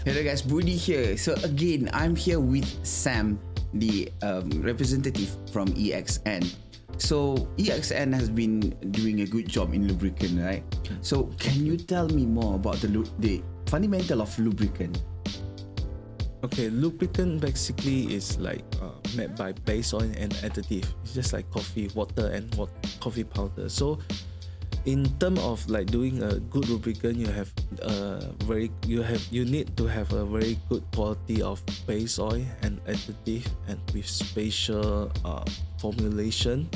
Hello guys, Budi here. So again, I'm here with Sam, the representative from EXN. So EXN has been doing a good job in lubricant, right? So can you tell me more about the fundamental of lubricant? Okay, lubricant basically is like made by base oil and additive. It's just like coffee, water, and coffee powder. So in terms of like doing a good lubricant, you need to have a very good quality of base oil and additive, and with spatial formulation,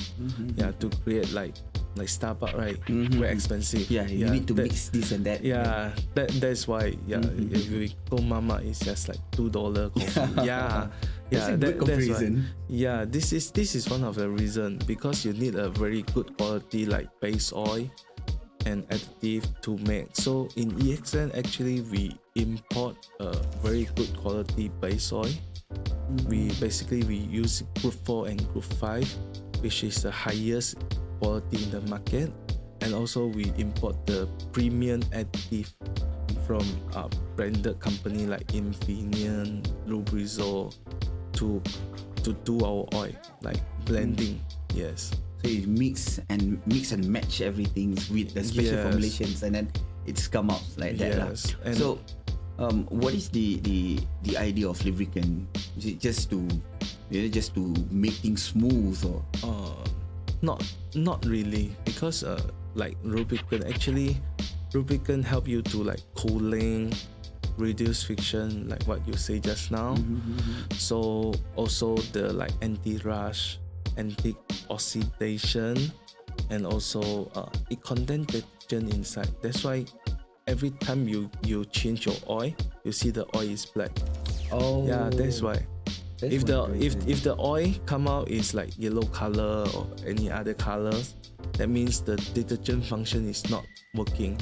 to create like Starbucks, right? Very expensive. Yeah, you need to mix this and that. Yeah, that's why. Yeah, if we go Mama, it's just like $2 coffee. That's a good comparison. Why, yeah, this is one of the reasons, because you need a very good quality like base oil and additive to make. So in EXN, actually we import a very good quality base oil. We use group 4 and group 5, which is the highest quality in the market, and also we import the premium additive from branded company like Infineon, Lubrizol to do our oil, like blending. Yes. So you mix and match everything with the special formulations, and then it's come out like that. So what is the idea of lubricant? Is it just to make things smooth, or not really, because like lubricant help you to like cooling, reduce friction, like what you say just now. So also the like anti-rush, anti-oxidation, and also it contains detergent inside. That's why every time you change your oil, you see the oil is black. Oh, yeah, that's why. If the oil come out is like yellow color or any other colors, that means the detergent function is not working.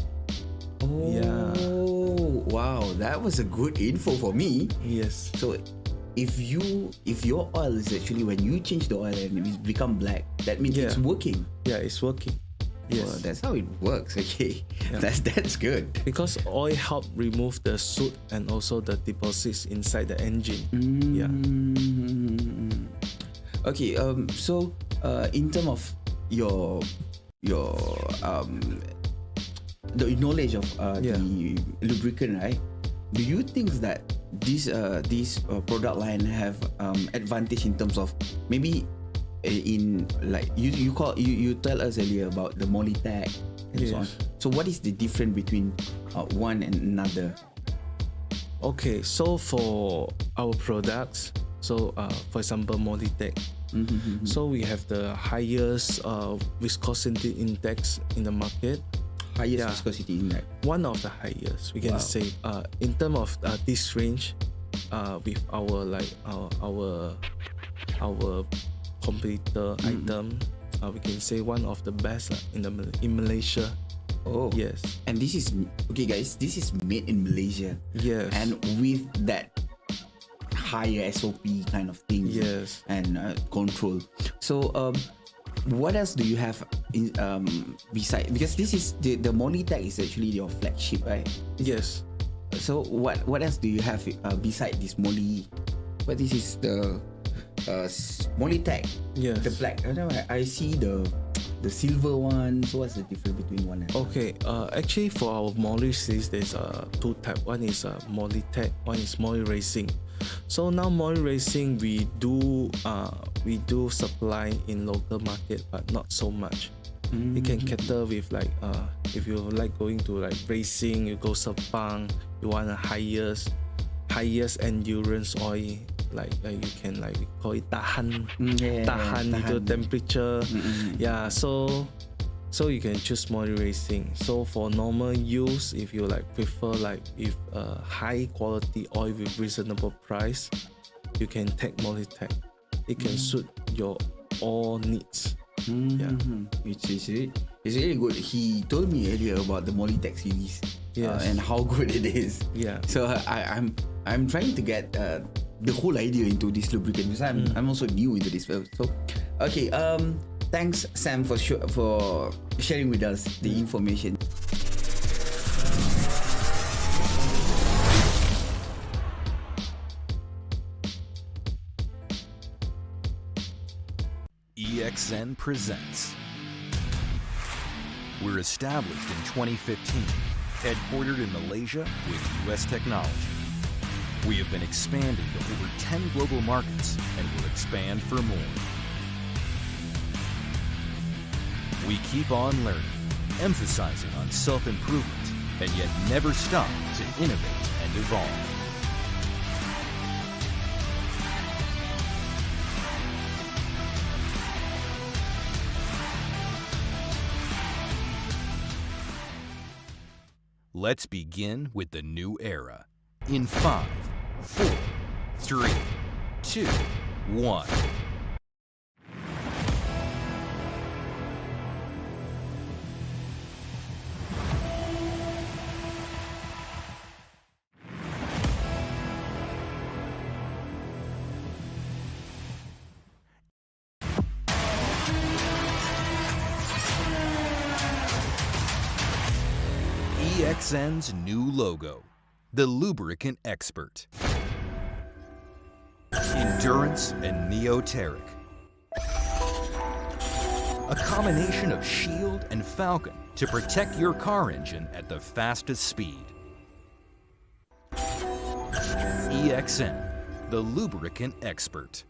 Oh, yeah. Wow, that was a good info for me. Yes. So if your oil is actually, when you change the oil and it become black, that means it's working. Yeah, it's working. Yes. Well, that's how it works. Okay, that's good. Because oil help remove the soot and also the deposits inside the engine. Okay. So in terms of your the knowledge of the lubricant, right? Do you think that this product line have advantage in terms of maybe in like you tell us earlier about the Molitech and so on. So what is the difference between one and another? Okay, so for our products, so for example Molitech, so we have the highest viscosity index in the market. Highest viscosity index. One of the highest, we can say. In terms of this range, with our competitor item, we can say one of the best in Malaysia. Oh yes. And this is okay, guys. This is made in Malaysia. Yes. And with that higher SOP kind of thing. Yes. And control. So what else do you have in beside? Because this is the Molitech is actually your flagship, right? Yes. So what else do you have beside this Molly? But this is the Molitech. Yes. The black. I see the silver one. So what's the difference between one and okay? Actually, for our Molly series, there's two types. One is Molitech. One is Molly Racing. So now Molly Racing, we do supply in local market, but not so much. You can cater with like if you like going to like racing, you go Sepang, you want a highest endurance oil, like you can like we call it tahan into temperature. So you can choose Molly Racing. So for normal use, if you like prefer like if high quality oil with reasonable price, you can take Molitech. It can suit your all needs. It's really good. He told me earlier about the Molitech series, and how good it is. Yeah. So I'm trying to get the whole idea into this lubricant, because I'm also new into this field. So okay, thanks Sam for sharing with us the information. EXN presents. We're established in 2015, headquartered in Malaysia with US technology. We have been expanding to over 10 global markets and will expand for more. We keep on learning, emphasizing on self-improvement, and yet never stop to innovate and evolve. Let's begin with the new era. In 5, 4, 3, 2, 1. EXN's new logo, the lubricant expert. Endurance and Neoteric. A combination of shield and falcon to protect your car engine at the fastest speed. EXN, the lubricant expert.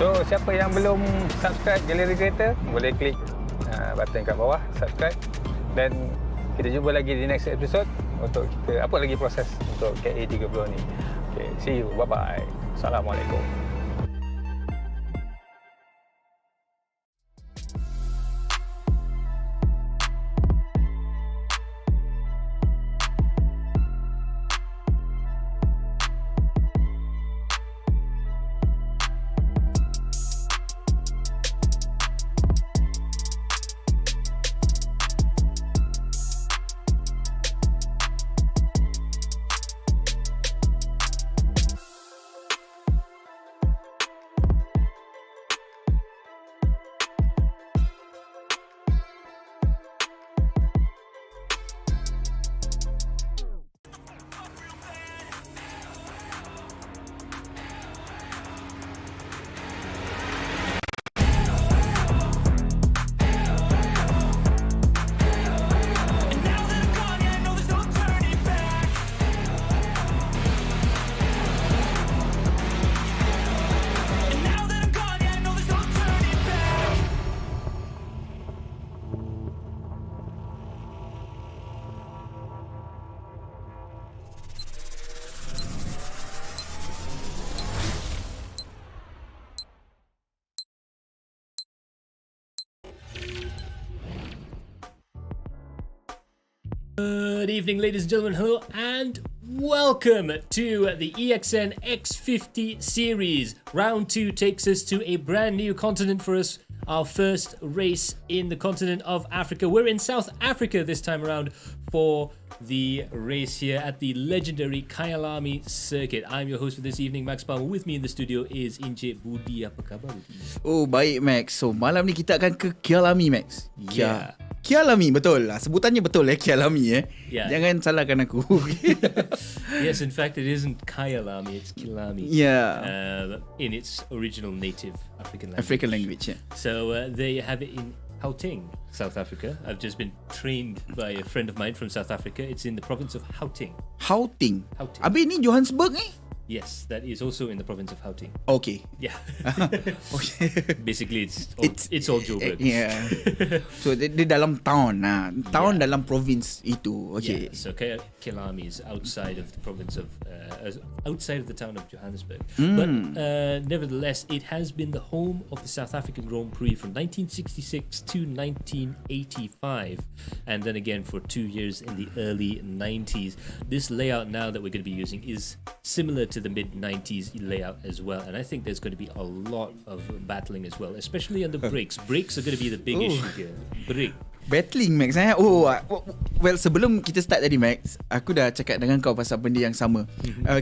So, siapa yang belum subscribe Galeri Kereta, boleh klik button kat bawah, subscribe. Dan kita jumpa lagi di next episode untuk kita apa lagi proses untuk KA30 ni. Okay, see you. Bye-bye. Assalamualaikum. Good evening, ladies and gentlemen. Hello and welcome to the EXN X50 Series. Round 2 takes us to a brand new continent for us. Our first race in the continent of Africa. We're in South Africa this time around for the race here at the legendary Kyalami circuit. I'm your host for this evening, Max Palmer. With me in the studio is Encik Budi. Apa khabar, Budi? Oh, baik Max. So malam ni kita akan ke Kyalami, Max. Yeah. Kyalami, betul lah. Sebutannya betul Kyalami Yeah. Jangan salahkan aku. Yes, in fact, it isn't Kyalami, it's Kyalami. Yeah. In its original native African language. African language, yeah. So they have it in Gauteng, South Africa. I've just been trained by a friend of mine from South Africa. It's in the province of Gauteng. Gauteng. Gauteng. Habis ni Johannesburg ni? Yes, that is also in the province of Gauteng. Okay. Yeah. Okay. Basically, it's all Joburg. Yeah. So dia dalam town town dalam province itu. Okay. Yeah, so Kyalami is outside of the province of outside of the town of Johannesburg. But nevertheless, it has been the home of the South African Grand Prix from 1966 to 1985, and then again for 2 years in the early 90s. This layout now that we're going to be using is similar to the mid-90s layout as well, and I think there's going to be a lot of battling as well, especially on the brakes. Brakes are going to be the big issue here. Brake. Battling, Max. Well, sebelum kita start tadi, Max, aku dah cakap dengan kau pasal benda yang sama.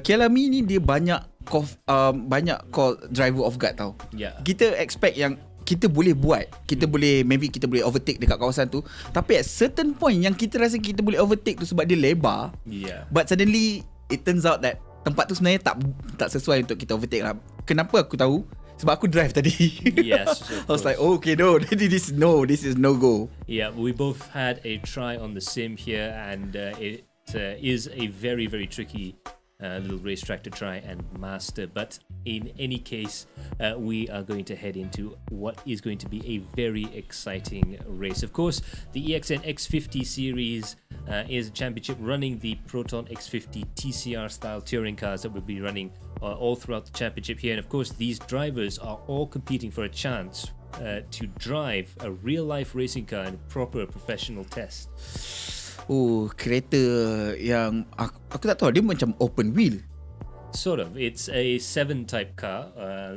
Kyalami ni dia banyak call driver off guard tau. Yeah. Kita expect yang kita boleh buat, kita boleh overtake dekat kawasan tu, tapi at certain point yang kita rasa kita boleh overtake tu sebab dia lebar. Yeah. But suddenly it turns out that tempat tu sebenarnya tak sesuai untuk kita overtake lah. Kenapa aku tahu? Sebab aku drive tadi. Yes. I was like, oh, okay, this is no go. Yeah, we both had a try on the sim here, and it is a very, very tricky little racetrack to try and master. But in any case, we are going to head into what is going to be a very exciting race. Of course, the EXN X50 Series is a championship running the Proton X50 TCR style touring cars that will be running all throughout the championship here. And of course, these drivers are all competing for a chance to drive a real life racing car in a proper professional test. Oh, kereta yang aku tak tahu, dia macam open wheel. Sort of. It's a 7 type car,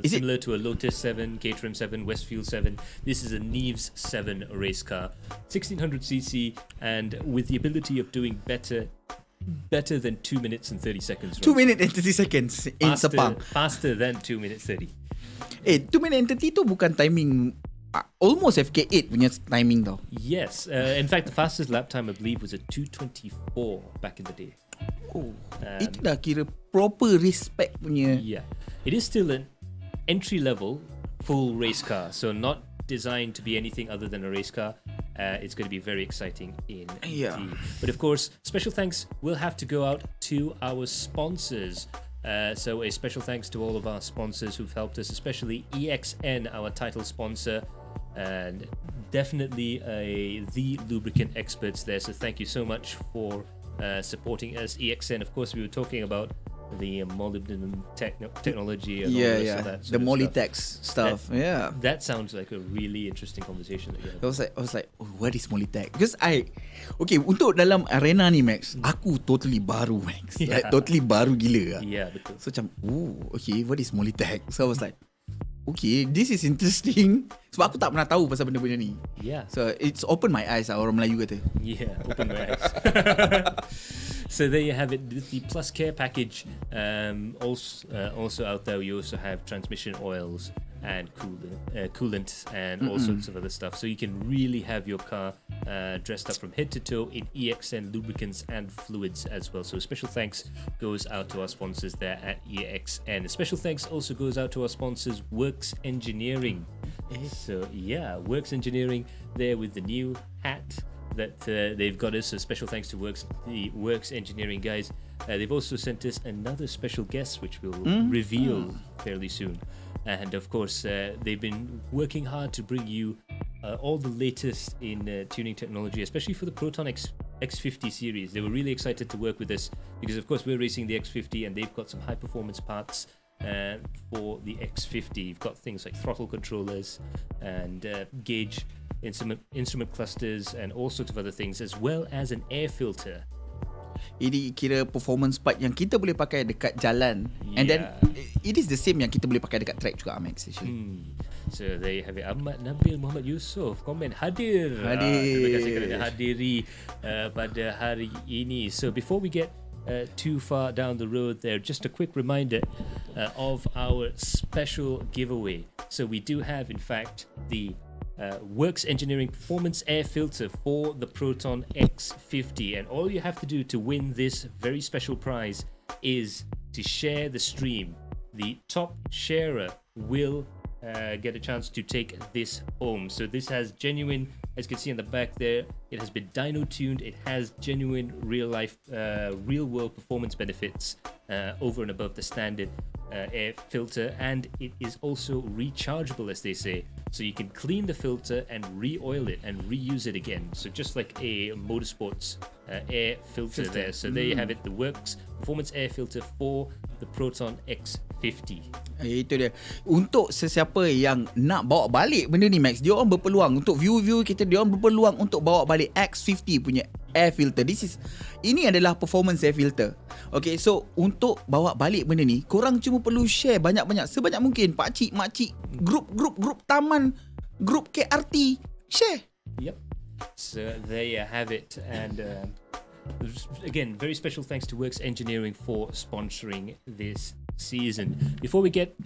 similar to a Lotus 7, Caterham 7, Westfield 7. This is a Neves 7 race car, 1600cc, and with the ability of doing better than 2 minutes and 30 seconds. 2 minutes and 30 seconds in Sepang. Faster than 2 minutes 30. 2 minutes and 30 tu bukan timing, almost FK8 punya timing tau. Yes. In fact, the fastest lap time, I believe, was a 2:24 back in the day. Oh, itu dah kira proper respect punya. Yeah. It is still an entry-level full race car, so not designed to be anything other than a race car. It's going to be very exciting indeed. But of course, special thanks will have to go out to our sponsors. So a special thanks to all of our sponsors who've helped us, especially EXN, our title sponsor, and definitely the lubricant experts there. So thank you so much for supporting us, EXN. Of course, we were talking about the molybdenum technology and all the rest of that. The Molitex stuff. That sounds like a really interesting conversation that you had. I was like, oh, what is Molitex? Because untuk dalam arena ni, Max, aku totally baru, Max. Like totally baru gila. Yeah, betul. So macam, okay, what is Molitex? So I was like, okay, this is interesting. Sebab aku tak pernah tahu pasal benda-benda ni. Yeah. So it's open my eyes, orang Melayu kata. Yeah, open my eyes. So there you have it, the Plus Care package. Also out there, you also have transmission oils and coolant and all sorts of other stuff. So you can really have your car dressed up from head to toe in EXN lubricants and fluids as well. So a special thanks goes out to our sponsors there at EXN. A special thanks also goes out to our sponsors, Works Engineering. So yeah, Works Engineering there with the new hat that they've got us. So special thanks to the Works Engineering guys. They've also sent us another special guest, which we'll reveal fairly soon. And of course, they've been working hard to bring you all the latest in tuning technology, especially for the Proton X50 series. They were really excited to work with us because, of course, we're racing the X50 and they've got some high performance parts for the X50. You've got things like throttle controllers and gauge instrument clusters, and all sorts of other things, as well as an air filter. Ini kira performance part yang kita boleh pakai dekat jalan, and then it is the same yang kita boleh pakai dekat track juga, Max, actually. So there you have it. Ahmad Nabil Muhammad Yusof komen hadir. Terima kasih kerana hadiri pada hari ini. So before we get too far down the road there, just a quick reminder of our special giveaway. So we do have, in fact, the Works Engineering Performance Air Filter for the Proton X50, and all you have to do to win this very special prize is to share the stream. The top sharer will get a chance to take this home. So this has genuine, as you can see on the back there, it has been dyno tuned. It has genuine real world performance benefits over and above the standard air filter, and it is also rechargeable, as they say. So you can clean the filter and re-oil it and reuse it again. So just like a motorsports air filter there. So there you have it, the Works Performance Air Filter for the Proton X50. Itu dia. Untuk sesiapa yang nak bawa balik benda ni, Max, dia orang berpeluang untuk view kita, dia orang berpeluang untuk bawa balik X50 punya air filter. Ini adalah performance air filter. Okay, so untuk bawa balik benda ni, korang cuma perlu share banyak-banyak, sebanyak mungkin. Pakcik, makcik, grup taman, grup KRT, share. Yep. So there you have it. And again, very special thanks to Works Engineering for sponsoring this season. Before we get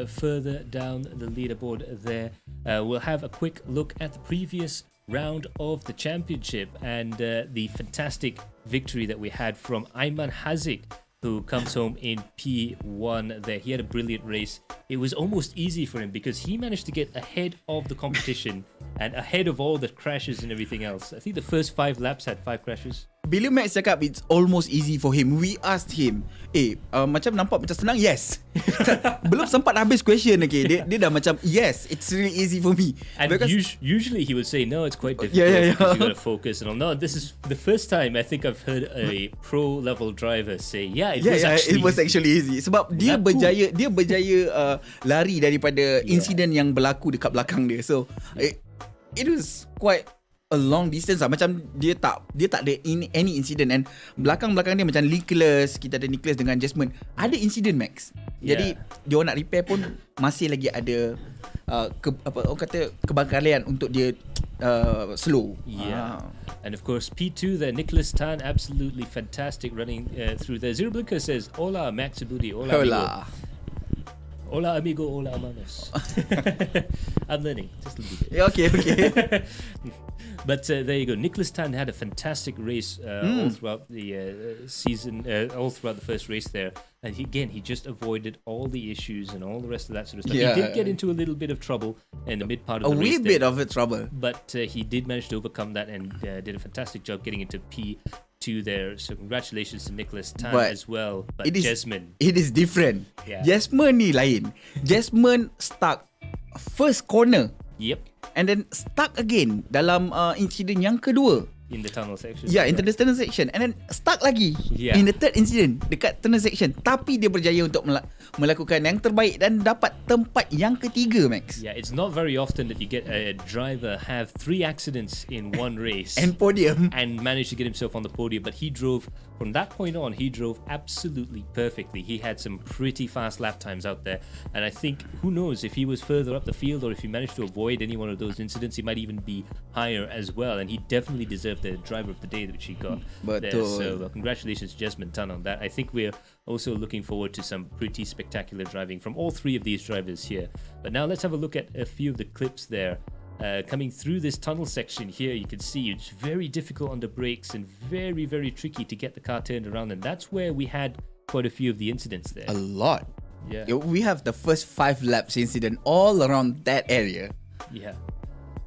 further down the leaderboard there, we'll have a quick look at the previous round of the championship and the fantastic victory that we had from Ayman Haziq, who comes home in P1 there. He had a brilliant race. It was almost easy for him because he managed to get ahead of the competition and ahead of all the crashes and everything else. I think the first 5 laps had 5 crashes. Bila Max cakap it's almost easy for him, we asked him, macam nampak macam senang? Yes. Belum sempat habis question, okay, dia dah macam, yes, it's really easy for me. And usually he would say, no, it's quite difficult because you got to focus and all. No, this is the first time I think I've heard a pro level driver say, it was actually easy. Sebab dia berjaya lari daripada insiden yang berlaku dekat belakang dia. So it was quite a long distance lah. Macam dia tak ada any incident, and belakang dia macam Nicholas, kita ada Nicholas dengan Jasmine, ada incident, Max. Jadi dia orang nak repair pun masih lagi ada orang kata kebangkalian untuk dia slow. And of course P2 there, Nicholas Tan, absolutely fantastic running through there. Zero Blinker says hola Max Abudi, hola amigo, hola amanos. I'm learning just a little bit. Okay. But there you go. Nicholas Tan had a fantastic race all throughout the season, all throughout the first race there. And he just avoided all the issues and all the rest of that sort of stuff. He did get into a little bit of trouble in the mid part of the race. A wee bit of trouble. But he did manage to overcome that and did a fantastic job getting into P2 there. So congratulations to Nicholas Tan as well. But Jasmine, it is different. Jasmine ni lain. Jasmine stuck first corner. Yep. And then stuck again dalam insiden yang kedua. In the tunnel section. In the tunnel section. And then stuck lagi in the third incident dekat tunnel section. Tapi dia berjaya untuk melakukan yang terbaik dan dapat tempat yang ketiga, Max. It's not very often that you get a driver have 3 accidents in one race. And podium. And manage to get himself on the podium. But he drove, from that point on, he drove absolutely perfectly. He had some pretty fast lap times out there. And I think, who knows, if he was further up the field or if he managed to avoid any one of those incidents, he might even be higher as well. And he definitely deserved the driver of the day which he got there. So congratulations Jasmine Tan on that. I think we're also looking forward to some pretty spectacular driving from all 3 of these drivers here. But now let's have a look at a few of the clips there. Coming through this tunnel section here, you can see it's very difficult under brakes and very, very tricky to get the car turned around, and that's where we had quite a few of the incidents there. A lot. We have the first 5 laps incident all around that area.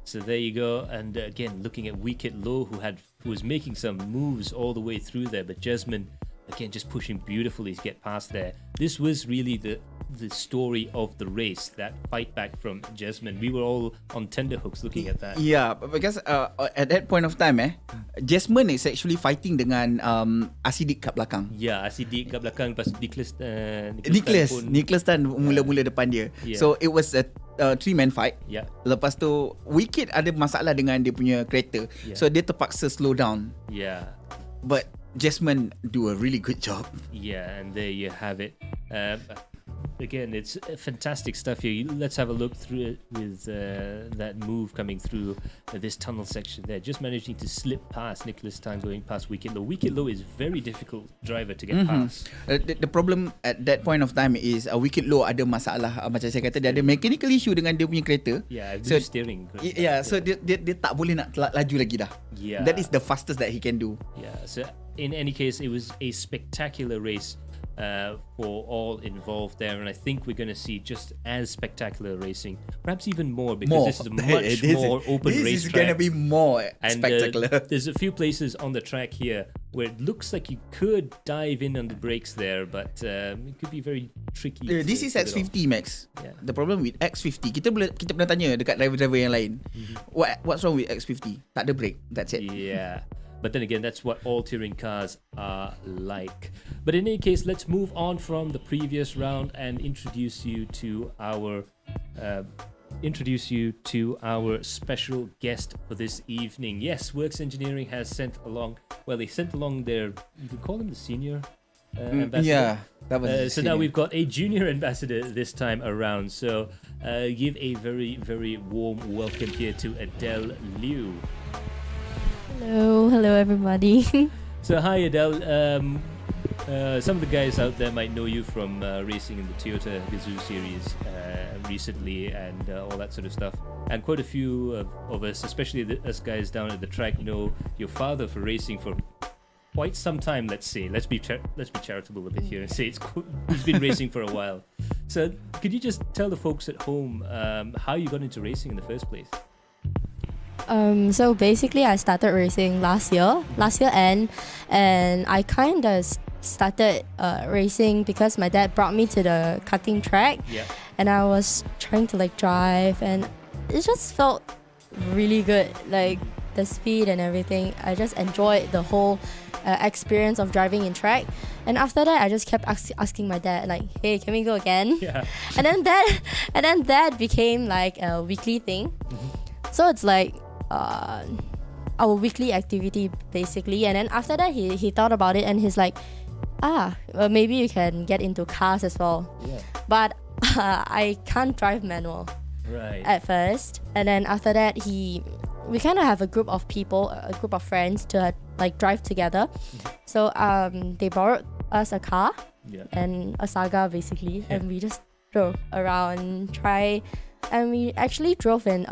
So there you go. And again, looking at Wicket Low, who was making some moves all the way through there, but Jasmine again just pushing beautifully to get past there. This was really the story of the race, that fight back from Jasmine. We were all on tenterhooks looking at that. Because at that point of time Jasmine is actually fighting dengan Asidik kat belakang. Asidik kat belakang, lepas Nicholas Tan mula-mula depan dia. So it was a three-man fight. Yeah. Lepas tu Wicked ada masalah dengan dia punya kereta. Yeah. So dia terpaksa slow down. Yeah. But Jasmine do a really good job. Yeah, and there you have it. Again, it's fantastic stuff here. Let's have a look through it with that move coming through this tunnel section there. Just managing to slip past Nicholas Tan going past Wicked Low. Wicked Low is very difficult driver to get past. The problem at that point of time is Wicked Low ada masalah, macam saya kata, dia ada mechanical issue dengan dia punya kereta. Yeah, so steering. So dia tak boleh nak laju lagi dah. Yeah. That is the fastest that he can do. Yeah, so in any case, it was a spectacular race for all involved there, and I think we're going to see just as spectacular racing, perhaps even more, because this is a much more open racetrack. This is going to be more spectacular. There's a few places on the track here where it looks like you could dive in on the brakes there, but it could be very tricky. This is X50, Max. Yeah. The problem with X50, kita pernah tanya dekat driver-driver yang lain, what's wrong with X50? Tak ada brake, that's it. Yeah. But then again, that's what all touring cars are like. But in any case, let's move on from the previous round and introduce you to our special guest for this evening. Yes, Works Engineering has sent along. Well, they sent along their. You could call him the senior ambassador. Yeah, that was. So now we've got a junior ambassador this time around. So give a very, very warm welcome here to Adele Lew. Hello everybody. So hi Adele, some of the guys out there might know you from racing in the Toyota Gazoo series recently and all that sort of stuff, and quite a few of us, especially us guys down at the track, know your father for racing for quite some time. Let's be charitable a bit here and say he's been racing for a while. So could you just tell the folks at home how you got into racing in the first place? So basically I started racing last year and I kind of started racing because my dad brought me to the karting track. Yeah. And I was trying to like drive, and it just felt really good, like the speed and everything. I just enjoyed the whole experience of driving in track. And after that I just kept asking my dad, like, hey, can we go again? Yeah. And then that became like a weekly thing. So it's like our weekly activity basically. And then after that he thought about it and he's like, maybe you can get into cars as well. Yeah. But I can't drive manual at first. And then after that we kind of have a group of people, a group of friends to like drive together. So they borrowed us a car and a Saga basically, and we just drove around, and we actually drove in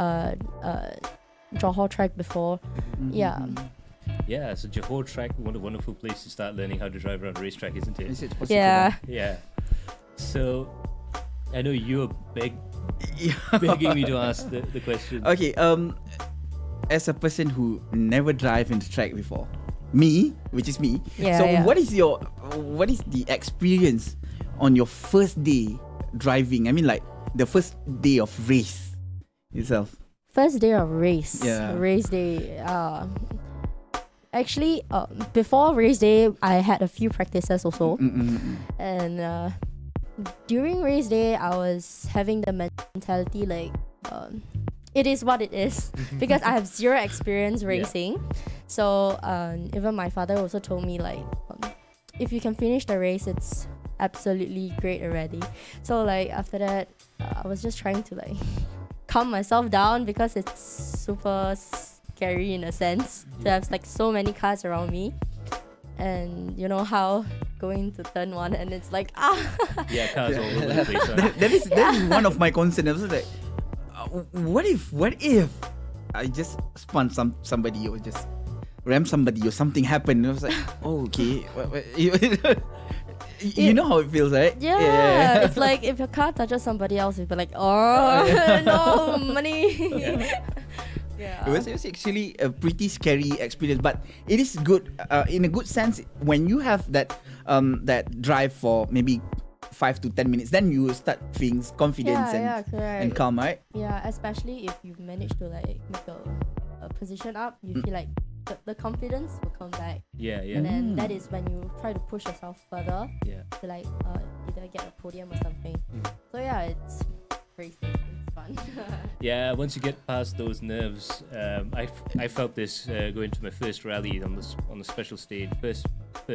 Johor track before. Yeah, so Johor track, what a wonderful place to start learning how to drive around a racetrack, isn't it? Yeah. So I know you're begging me to ask the question. Okay, as a person who never drive in the track before, which is me. What is the experience on your first day driving? I mean, like the first day of race itself. First day of race. Yeah. Race day. Actually, before race day, I had a few practices also. And during race day, I was having the mentality like, it is what it is, because I have zero experience racing. So even my father also told me like, if you can finish the race, it's absolutely great already. So like after that, I was just trying to like calm myself down, because it's super scary in a sense to have like so many cars around me. And you know how going to turn one and it's like yeah, cars all over the place. That is one of my concerns. I was like, what if I just spun somebody or just ram somebody or something happened? And I was like, oh, okay. You know how it feels, right? Yeah. It's like if your car touches somebody else, you'll be like, oh no, money. It was actually a pretty scary experience, but it is good in a good sense when you have that drive for maybe 5 to 10 minutes, then you start feeling confidence and calm, right? Yeah, especially if you manage to like make a position up, you feel like the confidence will come back. Yeah. And then that is when you try to push yourself further to like either get a podium or something. So yeah, it's racing. It's fun. Yeah, once you get past those nerves, I felt this going to my first rally on the special stage, first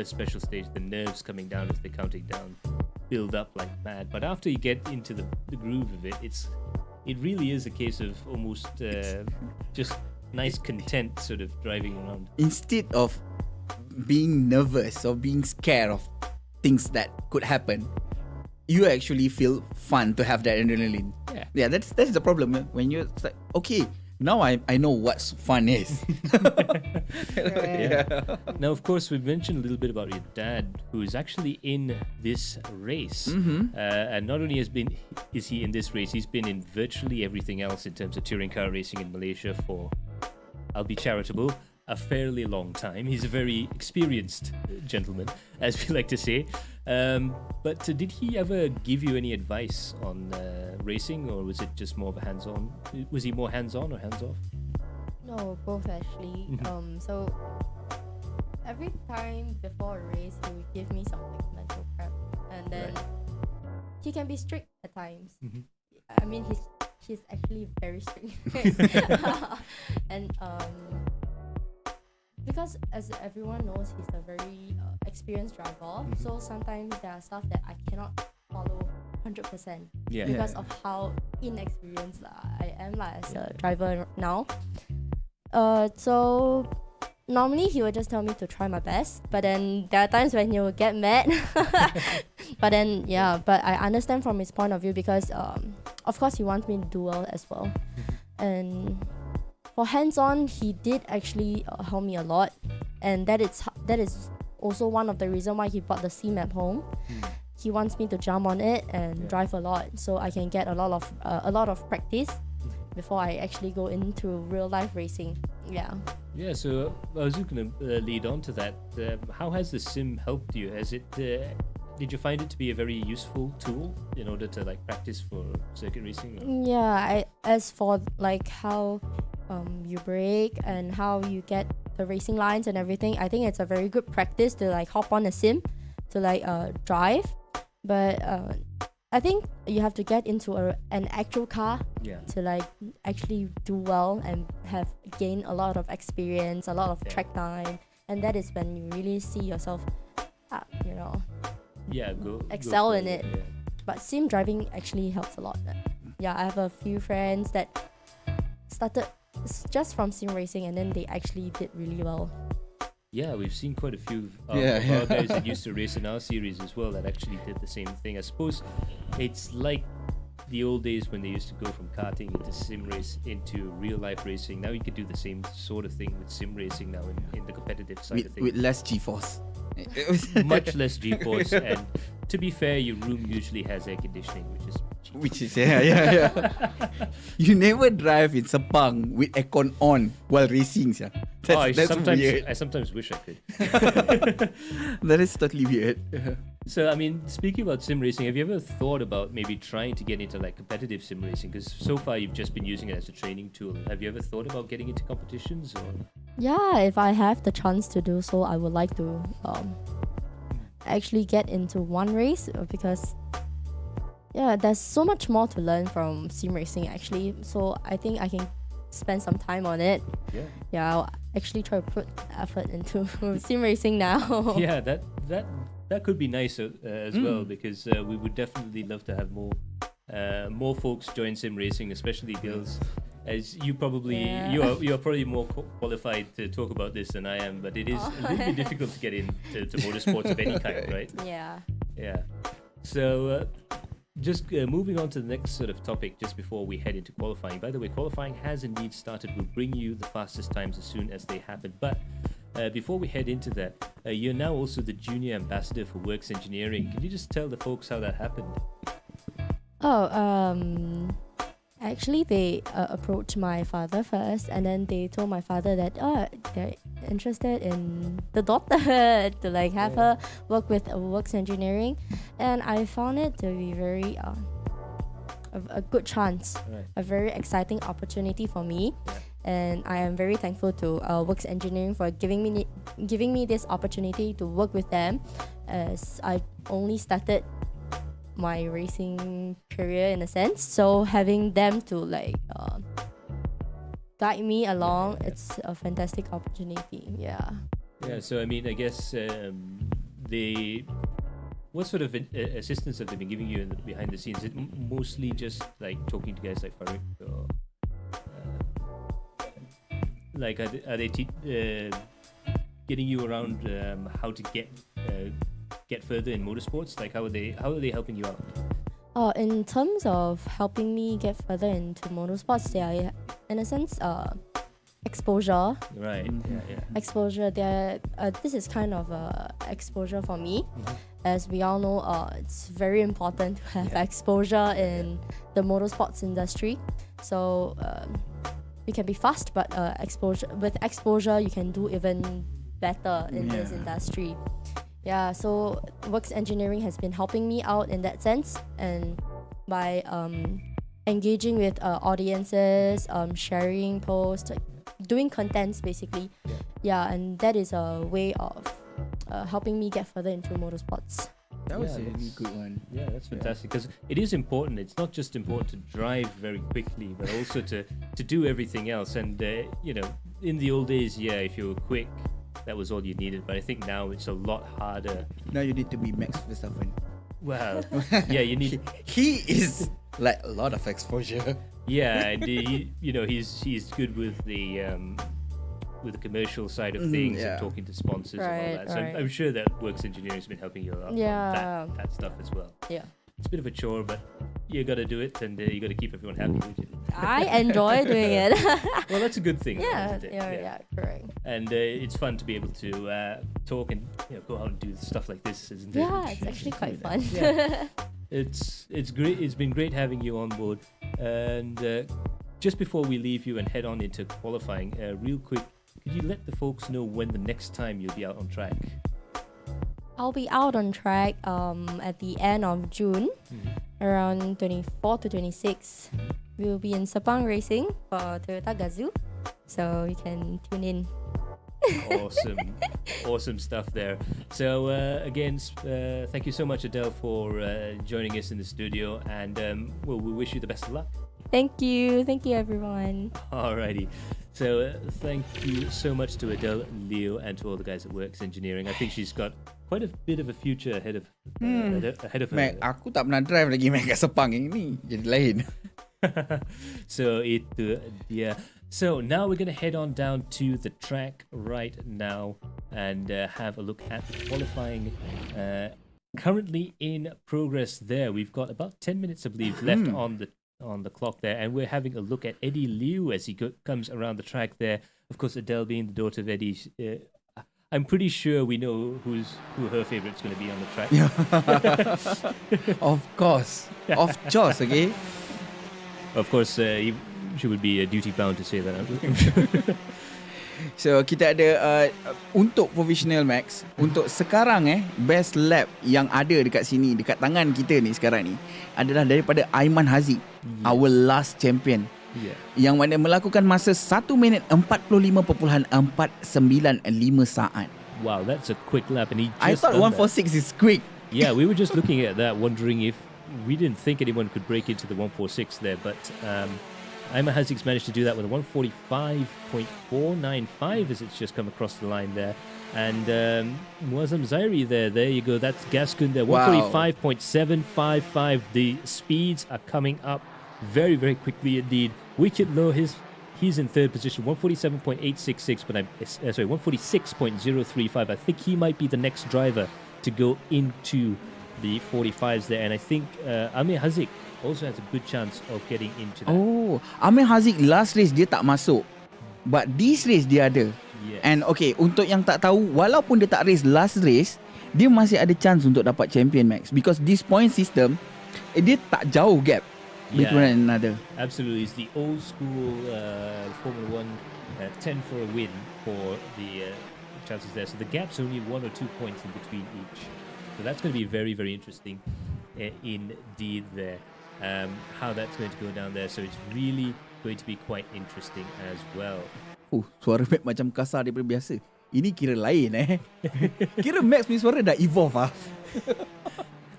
special stage. The nerves coming down as they're counting down build up like mad. But after you get into the groove of it, it really is a case of almost just nice content sort of driving around. Instead of being nervous or being scared of things that could happen, you actually feel fun to have that adrenaline. Yeah, that's the problem when you're like, okay, now I know what fun is. Yeah. Now, of course, we've mentioned a little bit about your dad, who is actually in this race. And not only is he in this race, he's been in virtually everything else in terms of touring car racing in Malaysia for, I'll be charitable, a fairly long time. He's a very experienced gentleman, as we like to say. But did he ever give you any advice on racing, or was it just more of a hands-on? Was he more hands-on or hands-off? No, both actually. So every time before a race, he would give me some like mental prep, and then he can be strict at times. I mean, he's actually very strict, and because as everyone knows, he's a very experienced driver. So sometimes there are stuff that I cannot follow 100% because of how inexperienced I am as a driver now. So normally he would just tell me to try my best, but then there are times when he will get mad. But then but I understand from his point of view, because of course he wants me to do well as well. And for hands-on, he did actually help me a lot, and that is also one of the reasons why he brought the C-Map home. He wants me to jump on it and drive a lot, so I can get a lot of practice before I actually go into real life racing. Yeah, so I was just going to lead on to that. How has the sim helped you? Did you find it to be a very useful tool in order to like practice for circuit racing? Or? As for like how you brake and how you get the racing lines and everything, I think it's a very good practice to like hop on a sim to like drive. But I think you have to get into an actual car to like actually do well and gain a lot of experience, a lot of track time, and that is when you really see yourself excel in it. But sim driving actually helps a lot. I have a few friends that started just from sim racing, and then they actually did really well. Yeah, we've seen quite a few of our guys that used to race in our series as well that actually did the same thing. I suppose it's like the old days when they used to go from karting into sim race into real life racing. Now you could do the same sort of thing with sim racing now in the competitive side of things. With less G-force. Much less G-force, and to be fair, your room usually has air conditioning, which is You never drive in Sepang with aircon on while racing, That's weird. I sometimes wish I could. That is totally weird. So, I mean, speaking about sim racing, have you ever thought about maybe trying to get into like competitive sim racing? Because so far you've just been using it as a training tool. Have you ever thought about getting into competitions? Or? Yeah, if I have the chance to do so, I would like to actually get into one race, because there's so much more to learn from sim racing actually. So I think I can spend some time on it. I'll actually try to put effort into sim racing now. Yeah, that could be nice as well, because we would definitely love to have more folks join sim racing, especially girls. As you probably you are probably more qualified to talk about this than I am, but it is a little bit difficult to get into motorsports of any kind, right? Yeah. So just moving on to the next sort of topic just before we head into qualifying. By the way, qualifying has indeed started. We'll bring you the fastest times as soon as they happen. But before we head into that, you're now also the Junior Ambassador for Works Engineering. Can you just tell the folks how that happened? Actually, they approached my father first, and then they told my father that they're interested in the daughter to like have her work with Works Engineering, and I found it to be very a good chance, a very exciting opportunity for me, and I am very thankful to Works Engineering for giving me this opportunity to work with them, as I only started my racing career in a sense. So having them to like guide me along, it's a fantastic opportunity. Yeah. Yeah. So I mean, I guess what sort of assistance have they been giving you behind the scenes? Is it mostly just like talking to guys like Farid, or like are they getting you around how to get further in motorsports? Like how are they helping you out? In terms of helping me get further into motorsports, they are, in a sense, exposure. Right. Yeah. Exposure. This is kind of exposure for me. As we all know, it's very important to have exposure in the motorsports industry. So you can be fast, but with exposure, you can do even better in this industry. Yeah, so Works Engineering has been helping me out in that sense, and by engaging with audiences, sharing posts, doing contents basically. Yeah, and that is a way of helping me get further into motorsports. That was a really good one. Yeah, that's fantastic, because it is important. It's not just important to drive very quickly, but also to do everything else. And in the old days, if you were quick, that was all you needed. But I think now it's a lot harder. Now you need to be Max Verstappen. Well, you need. He is like a lot of exposure. Yeah, and he's good with the commercial side of things and talking to sponsors and all that. So I'm sure that Works Engineering has been helping you a lot on that stuff as well. Yeah. It's a bit of a chore, but you got to do it, and you got to keep everyone happy with you. I enjoy doing it. Well, that's a good thing. Yeah, isn't it? yeah, correct. And it's fun to be able to talk and go out and do stuff like this, isn't it? Yeah, it's actually quite fun. Yeah. It's great. It's been great having you on board. And just before we leave you and head on into qualifying, real quick, could you let the folks know when the next time you'll be out on track? I'll be out on track at the end of June, around 24 to 26. We'll be in Sepang racing for Toyota Gazoo, so you can tune in. Awesome stuff there. So again, thank you so much, Adele, for joining us in the studio, and we wish you the best of luck. Thank you everyone. Alrighty. So thank you so much to Adele Lew and to all the guys at Works Engineering. I think she's got quite a bit of a future ahead of Mac, her. aku tak pernah drive lagi Mac kat Sepang ini. Jadi lain. So itu dia. So now we're going to head on down to the track right now and have a look at the qualifying currently in progress there. We've got about 10 minutes, I believe, left on the clock there, and we're having a look at Eddie Lew as he comes around the track there. Of course, Adele being the daughter of Eddie, I'm pretty sure we know who her favourite's going to be on the track. Of course, okay. Of course, she would be duty bound to say that. So kita ada untuk professional Max, untuk sekarang best lap yang ada dekat sini, dekat tangan kita ni sekarang ni adalah daripada Aiman Haziq, our last champion. Yang mana melakukan masa 1 minit 45.495 saat. Wow, that's a quick lap, and he just I thought 146 is quick. Yeah, we were just looking at that, wondering if we didn't think anyone could break into the 146 there, but Aiman Haziq's managed to do that with a 145.495 as it's just come across the line there. And Muazzam Zairi there you go, that's Gascon there, 145.755. The speeds are coming up very, very quickly indeed. Wicked Low, he's in third position, 147.866, but 146.035. I think he might be the next driver to go into the 45s there, and I think Amir Haziq also has a good chance of getting into that. Oh, Amir Haziq last race dia tak masuk, but this race dia ada. Yes. And okay, untuk yang tak tahu, walaupun dia tak race last race, dia masih ada chance untuk dapat champion Max, because this point system dia tak jauh gap between one another. Absolutely, it's the old school Formula 1 10 for a win for the chances there. So the gap's only 1 or 2 points in between each. So that's going to be very, very interesting indeed there. How that's going to go down there. So it's really going to be quite interesting as well. Suara Max macam kasar daripada biasa. Ini kira lain Kira Max punya suara dah evolve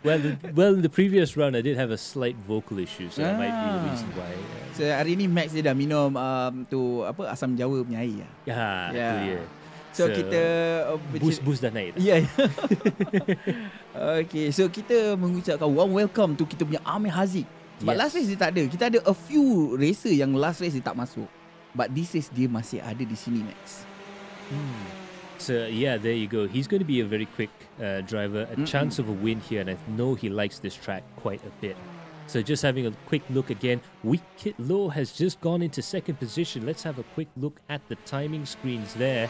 in the previous round I did have a slight vocal issue, so that might be the reason why. So hari ni Max dia dah minum tu apa asam jawa punya air. Yeah. So kita boost dah naik. Yeah. Okay, so kita mengucapkan warm welcome to kita punya Amir Haziq. Sebab last race dia tak ada. Kita ada a few racer yang last race dia tak masuk. But this race dia masih ada di sini, Max. So yeah, there you go. He's going to be a very quick driver, a chance of a win here, and I know he likes this track quite a bit. So just having a quick look again, Wicked Low has just gone into second position. Let's have a quick look at the timing screens there.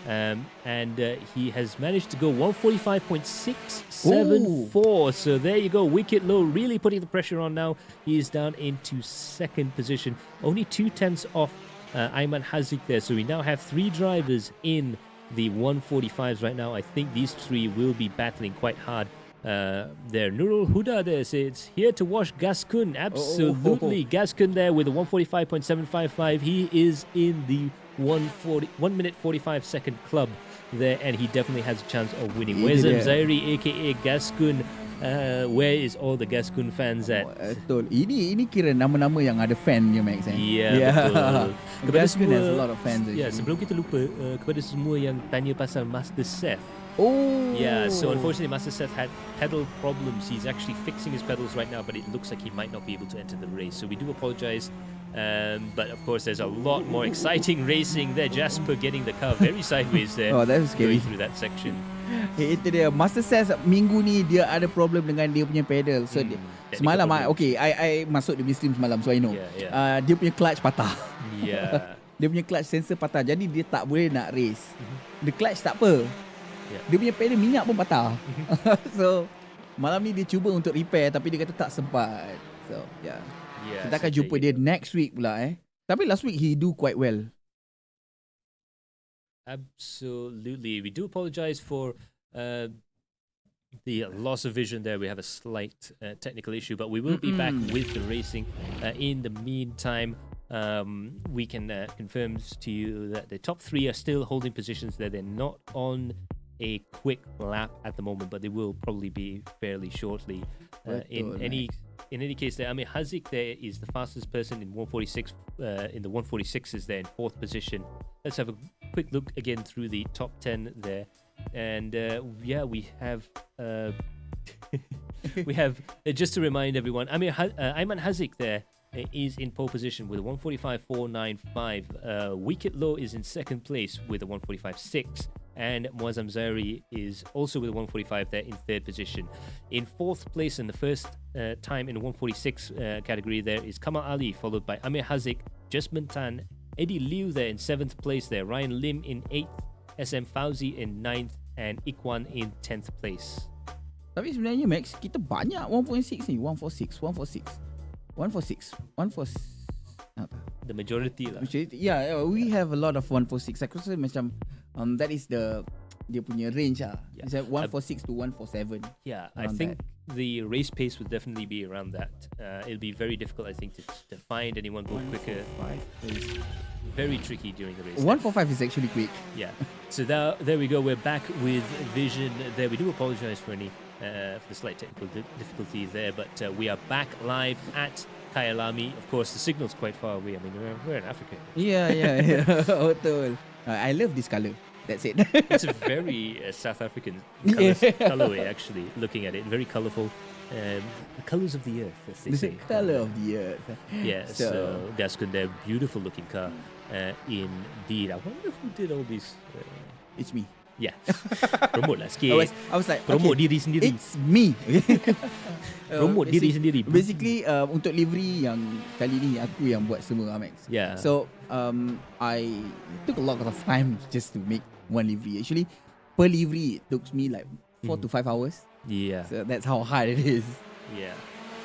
And he has managed to go 145.674. So there you go. Wicked Low really putting the pressure on now. He is down into second position. Only 0.2 off Ayman Haziq there. So we now have 3 drivers in the 145s right now. I think these 3 will be battling quite hard. There, Nurul Huda there says, here to watch Gaskun. Absolutely. Gaskun there with a 145.755. He is in the 1 minute 45 second club there, and he definitely has a chance of winning. Where's Zairi aka Gaskun? Where is all the Gaskun fans at? Betul. Ini kira nama-nama yang ada fan ni, Max. Betul. Gaskun has a lot of fans. Sebelum kita lupa, kepada semua yang tanya pasal Master Seth. So unfortunately Master Seth had pedal problems. He's actually fixing his pedals right now, but it looks like he might not be able to enter the race. So we do apologize. But of course there's a lot more exciting racing there. Jasper getting the car very sideways there. That's scary. Going through that section. Itu dia. Master Seth minggu ni dia ada problem dengan dia punya pedal. So semalam I masuk dia punya stream semalam, so I know. Dia punya clutch patah. Dia punya clutch sensor patah. Jadi dia tak boleh nak race. The clutch tak apa. Dia punya pedal minyak pun patah. So malam ni dia cuba untuk repair, tapi dia kata tak sempat. So kita akan jumpa dia next week pula. Tapi last week he do quite well. Absolutely. We do apologize for the loss of vision there. We have a slight technical issue, but we will be back with the racing. In the meantime, we can confirm to you that the top 3 are still holding positions there. They're not on a quick lap at the moment, but they will probably be fairly shortly. In any case, there, I mean, Haziq there is the fastest person in 146. In the 146s there in 4th position. Let's have a quick look again through the top 10 there, and we have just to remind everyone, I mean, Ayman Haziq there is in pole position with a 145.495. Wicked Low is in second place with a 145.6. And Muazzam Zairi is also with a 145 there in 3rd position. In 4th place in the first time in the 146 category there is Kamal Ali, followed by Amir Haziq, Jasmine Tan, Adele Lew there in 7th place there, Ryan Lim in 8th, SM Fauzi in 9th, and Ikwan in 10th place. Tapi sebenarnya Max, kita banyak 1.6 ni, 146. The majority lah. We have a lot of 146. Aku rasa macam that is dia punya range lah. It's like 146 to 147. I think the race pace would definitely be around that. It'll be very difficult, I think, to find anyone go quicker. Very tricky during the race. 145 is actually quick. So there we go. We're back with Vision there. We do apologize for any for the slight technical difficulty there, but we are back live at Kyalami. Of course, the signal's quite far away. I mean, we're in Africa. Betul. I love this color. That's it. It's a very South African colorway, actually, looking at it. Very colorful. The colors of the earth, as they say. The color of the earth. So Gaskun, their beautiful looking car. Indeed. I wonder who did all these. It's me. Promote lah sikit. I was like, promote diri sendiri. It's me. Promote diri sendiri. Basically, untuk livery yang kali ni aku yang buat semua, Max. So I took a lot of time just to make one livery. Actually, per livery it took me like 4 to 5 hours. So that's how hard it is.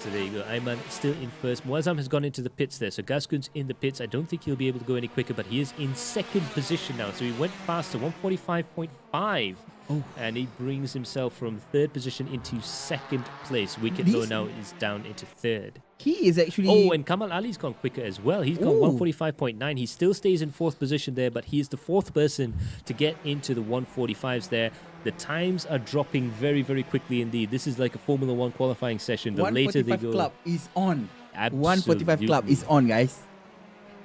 So there you go. Ayman still in first. Muazzam has gone into the pits there. So Gaskun's in the pits. I don't think he'll be able to go any quicker, but he is in second position now. So he went faster, 145.5 and he brings himself from third position into second place. Wicket Low now is down into third. He is actually... Oh, and Kamal Ali's gone quicker as well. He's gone 145.9. He still stays in fourth position there, but he is the fourth person to get into the 145s there. The times are dropping very, very quickly indeed. This is like a Formula One qualifying session. The later they go... 145 Club is on. Absolutely. 145 Club is on, guys.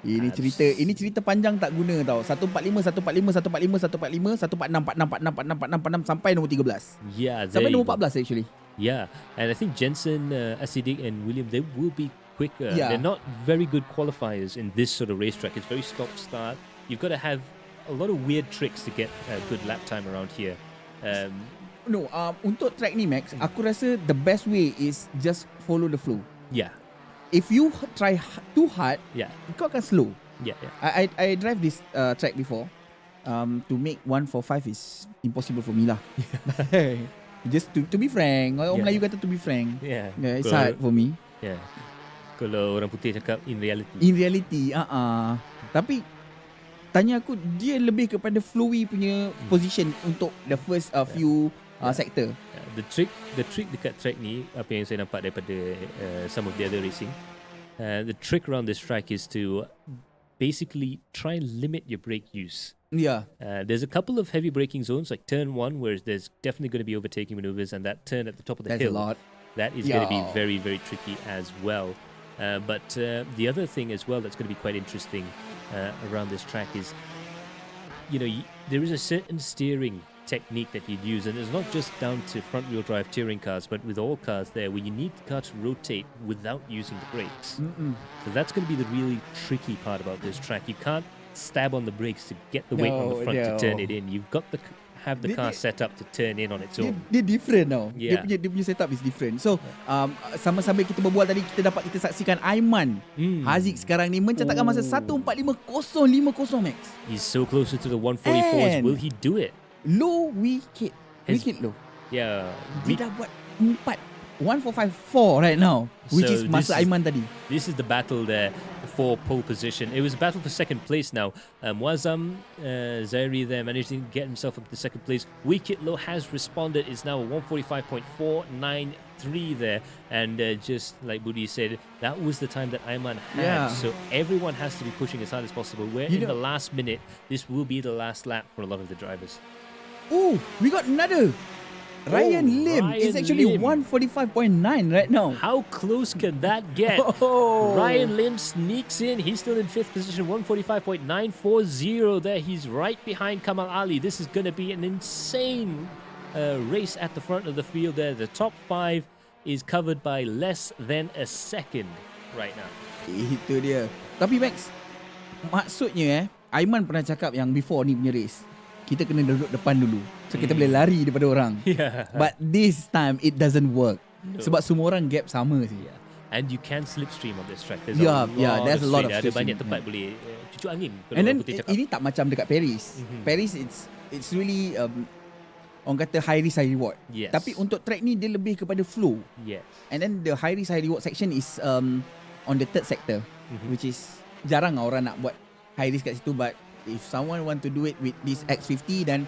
Ini cerita panjang tak guna tau. 145, 145, 145, 145, 146, 46, 47, 48, 49, 50 sampai nombor 13. Yeah, sampai nombor 14 actually. Yeah, and I think Jensen, Asidik and William, they will be quicker. Yeah. They're not very good qualifiers in this sort of racetrack. It's very stop-start. You've got to have a lot of weird tricks to get a good lap time around here. Untuk track ni Max, aku rasa the best way is just follow the flow. Yeah. If you try too hard, kau akan slow. Yeah. I drive this track before. To make 145 is impossible for me lah. Just to be frank, orang Melayu kata to be frank. Yeah. It's hard for me. Yeah. Kalau orang putih cakap in reality. In reality, tapi tanya aku, dia lebih kepada flowy punya position untuk the first few sector. The trick dekat track ni, apa yang saya nampak daripada some of the other racing, the trick around this track is to basically try and limit your brake use. Yeah. There's a couple of heavy braking zones, like turn 1, where there's definitely going to be overtaking maneuvers, and that turn at the top of the hill. That's a lot. That is going to be very, very tricky as well. But the other thing as well that's going to be quite interesting around this track is, there is a certain steering technique that you'd use, and it's not just down to front wheel drive touring cars, but with all cars there, where you need the car to rotate without using the brakes. So that's going to be the really tricky part about this track. You can't stab on the brakes to get the weight on the front to turn it in. You've got to have the car set up to turn in on its own. Dia different tau. Yeah. Dia punya setup is different. So sama-sama kita berbual tadi, kita saksikan Aiman Haziq sekarang ni mencatatkan masa 1:45.050 Max. He's so closer to the 144s. Will he do it? Low wicket low. Yeah. Dia dah buat 1:454 right now, which is masa Aiman tadi. This is the battle there for pole position. It was a battle for second place now. Muazzam Zairi there managed to get himself up to second place. Wicket Low has responded. It's now a 1:45.493 there. And just like Budi said, that was the time that Aiman had. So everyone has to be pushing as hard as possible. Where in the last minute, this will be the last lap for a lot of the drivers. Oh, we got another. Ryan Lim is actually 1:45.9 right now. How close can that get? Ryan Lim sneaks in. He's still in fifth position, 1:45.940 there. He's right behind Kamal Ali. This is going to be an insane race at the front of the field there. The top 5 is covered by less than a second right now. Itu dia. Tapi Max, maksudnya Aiman pernah cakap yang before ni punya race, kita kena duduk depan dulu, so kita boleh lari daripada orang. But this time it doesn't work. Sebab semua orang gap sama sih. And you can slipstream on this track. There's there's a lot of ada banyak tempat boleh cucuk angin. And then ini tak macam dekat Paris. Paris it's really orang kata high risk high reward. Tapi untuk track ni dia lebih kepada flow. And then the high risk high reward section is on the third sector, which is jarang orang nak buat high risk kat situ. But if someone want to do it with this X50, then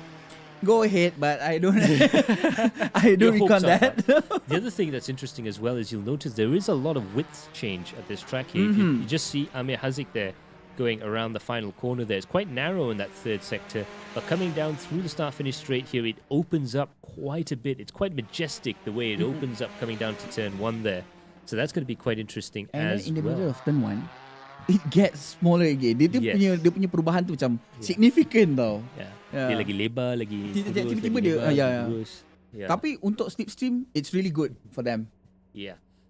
go ahead, but I don't recall that. The other thing that's interesting as well is you'll notice there is a lot of width change at this track here. You just see Amir Haziq there going around the final corner there. It's quite narrow in that third sector, but coming down through the start-finish straight here, it opens up quite a bit. It's quite majestic the way it opens up coming down to turn 1 there. So that's going to be quite interesting and as in the well. middle of turn 1, it gets smaller again. Dia punya perubahan tu macam significant tau. Dia lagi lebar, lagi tiba-tiba dia Tapi untuk slipstream, it's really good for them.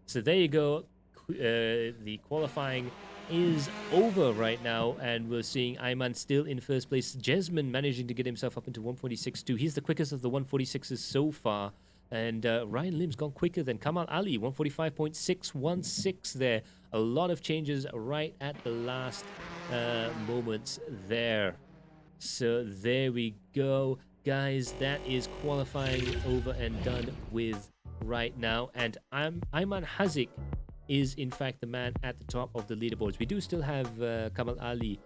So there you go. The qualifying is over right now, and we're seeing Aiman still in first place. Jesman managing to get himself up into 1:46.2. He's the quickest of the 1:46s so far. And Ryan Lim's gone quicker than Kamal Ali, 1:45.616 there. A lot of changes right at the last moments there. So there we go. Guys, that is qualifying over and done with right now. And Aiman Haziq is in fact the man at the top of the leaderboards. We do still have Kamal Ali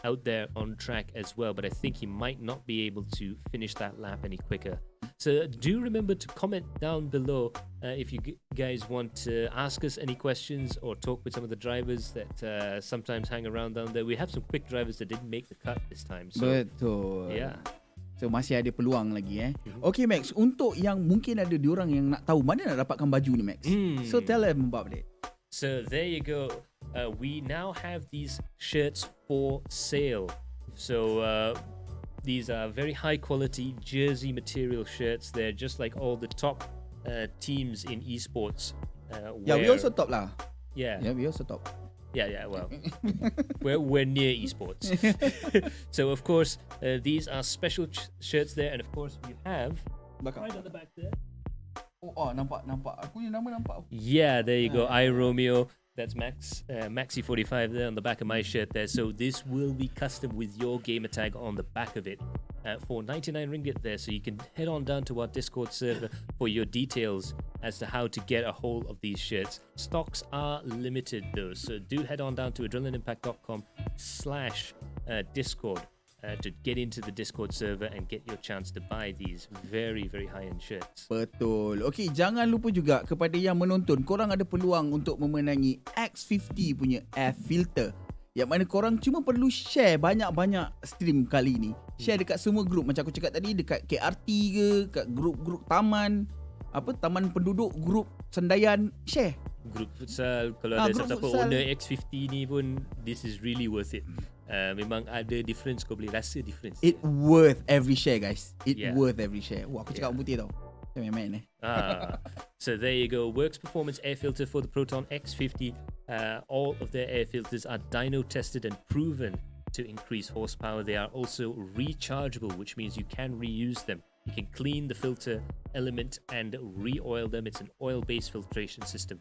out there on track as well, but I think he might not be able to finish that lap any quicker. So do remember to comment down below if you guys want to ask us any questions or talk with some of the drivers that sometimes hang around down there. We have some quick drivers that didn't make the cut this time. So, Betul. yeah. So masih ada peluang lagi Okay Max, untuk yang mungkin ada diorang yang nak tahu mana nak dapatkan baju ni Max. So tell them about it. So there you go. We now have these shirts for sale. So these are very high quality jersey material shirts. They're just like all the top teams in esports. Yeah, we also top lah. Yeah, we also top. Yeah. Well, we're near esports. So of course these are special shirts there, and of course we have right on the back there. Oh, nampak. Aku ni nama nampak. Yeah, there you go. I Romeo. That's Maxi 45 there on the back of my shirt there. So this will be custom with your gamer tag on the back of it for 99 ringgit there. So you can head on down to our Discord server for your details as to how to get a hold of these shirts. Stocks are limited though, so do head on down to adrenalineImpact.com/Discord to get into the Discord server and get your chance to buy these very, very high-end shirts. Betul. Okay, jangan lupa juga kepada yang menonton, korang ada peluang untuk memenangi X50 punya air filter. Yang mana korang cuma perlu share banyak-banyak stream kali ni. Share dekat semua group. Macam aku cakap tadi, dekat KRT ke, kat group-group taman, taman penduduk, group sendayan, share. Group futsal, kalau ada siapa owner X50 ni pun, this is really worth it. Memang ada difference, kau boleh rasa difference. It worth every share guys. Worth every share. Wah, aku cakap putih tau. Main-main So there you go. Works Performance air filter for the Proton X50. All of their air filters are dyno tested and proven to increase horsepower. They are also rechargeable, which means you can reuse them. You can clean the filter element and re-oil them. It's an oil-based filtration system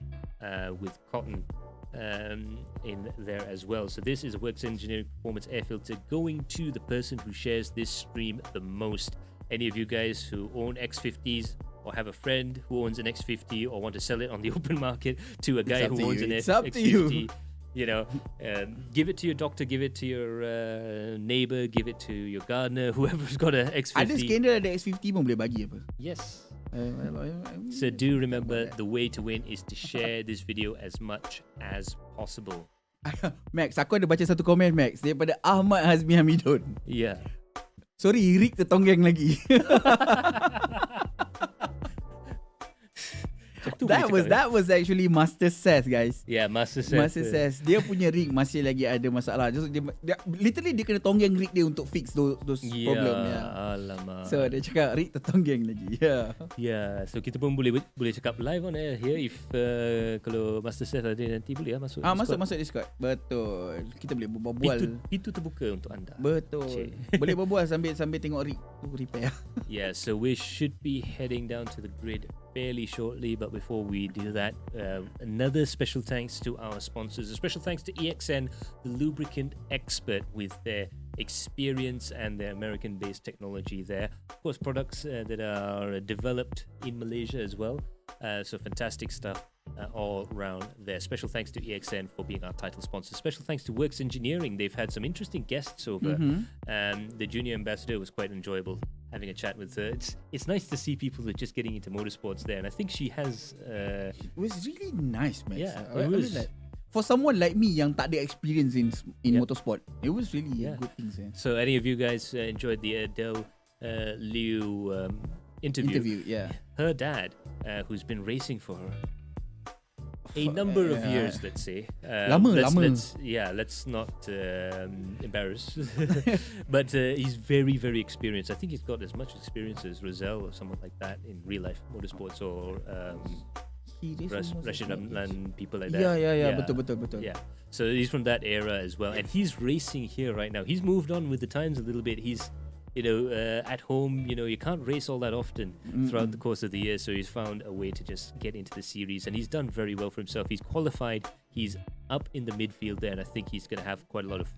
with cotton in there as well. So this is a Works Engineering Performance air filter going to the person who shares this stream the most. Any of you guys who own X50s or have a friend who owns an X50 or want to sell it on the open market to a guy who owns an X50, give it to your doctor, give it to your neighbor, give it to your gardener, whoever's got an X50. Ada skandal ada X50 pun boleh bagi apa? Yes. So do remember, the way to win is to share this video as much as possible. Max, aku ada baca satu komen Max daripada Ahmad Hazmi Hamidun. Yeah. Sorry, Rick tertonggeng lagi. That was actually Master Seth, guys. Yeah, Master Seth. Master Seth. Dia punya rig masih lagi ada masalah. Just dia literally dia kena tonggeng rig dia untuk fix those problem. Alamak. So dia cakap rig tertonggeng lagi. Yeah. So kita pun boleh cakap live on air here if kalau Master Seth ada nanti boleh masuk. Masuk Discord. Betul. Kita boleh berbual. Pintu terbuka untuk anda. Betul. Boleh berbual sambil tengok rig repair. Yeah, so we should be heading down to the grid fairly shortly, but before we do that, another special thanks to our sponsors. A special thanks to EXN, the lubricant expert, with their experience and their American-based technology there. Of course, products that are developed in Malaysia as well. So fantastic stuff all around there. Special thanks to EXN for being our title sponsor. Special thanks to Works Engineering. They've had some interesting guests over. The junior ambassador was quite enjoyable having a chat with her. It's nice to see people that are just getting into motorsports there, and I think she has. It was really nice, man. Yeah, it was. For someone like me yang tak ada experience in motorsport, it was really good things. Yeah. So, any of you guys enjoyed the Adele Lew interview? Yeah. Her dad, who's been racing for a number of years, let's say. Lama. Let's not embarrass. But he's very, very experienced. I think he's got as much experience as Roselle or someone like that in real life motorsports, or Rashid Ramlan, people like that. Yeah. Betul. Yeah. So he's from that era as well, and he's racing here right now. He's moved on with the times a little bit. He's at home, you can't race all that often throughout the course of the year. So he's found a way to just get into the series, and he's done very well for himself. He's qualified. He's up in the midfield there, and I think he's going to have quite a lot of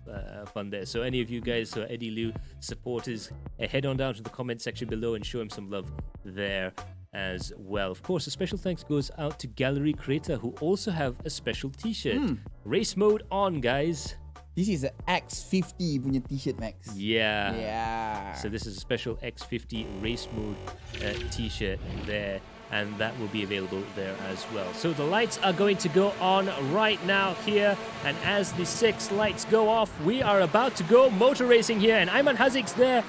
fun there. So any of you guys, Eddie Lew supporters, head on down to the comment section below and show him some love there as well. Of course, a special thanks goes out to Galeri Kereta, who also have a special t-shirt. Race mode on, guys. This is a X50 punya t-shirt, Max. Yeah. Yeah. So this is a special X50 race mode t-shirt there, and that will be available there as well. So the lights are going to go on right now here, and as the 6 lights go off, we are about to go motor racing here, and Ayman Hazik's there,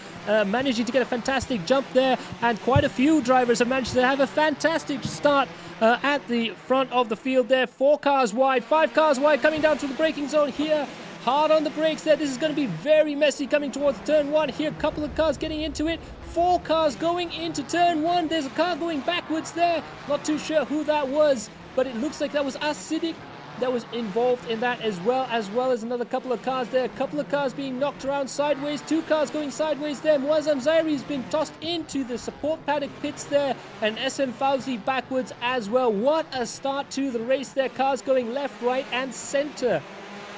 managing to get a fantastic jump there, and quite a few drivers have managed to have a fantastic start at the front of the field there. 4 cars wide, 5 cars wide, coming down to the braking zone here. Hard on the brakes there. This is going to be very messy coming towards turn 1 here. Couple of cars getting into it. 4 cars going into turn 1. There's a car going backwards there. Not too sure who that was, but it looks like that was Asidik that was involved in that as well as another couple of cars there. A couple of cars being knocked around sideways. 2 cars going sideways there. Muazzam Zairi's been tossed into the support paddock pits there, and SM Fauzi backwards as well. What a start to the race there. Cars going left, right, and center.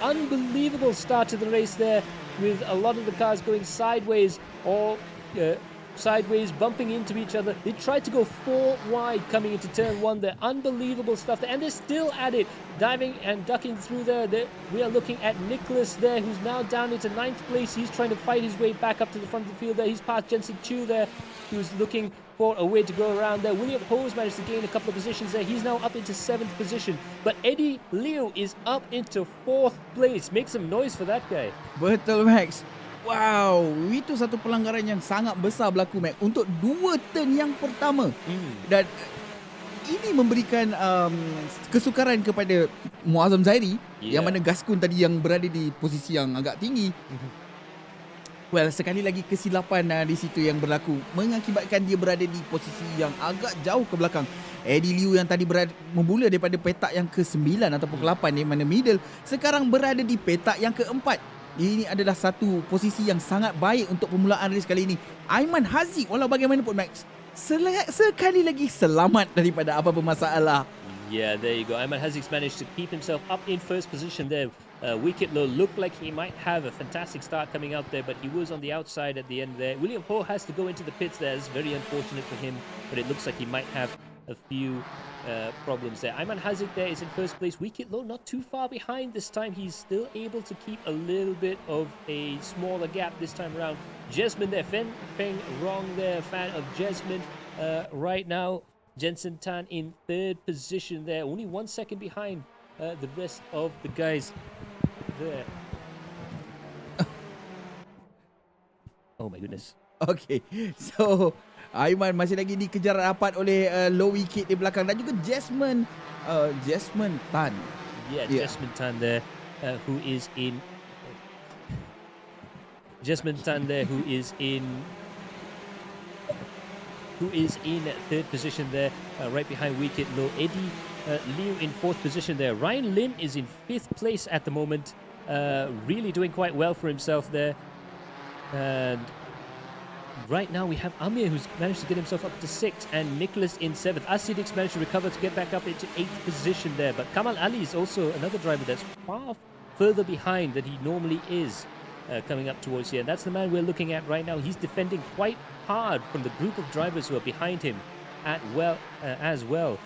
Unbelievable start to the race there, with a lot of the cars going sideways or sideways, bumping into each other. They tried to go 4 wide coming into turn 1 there. Unbelievable stuff there, and they're still at it, diving and ducking through there. We are looking at Nicholas there, who's now down into 9th place. He's trying to fight his way back up to the front of the field there. He's past Jensen Chu there, who's looking for a way to go around there. William Ho's managed to gain a couple of positions there. He's now up into 7th position, but Eddie Lew is up into 4th place. Make some noise for that guy. Betul, Max. Wow, itu satu pelanggaran yang sangat besar berlaku, Max, untuk 2 turn yang pertama. Dan ini memberikan kesukaran kepada Muazzam Zairi, yang mana Gaskun tadi yang berada di posisi yang agak tinggi. Well, sekali lagi kesilapan di situ yang berlaku mengakibatkan dia berada di posisi yang agak jauh ke belakang. Eddie Lew yang tadi memula daripada petak yang ke-9 ataupun ke-8 di mana middle, sekarang berada di petak yang ke-4. Ini adalah satu posisi yang sangat baik untuk permulaan race kali ini. Ayman Haziq, walau bagaimanapun, Max, sekali lagi selamat daripada apa-apa masalah. Yeah, there you go. Ayman Hazik's managed to keep himself up in first position there. Wicket Low looked like he might have a fantastic start coming out there, but he was on the outside at the end there. William Ho has to go into the pits there. It's very unfortunate for him, but it looks like he might have a few problems there. Ayman Haziq there is in first place. Wicket Low not too far behind this time. He's still able to keep a little bit of a smaller gap this time around. Jasmine there, Feng Rong there, fan of Jasmine right now. Jensen Tan in 3rd position there, only 1 second behind the rest of the guys there. Oh my goodness. Okay, so Aiman masih lagi dikejar rapat oleh low wicket di belakang, dan juga Jasmine Tan. Yeah, Jasmine Tan there, who is in Jasmine Tan there, who is in 3rd position there, right behind Wicket Low. Eddie Lew in 4th position there. Ryan Lim is in 5th place at the moment, really doing quite well for himself there. And right now we have Amir, who's managed to get himself up to 6th, and Nicholas in 7th. Asidik's managed to recover to get back up into 8th position there. But Kamal Ali is also another driver that's far further behind than he normally is coming up towards here. And that's the man we're looking at right now. He's defending quite hard from the group of drivers who are behind him as well.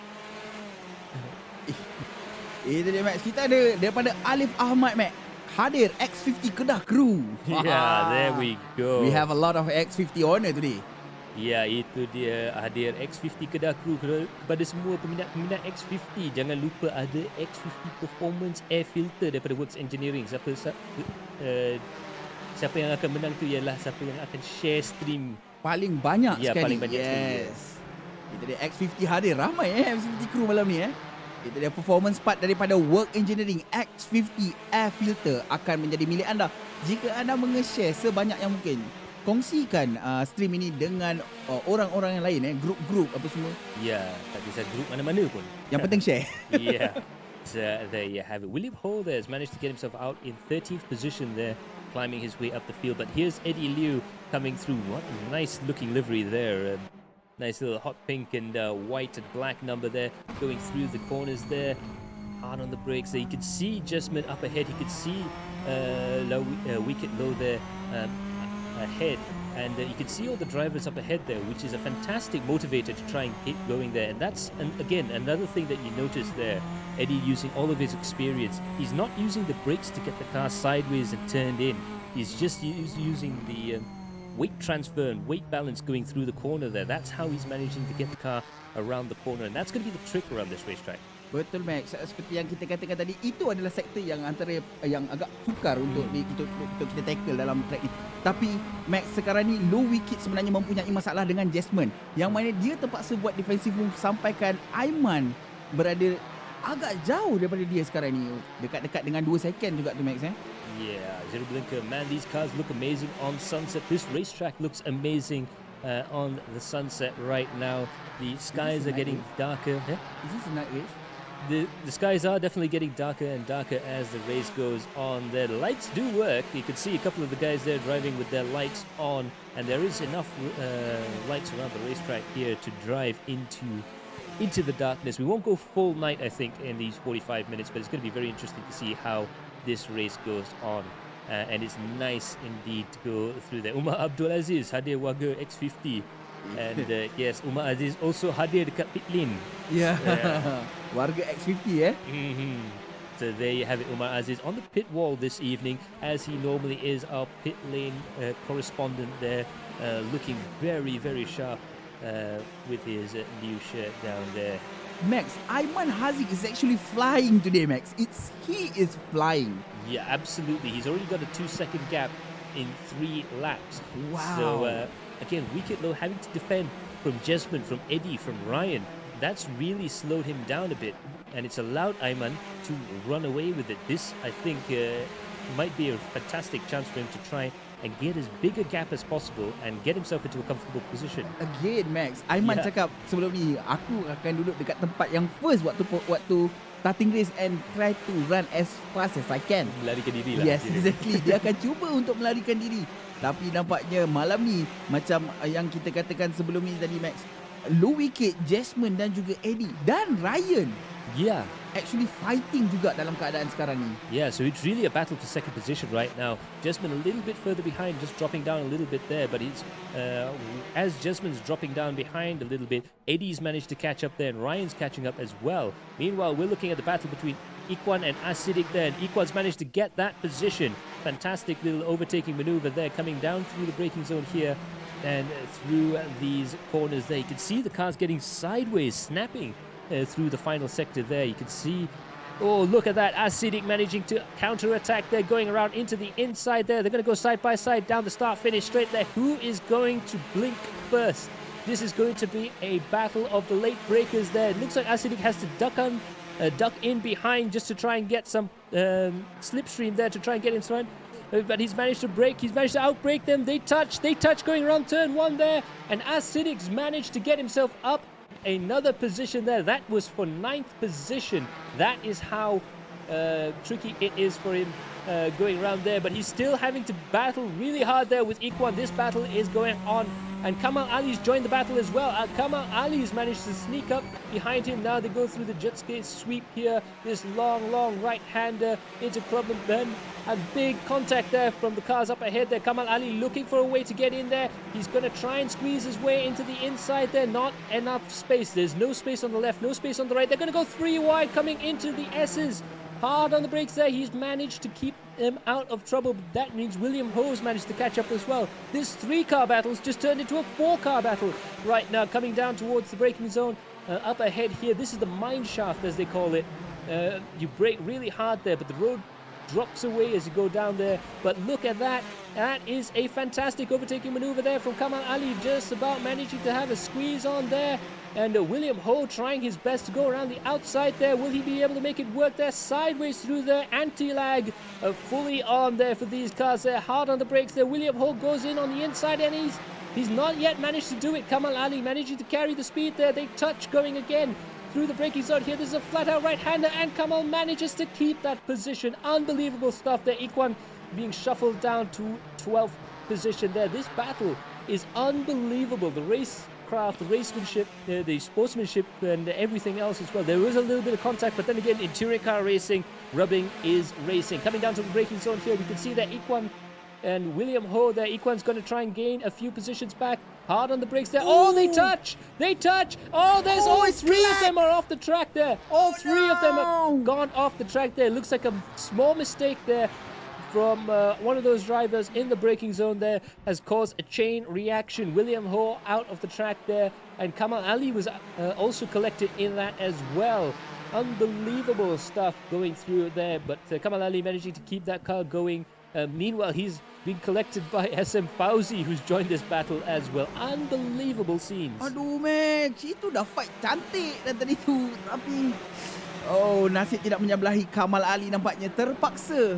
Itu dia, Max. Kita ada daripada Alif Ahmad, Max. Hadir X50 Kedah Crew. Yeah, there we go. We have a lot of X50 owner today. Ya, itu dia hadir X50 Kedah Crew. Kepada semua peminat X50, jangan lupa ada X50 Performance Air Filter daripada Works Engineering. Siapa yang akan menang tu ialah siapa yang akan share stream paling banyak sekali. Paling banyak sekali. Itu dia X50 hadir. Ramai X50 Crew malam ni. Itu dia performance part daripada Work Engineering. X50 Air Filter akan menjadi milik anda jika anda menge-share sebanyak yang mungkin. Kongsikan stream ini dengan orang-orang yang lain, grup-grup apa semua. Ya, tak kisah grup mana-mana pun. Yang penting share. Yeah. So there you have it. William Ho there has managed to get himself out in 13th position there, climbing his way up the field. But here's Eddie Lew coming through. What a nice looking livery there. Nice little hot pink and white and black number there, going through the corners there. Hard on the brakes there. You can see Jasmine up ahead. You can see Wicket Low there ahead. And you can see all the drivers up ahead there, which is a fantastic motivator to try and keep going there. And that's, again, another thing that you notice there. Eddie using all of his experience. He's not using the brakes to get the car sideways and turned in. He's just using the weight transfer and weight balance going through the corner there. That's how he's managing to get the car around the corner, and that's going to be the trick around this racetrack. Betul Max, seperti yang kita katakan tadi, itu adalah sektor yang antara yang agak sukar untuk kita tackle dalam track ini. Tapi Max sekarang ni low wicket sebenarnya mempunyai masalah dengan Jasmine, yang mana dia terpaksa buat defensive move sampaikan Aiman berada agak jauh daripada dia sekarang ni, dekat-dekat dengan 2 second juga tu Max. Yeah, Zero Blinker, man, these cars look amazing on sunset. This racetrack looks amazing on the sunset right now. The skies are getting darker. Is this a night race? The skies are definitely getting darker and darker as the race goes on. The lights do work. You can see a couple of the guys there driving with their lights on, and there is enough lights around the racetrack here to drive into the darkness. We won't go full night, I think, in these 45 minutes, but it's going to be very interesting to see how this race goes on. And it's nice indeed to go through there. Umar Abdul Aziz hadir warga X50. And yes, Umar Aziz also hadir dekat pit lane. Yeah. Warga X50 So there you have it, Umar Aziz on the pit wall this evening, as he normally is, our pit lane correspondent there, looking very, very sharp with his new shirt down there. Max, Aiman Haziq is actually flying today, Max. He is flying. Yeah, absolutely. He's already got a 2-second gap in 3 laps. Wow. So again, wicket low, having to defend from Jesmond, from Eddie, from Ryan. That's really slowed him down a bit, and it's allowed Aiman to run away with it. This, I think, might be a fantastic chance for him to try and get as big a gap as possible and get himself into a comfortable position. Again, Max, Aiman cakap sebelum ni, aku akan duduk dekat tempat yang first waktu starting race and try to run as fast as I can. Melarikan diri lah. Yes, exactly. Dia akan cuba untuk melarikan diri. Tapi nampaknya malam ni, macam yang kita katakan sebelum ni tadi, Max, low wicket, Jasmine dan juga Eddie dan Ryan. Yeah. Actually fighting juga dalam keadaan sekarang ni. Yeah, so it's really a battle for second position right now. Jasmine a little bit further behind, just dropping down a little bit there. But it's as Jasmine's dropping down behind a little bit, Eddie's managed to catch up there, and Ryan's catching up as well. Meanwhile, we're looking at the battle between Ikhwan and Asidik there, and Ikhwan's managed to get that position. Fantastic little overtaking maneuver there, coming down through the braking zone here and through these corners there. You can see the cars getting sideways, snapping through the final sector there. You can see, oh, look at that, Asidik managing to counter-attack there, going around into the inside there. They're going to go side by side down the start-finish straight there. Who is going to blink first? This is going to be a battle of the late breakers there. It looks like Asidik has to duck in behind just to try and get some slipstream there to try and get in front. But he's managed to brake, he's managed to outbrake them. They touch going around turn 1 there. And Asidik's managed to get himself up another position there. That was for 9th position. That is how tricky it is for him going around there. But he's still having to battle really hard there with Ikhwan. This battle is going on. And Kamal Ali's joined the battle as well. Kamal Ali's managed to sneak up behind him. Now they go through the jet ski sweep here. This long right-hander into Club and Ben. A big contact there from the cars up ahead there. Kamal Ali looking for a way to get in there. He's going to try and squeeze his way into the inside there. Not enough space. There's no space on the left, no space on the right. They're going to go 3 wide coming into the S's. Hard on the brakes there. He's managed to keep them out of trouble. That means William Ho's managed to catch up as well. This 3-car battle's just turned into a 4-car battle right now, coming down towards the braking zone. Up ahead here, this is the mine shaft as they call it. You brake really hard there, but the road drops away as you go down there. But look at that. That is a fantastic overtaking maneuver there from Kamal Ali, just about managing to have a squeeze on there. And William Ho trying his best to go around the outside there. Will he be able to make it work there? Sideways through the anti-lag. Fully on there for these cars there. Hard on the brakes there. William Ho goes in on the inside, and he's not yet managed to do it. Kamal Ali managing to carry the speed there. They touch going again through the braking zone here. This is a flat-out right-hander, and Kamal manages to keep that position. Unbelievable stuff there. Ikhwan being shuffled down to 12th position there. This battle is unbelievable. The racecraft, the racemanship, the sportsmanship, and everything else as well. There was a little bit of contact, but then again, in touring car racing, rubbing is racing. Coming down to the braking zone here, we can see that Ikhwan and William Ho there. Ikhwan's going to try and gain a few positions back. Hard on the brakes there. Oh, they touch! They touch! Oh, there's all three of them are off the track there. All three of them have gone off the track there. Looks like a small mistake there from one of those drivers in the braking zone there has caused a chain reaction. William Ho out of the track there, and Kamal Ali was also collected in that as well. Unbelievable stuff going through there, but Kamal Ali managing to keep that car going. Meanwhile, he's been collected by SM Fauzi, who's joined this battle as well. Unbelievable scenes. Aduh, Max, itu dah fight cantik dah tadi tu. Tapi, oh, nasib tidak menyablahi Kamal Ali nampaknya terpaksa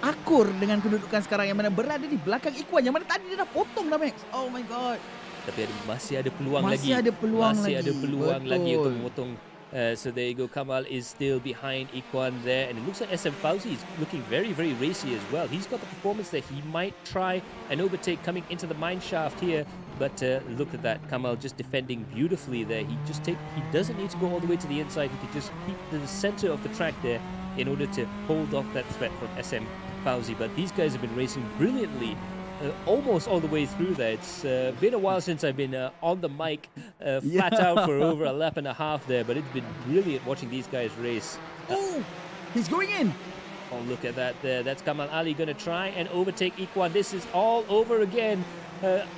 akur dengan kedudukan sekarang yang mana berada di belakang Ikhwan, yang mana tadi dia dah potong dah, Max. Oh my god. Tapi masih ada peluang lagi. Masih ada peluang lagi untuk memotong. So there you go. Kamal is still behind Ikhwan there, and it looks like SM Fauzi is looking very, very racy as well. He's got the performance there. He might try an overtake coming into the mine shaft here, but look at that. Kamal just defending beautifully there. He doesn't need to go all the way to the inside. He can just keep the center of the track there in order to hold off that threat from SM Fauzi. But these guys have been racing brilliantly. Almost all the way through there. It's been a while since I've been on the mic flat out for over a lap and a half there, but it's been brilliant watching these guys race. Oh, he's going in. Oh, look at that there. That's Kamal Ali going to try and overtake Ikhwan. This is all over again.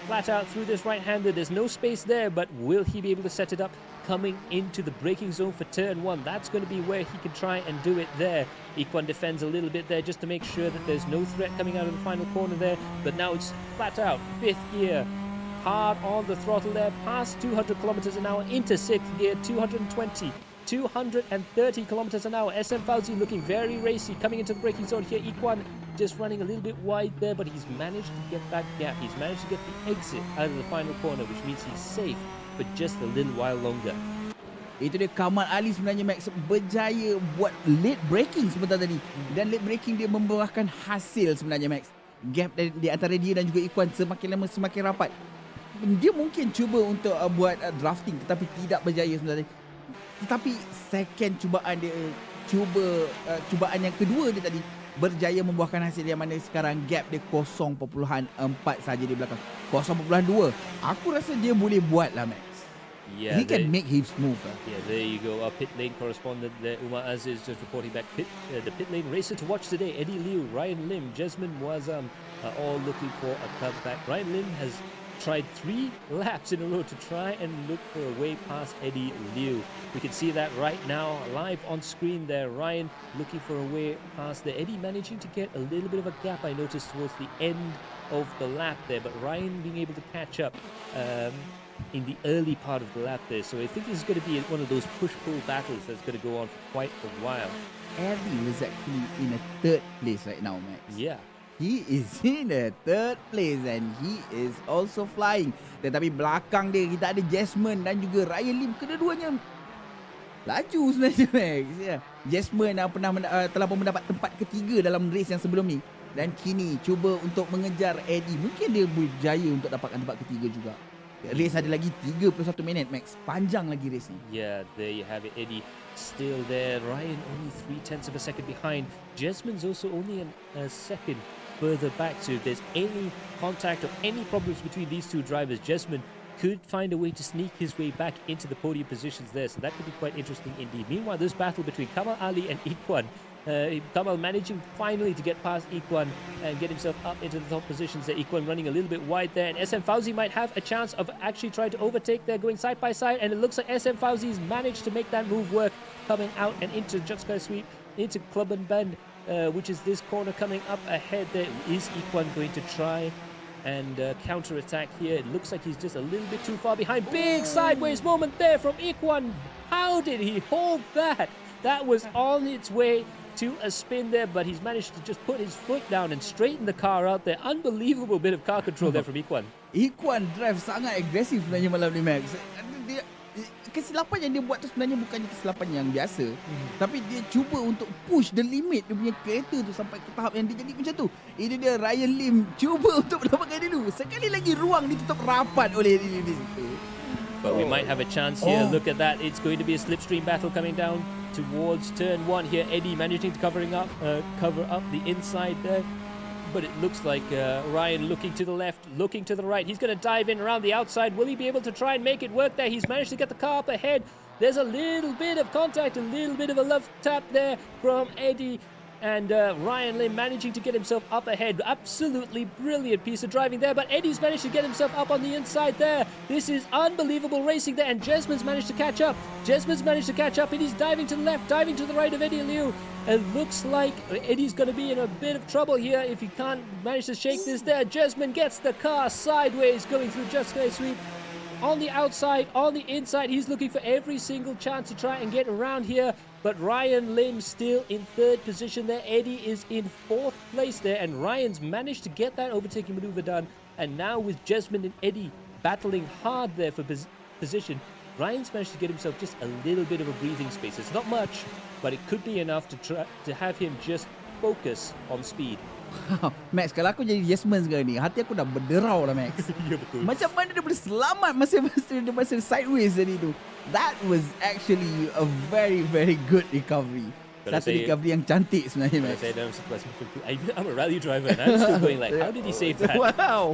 Flat out through this right-hander. There's no space there, but will he be able to set it up coming into the braking zone for turn one? That's going to be where he can try and do it there. Ikhwan defends a little bit there just to make sure that there's no threat coming out of the final corner there, but now it's flat out fifth gear, hard on the throttle there, past 200 kilometers an hour into sixth gear, 220 230 kilometers an hour. SM Fauzi looking very racy coming into the braking zone here. Ikhwan just running a little bit wide there, but he's managed to get that gap. He's managed to get the exit out of the final corner, which means he's safe for just a little while longer. Itu dia Kamal Ali sebenarnya, Max, berjaya buat late braking sebentar tadi. Dan late braking dia membuahkan hasil sebenarnya, Max. Gap di antara dia dan juga Ikhwan semakin lama semakin rapat. Dia mungkin cuba untuk buat drafting tetapi tidak berjaya sebenarnya. Tetapi second cubaan dia, cubaan yang kedua dia tadi berjaya membuahkan hasil yang mana sekarang gap dia 0.4 saja di belakang. 0.2. Aku rasa dia boleh buat lah, Max. Yeah, he can make his move. Yeah, there you go. Our pit lane correspondent there, Umar Aziz, just reporting back. The pit lane racer to watch today, Eddie Lew, Ryan Lim, Jasmine Muazzam are all looking for a comeback. Ryan Lim has tried 3 laps in a row to try and look for a way past Eddie Lew. We can see that right now live on screen there. Ryan looking for a way past there. Eddie managing to get a little bit of a gap, I noticed, towards the end of the lap there, but Ryan being able to catch up in the early part of the lap there. So I think this is going to be one of those push-pull battles that's going to go on for quite a while. Eddie is actually in a 3rd place right now, Max. Yeah. He is in the 3rd place and he is also flying. Tetapi belakang dia kita ada Jasmine dan juga Ryan Lim. Kedua-duanya laju sebenarnya, Max. Yeah. Jasmine telah pun mendapat tempat ketiga dalam race yang sebelum ni. Dan kini cuba untuk mengejar Eddie. Mungkin dia berjaya untuk dapatkan tempat ketiga juga. Race ada lagi 31 minit, Max. Panjang lagi race ni. Yeah, there you have it. Eddie still there. Ryan only 0.3 of a second behind. Jasmine's also only a second further back. So if there's any contact or any problems between these two drivers, Jasmine could find a way to sneak his way back into the podium positions there. So that could be quite interesting indeed. Meanwhile, this battle between Kamal Ali and Ikhwan. Kamal managing finally to get past Ikhwan and get himself up into the top positions there. Ikhwan running a little bit wide there, and SM Fauzi might have a chance of actually trying to overtake there, going side by side, and it looks like SM Fauzi's managed to make that move work, coming out and into Jutskai Sweep, into Club and Bend, which is this corner coming up ahead there. Is Ikhwan going to try and counter-attack here? It looks like he's just a little bit too far behind. Big sideways moment there from Ikhwan. How did he hold that? That was on its way to a spin there, but he's managed to just put his foot down and straighten the car out there. Unbelievable bit of car control there from Ikhwan. Ikhwan drive sangat agresif sebenarnya malam ni, Max. Kesilapan yang dia buat tu sebenarnya bukannya kesilapan yang biasa, tapi dia cuba untuk push the limit dia punya kereta tu sampai ke tahap yang dia jadi macam tu. Ini dia Ryan Lim cuba untuk mendapatkan dia dulu. Sekali lagi ruang ditutup rapat oleh dia di situ. But we might have a chance here. Look at that. It's going to be a slipstream battle coming down towards turn 1 here. Eddie managing to cover up the inside there. but it looks like Ryan looking to the left, looking to the right. He's going to dive in around the outside. Will he be able to try and make it work there? He's managed to get the car up ahead. There's a little bit of contact, a little bit of a love tap there from Eddie. And Ryan Lim managing to get himself up ahead. Absolutely brilliant piece of driving there. But Eddie's managed to get himself up on the inside there. This is unbelievable racing there. And Jesman's managed to catch up. Jesman's managed to catch up. And he's diving to the left, diving to the right of Eddie Lew. It looks like Eddie's going to be in a bit of trouble here if he can't manage to shake this there. Jesman gets the car sideways, going through just a sweep. On the outside, on the inside, he's looking for every single chance to try and get around here. But Ryan Lim still in third position there. Eddie is in fourth place there. And Ryan's managed to get that overtaking maneuver done. And now with Jesman and Eddie battling hard there for position, Ryan's managed to get himself just a little bit of a breathing space. It's not much, but it could be enough to have him just focus on speed. Max, kalau aku jadi Jesman sekarang ni, hati aku dah berderau lah, Max. Ya, betul. Macam mana dia boleh selamat masa sideways tadi tu. That was actually a very, very good recovery. Kalau Satu recovery yang cantik sebenarnya, Max. Saya dalam situasi macam tu, I'm a rally driver and I'm still going like, how did he save that? Wow.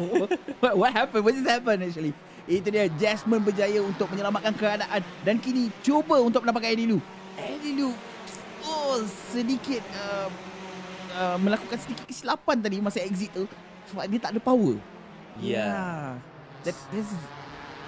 What happened? What just happened actually? Itu dia, Jesman berjaya untuk menyelamatkan keadaan dan kini cuba untuk mendapatkan Eddie Lew. Eddie Lew sedikit melakukan sedikit kesilapan tadi masa exit tu sebab dia tak ada power. Yeah. This is,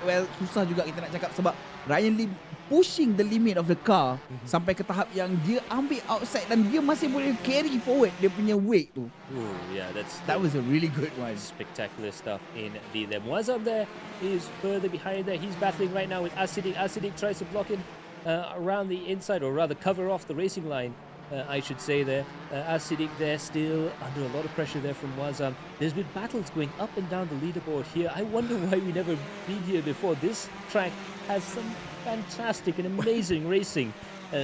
well, susah juga kita nak cakap sebab Ryan Lim pushing the limit of the car sampai ke tahap yang dia ambil outside dan dia masih boleh carry forward dia punya weight tu. Ooh, yeah, that was a really good one. Spectacular stuff indeed. There Muazzam there is further behind there. He's battling right now with Asidik. Asidik tries to block him around the inside, or rather cover off the racing line. I should say there. Asidik there still under a lot of pressure there from Muazzam. There's been battles going up and down the leaderboard here. I wonder why we never been here before. This track has some fantastic and amazing racing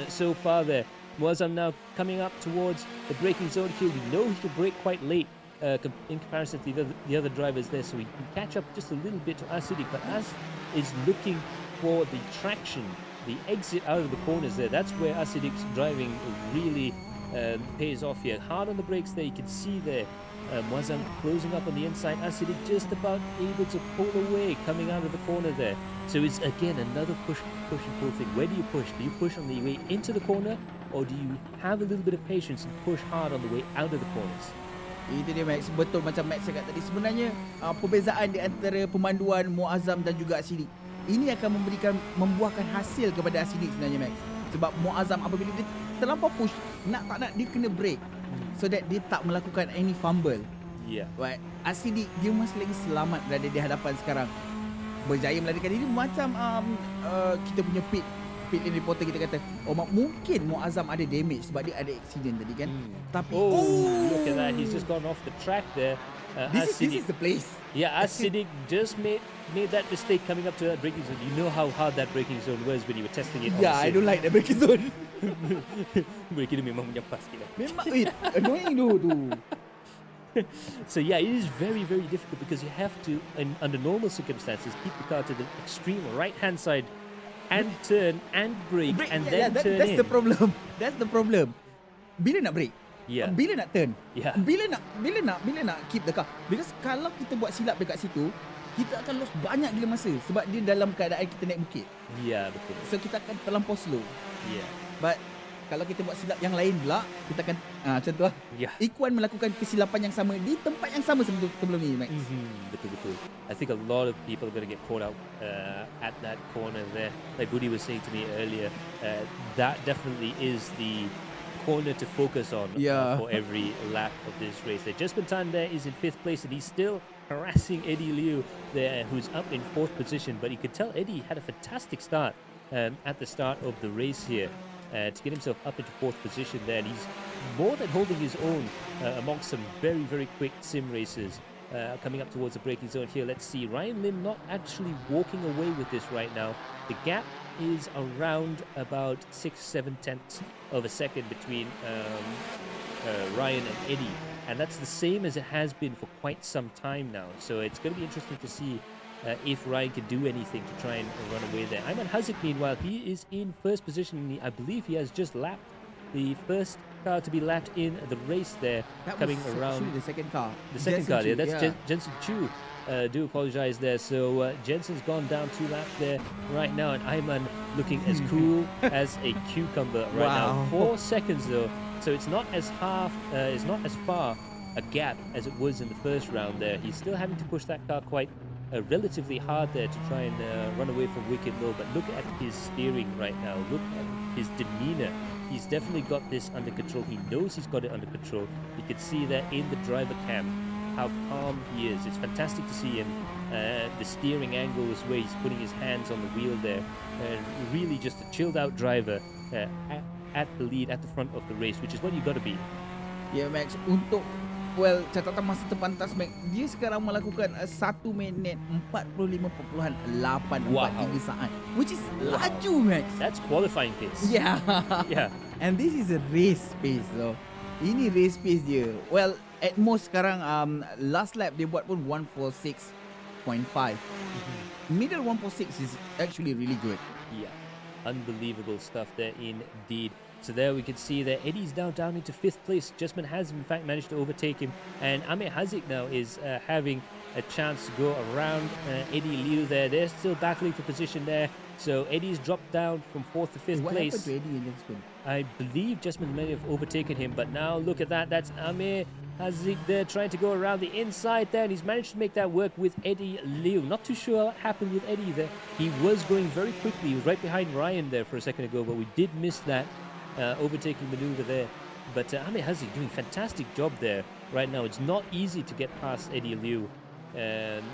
so far there. Muazzam now coming up towards the braking zone here. We know he can brake quite late in comparison to the other drivers there, so he can catch up just a little bit to Asidik. But As is looking for the traction, the exit out of the corners there. That's where Asidik's driving really pays off here. Hard on the brakes there, you can see there. Muazzam closing up on the inside. Asidik just about able to pull away coming out of the corner there. So it's again another push and pull thing. Where do you push? Do you push on the way into the corner, or do you have a little bit of patience and push hard on the way out of the corners? Itu dia, Max. Betul macam Max cakap tadi. Sebenarnya perbezaan di antara pemanduan Muazzam dan juga Asidik ini akan membuahkan hasil kepada Asidik sebenarnya, Max. Sebab Muazzam apabila dia terlampau push, tak nak dia kena break so that dia tak melakukan any fumble. Yeah. But Asidik dia masih lagi selamat berada di hadapan sekarang. Berjaya melarikan diri macam kita punya pit lane reporter kita kata, mungkin Muazzam ada damage sebab dia ada accident tadi kan. Tapi look at that, he's just gone off the track there. This is the place. Yeah, Asidik just made that mistake coming up to that braking zone. You know how hard that braking zone was when you were testing it on Yeah, I don't like the braking zone. Braking tu memang menyapas kita. Memang annoying tu. So yeah, it is very, very difficult because you have to, under normal circumstances, keep the car to the extreme right-hand side and turn and brake and then turn that's in. That's the problem. Bila nak brake? Yeah. Bila nak turn? Yeah. Bila nak keep the car? Because kalau kita buat silap dekat situ, kita akan lost banyak gila masa sebab dia dalam keadaan kita naik bukit. Yeah, betul. So kita akan terlampau slow. Yeah. But kalau kita buat silap yang lain pula, kita akan macam tu lah. Yeah. Ikhwan melakukan kesilapan yang sama di tempat yang sama sebelum ni, Max. Betul. I think a lot of people are going to get caught out at that corner there. Like Budi was saying to me earlier, that definitely is the corner to focus on for every lap of this race. Jesman Tan there is in 5th place and he's still harassing Eddie Lew there, who's up in 4th position. But you could tell Eddie had a fantastic start at the start of the race here to get himself up into 4th position there. And he's more than holding his own amongst some very, very quick sim races. Coming up towards the braking zone here, let's see. Ryan Lim not actually walking away with this right now. The gap is around about 6-7 tenths of a second between Ryan and Eddie, and that's the same as it has been for quite some time now. So it's going to be interesting to see if Ryan can do anything to try and run away there. Ayman Haziq, meanwhile, he is in 1st position. I believe he has just lapped the first car to be lapped in the race there, That coming was around. actually the second car. The second Jensen car there, Chu, that's yeah. Jensen Chu. Do apologize there. So Jensen's gone down 2 laps there right now, and Ayman looking as cool as a cucumber right now. 4 seconds though, so it's not as far a gap as it was in the first round there. He's still having to push that car quite relatively hard there to try and run away from Wicked Low. But look at his steering right now. Look at his demeanor. He's definitely got this under control. He knows he's got it under control. You can see that in the driver cam how calm he is. It's fantastic to see him. The steering angles where he's putting his hands on the wheel there. Really just a chilled out driver at the lead, at the front of the race, which is what you got to be. Ya Max, untuk catatan masa terpantas Max, dia sekarang melakukan 1 minit 45.843 saat, which is laju Max. That's qualifying pace. Yeah. Yeah. And this is a race pace though. Ini race pace dia. Well, at most sekarang last lap dia buat pun 146.5. Middle 146 is actually really good. Yeah, unbelievable stuff there indeed. So there we can see that Eddie's now down into 5th place. Justman has in fact managed to overtake him, and Amir Haziq now is having a chance to go around Eddie Lew there. They're still battling for position there. So Eddie's dropped down from 4th to 5th What place. happened to Eddie and Jensen? I believe Justman may have overtaken him, but now look at that. That's Amir Haziq there trying to go around the inside there, and he's managed to make that work with Eddie Lew. Not too sure what happened with Eddie there. He was going very quickly. He was right behind Ryan there for a second ago, but we did miss that overtaking maneuver there. But Amir Haziq doing fantastic job there right now. It's not easy to get past Eddie Lew. And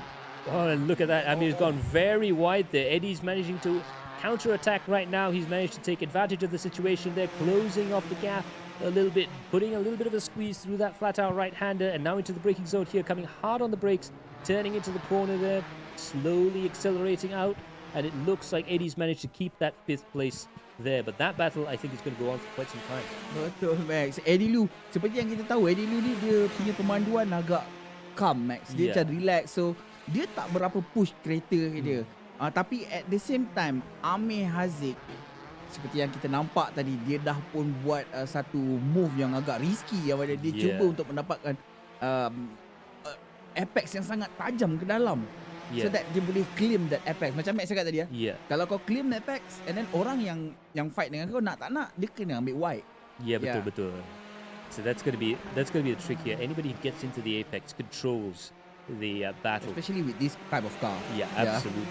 look at that. Amir's gone very wide there. Eddie's managing to counter-attack right now. He's managed to take advantage of the situation there, closing off the gap a little bit, putting a little bit of a squeeze through that flat-out right-hander, and now into the braking zone here, coming hard on the brakes, turning into the corner there, slowly accelerating out, and it looks like Eddie's managed to keep that 5th place there. But that battle, I think, is going to go on for quite some time. Betul Max. Eddie Lew, seperti yang kita tahu, Eddie Lew ni dia punya pemanduan agak calm Max. Dia macam relax, so dia tak berapa push kereta dia. Tapi at the same time, Amir Haziq, seperti yang kita nampak tadi, dia dah pun buat satu move yang agak risky, yang mana dia cuba untuk mendapatkan apex yang sangat tajam ke dalam. So that dia boleh claim that apex. Macam Max cakap tadi kalau kau claim that apex, and then orang yang fight dengan kau nak tak nak, dia kena ambil wide. Betul. So that's going to be the trick here. Anybody who gets into the apex controls the battle, especially with this type of car. Absolutely.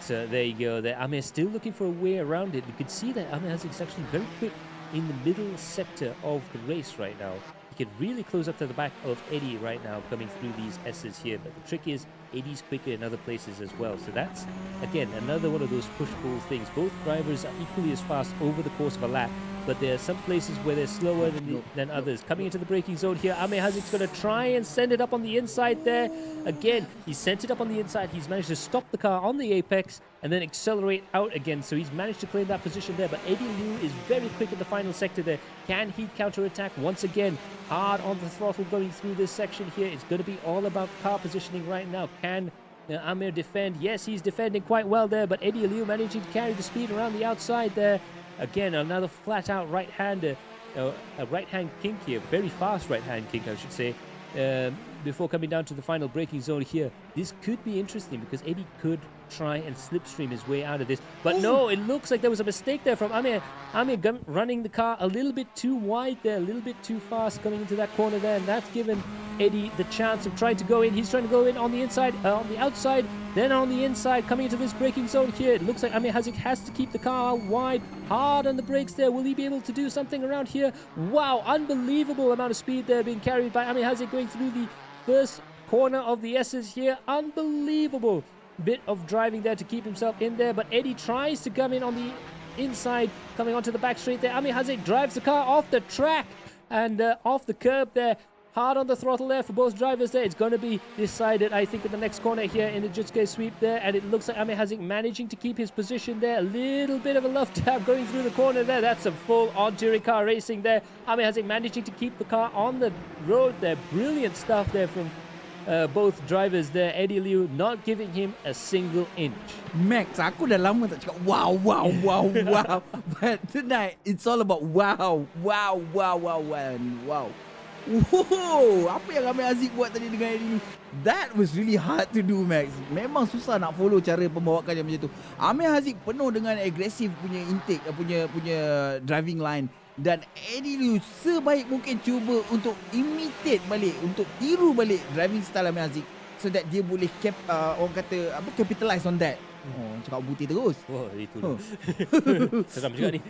So there you go. There, Amir still looking for a way around it. You can see that Amir Haziq is actually very quick in the middle sector of the race right now. He can really close up to the back of Eddie right now, coming through these S's here. But the trick is Eddie's quicker in other places as well. So that's, again, another one of those push-pull things. Both drivers are equally as fast over the course of a lap, but there are some places where they're slower than others. Coming into the braking zone here, Amir Haziq's going to try and send it up on the inside there. Again, he sent it up on the inside. He's managed to stop the car on the apex and then accelerate out again. So he's managed to claim that position there. But Eddie Lew is very quick in the final sector there. Can he counter-attack once again? Hard on the throttle going through this section here. It's going to be all about car positioning right now. Can Amir defend? Yes, he's defending quite well there. But Eddie Lew managing to carry the speed around the outside there. Again, another flat-out right-hander, a right-hand kink here, very fast right-hand kink, I should say, before coming down to the final braking zone here. This could be interesting because Eddie could try and slipstream his way out of this. But no, it looks like there was a mistake there from Amir. Amir running the car a little bit too wide there, a little bit too fast coming into that corner there, and that's given Eddie the chance of trying to go in. He's trying to go in on the inside, on the outside, then on the inside, coming into this braking zone here. It looks like Amir Haziq has to keep the car wide, hard on the brakes there. Will he be able to do something around here? Wow, unbelievable amount of speed there being carried by Amir Haziq going through the first corner of the S's here. Unbelievable bit of driving there to keep himself in there, but Eddie tries to come in on the inside, coming onto the back straight there. Amir Haziq drives the car off the track and off the curb there. Hard on the throttle there for both drivers there. It's going to be decided, I think, in the next corner here in the Jutsuke sweep there. And it looks like Amir Haziq managing to keep his position there. A little bit of a love tap going through the corner there. That's some full-on touring car racing there. Amir Haziq managing to keep the car on the road there. Brilliant stuff there from both drivers there. Eddie Lew not giving him a single inch. Max, aku dah lama tak cakap wow. But tonight, it's all about wow. Wow. Whoa, apa yang Amir Aziz buat tadi dengan Eddie Lew? That was really hard to do, Max. Memang susah nak follow cara pembawakan yang macam tu. Amir Aziz penuh dengan agresif punya intake, punya driving line. Dan Eddie Lew sebaik mungkin cuba untuk imitate balik, untuk tiru balik driving style Amir Aziz, so that dia boleh orang kata capitalize on that. Oh, cakap buti terus. Wah, itu seram juga ni.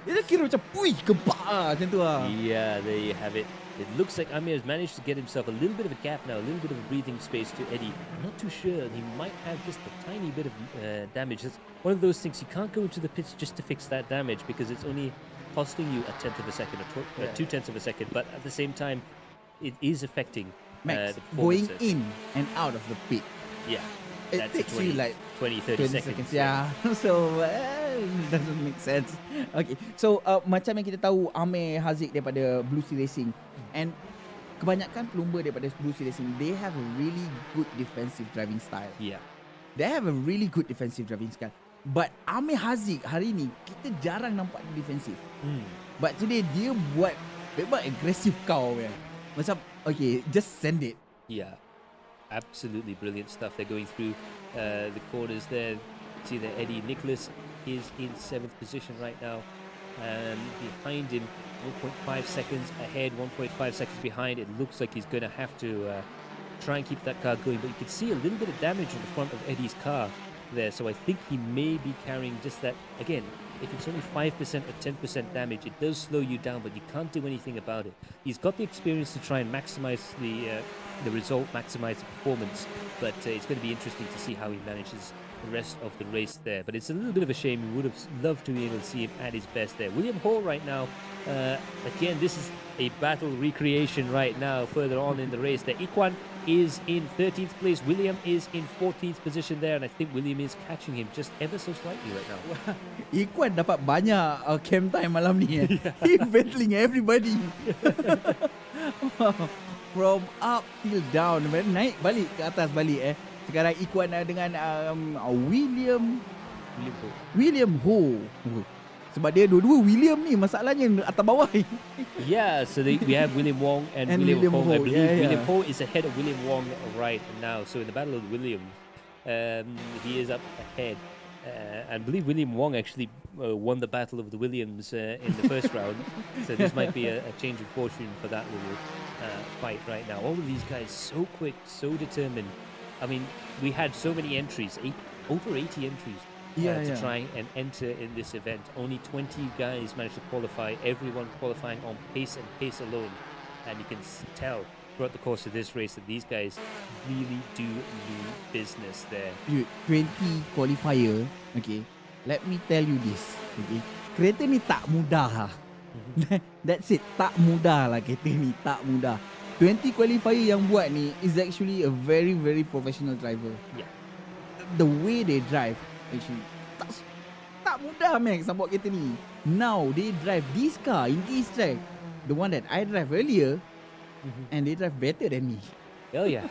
Dia kira macam pui kebak macam tu lah. Yeah, there you have it. It looks like Amir has managed to get himself a little bit of a gap now, a little bit of a breathing space to Eddie. I'm not too sure. He might have just a tiny bit of damage. It's one of those things, you can't go into the pits just to fix that damage because it's only costing you a tenth of a second or 2/10 of a second. But at the same time, it is affecting Max, the going performances. in and out of the pit. Yeah. It That's takes 20, you like 20, 30 seconds. Yeah. So it doesn't make sense. Okay. So macam yang kita tahu, Amir Haziq daripada Blue Sea Racing, and kebanyakan pelumba daripada Blue Sea Racing, they have a really good defensive driving style. Yeah. They have a really good defensive driving style. But Amir Haziq hari ni kita jarang nampak dia defensif. But today dia buat memang agresif kau kan. Macam okay, just send it. Yeah, absolutely brilliant stuff. They're going through the corners there. See that Eddie Nicholas is in 7th position right now. Behind him, 1.5 seconds ahead, 1.5 seconds behind. It looks like he's going to have to try and keep that car going. But you can see a little bit of damage on the front of Eddie's car there. So I think he may be carrying just that. Again, if it's only 5% or 10% damage, it does slow you down, but you can't do anything about it. He's got the experience to try and maximize the result, maximize the performance, but it's going to be interesting to see how he manages the rest of the race there. But it's a little bit of a shame. We would have loved to be able to see him at his best there. William Hall right now, again, this is a battle recreation right now further on in the race there. Ikwan is in 13th place. William is in 14th position there, and I think William is catching him just ever so slightly right now. Ikwan dapat banyak camp time malam ni. He battling everybody. From up till down. Naik balik ke atas balik. Sekarang Ikwan dengan William Ho. Sebab dia dua-dua William ni, masalahnya atas bawah. Yeah, so we have William Wong and William Ho. I believe William Ho is ahead of William Wong right now. So in the Battle of the Williams, he is up ahead. I believe William Wong actually won the Battle of the Williams in the first round. So this might be a change of fortune for that little fight right now. All of these guys so quick, so determined. I mean, we had so many entries, over 80 entries. To try and enter in this event. Only 20 guys managed to qualify, everyone qualifying on pace and pace alone. And you can tell throughout the course of this race that these guys really do mean business there. 20 qualifier, okay. Let me tell you this, okay. Kereta ni tak mudah. That's it, tak mudah lah kereta ni, tak mudah. 20 qualifier yang buat ni is actually a very, very professional driver. Yeah. The way they drive, actually tak mudah, Max, nak buat kereta ni. Now they drive this car in this track, the one that I drive earlier, and they drive better than me. Oh yeah.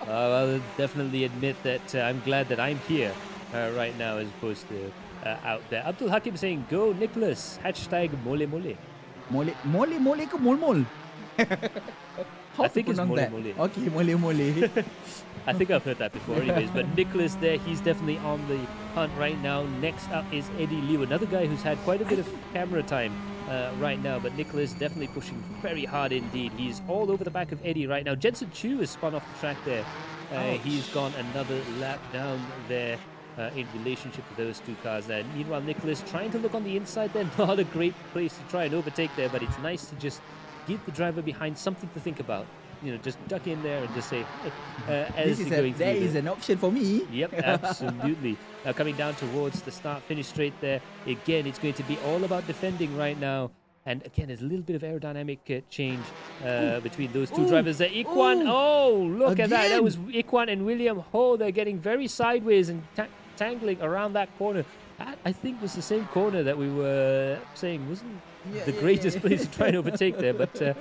I'll definitely admit that I'm glad that I'm here right now as opposed to out there. Abdul Hakim saying go Nicholas, hashtag mole mole. Mole ke mol mol? I think it's mole mole. Okay, mole. I think I've heard that before anyways, but Nicholas there, he's definitely on the hunt right now. Next up is Eddie Lew, another guy who's had quite a bit of camera time right now, but Nicholas definitely pushing very hard indeed. He's all over the back of Eddie right now. Jensen Chu has spun off the track there. He's gone another lap down there in relationship to those two cars there. Meanwhile, Nicholas trying to look on the inside there. Not a great place to try and overtake there, but it's nice to just give the driver behind something to think about. You know, just duck in there and just say, hey, as you're going through there is an option for me. Yep, absolutely. Now coming down towards the finish straight there. Again, it's going to be all about defending right now. And again, there's a little bit of aerodynamic change between those two drivers there. Ikwan, look at that. That was Ikwan and William Ho. They're getting very sideways and tangling around that corner. That, I think, was the same corner that we were saying wasn't the greatest place to try and overtake there. But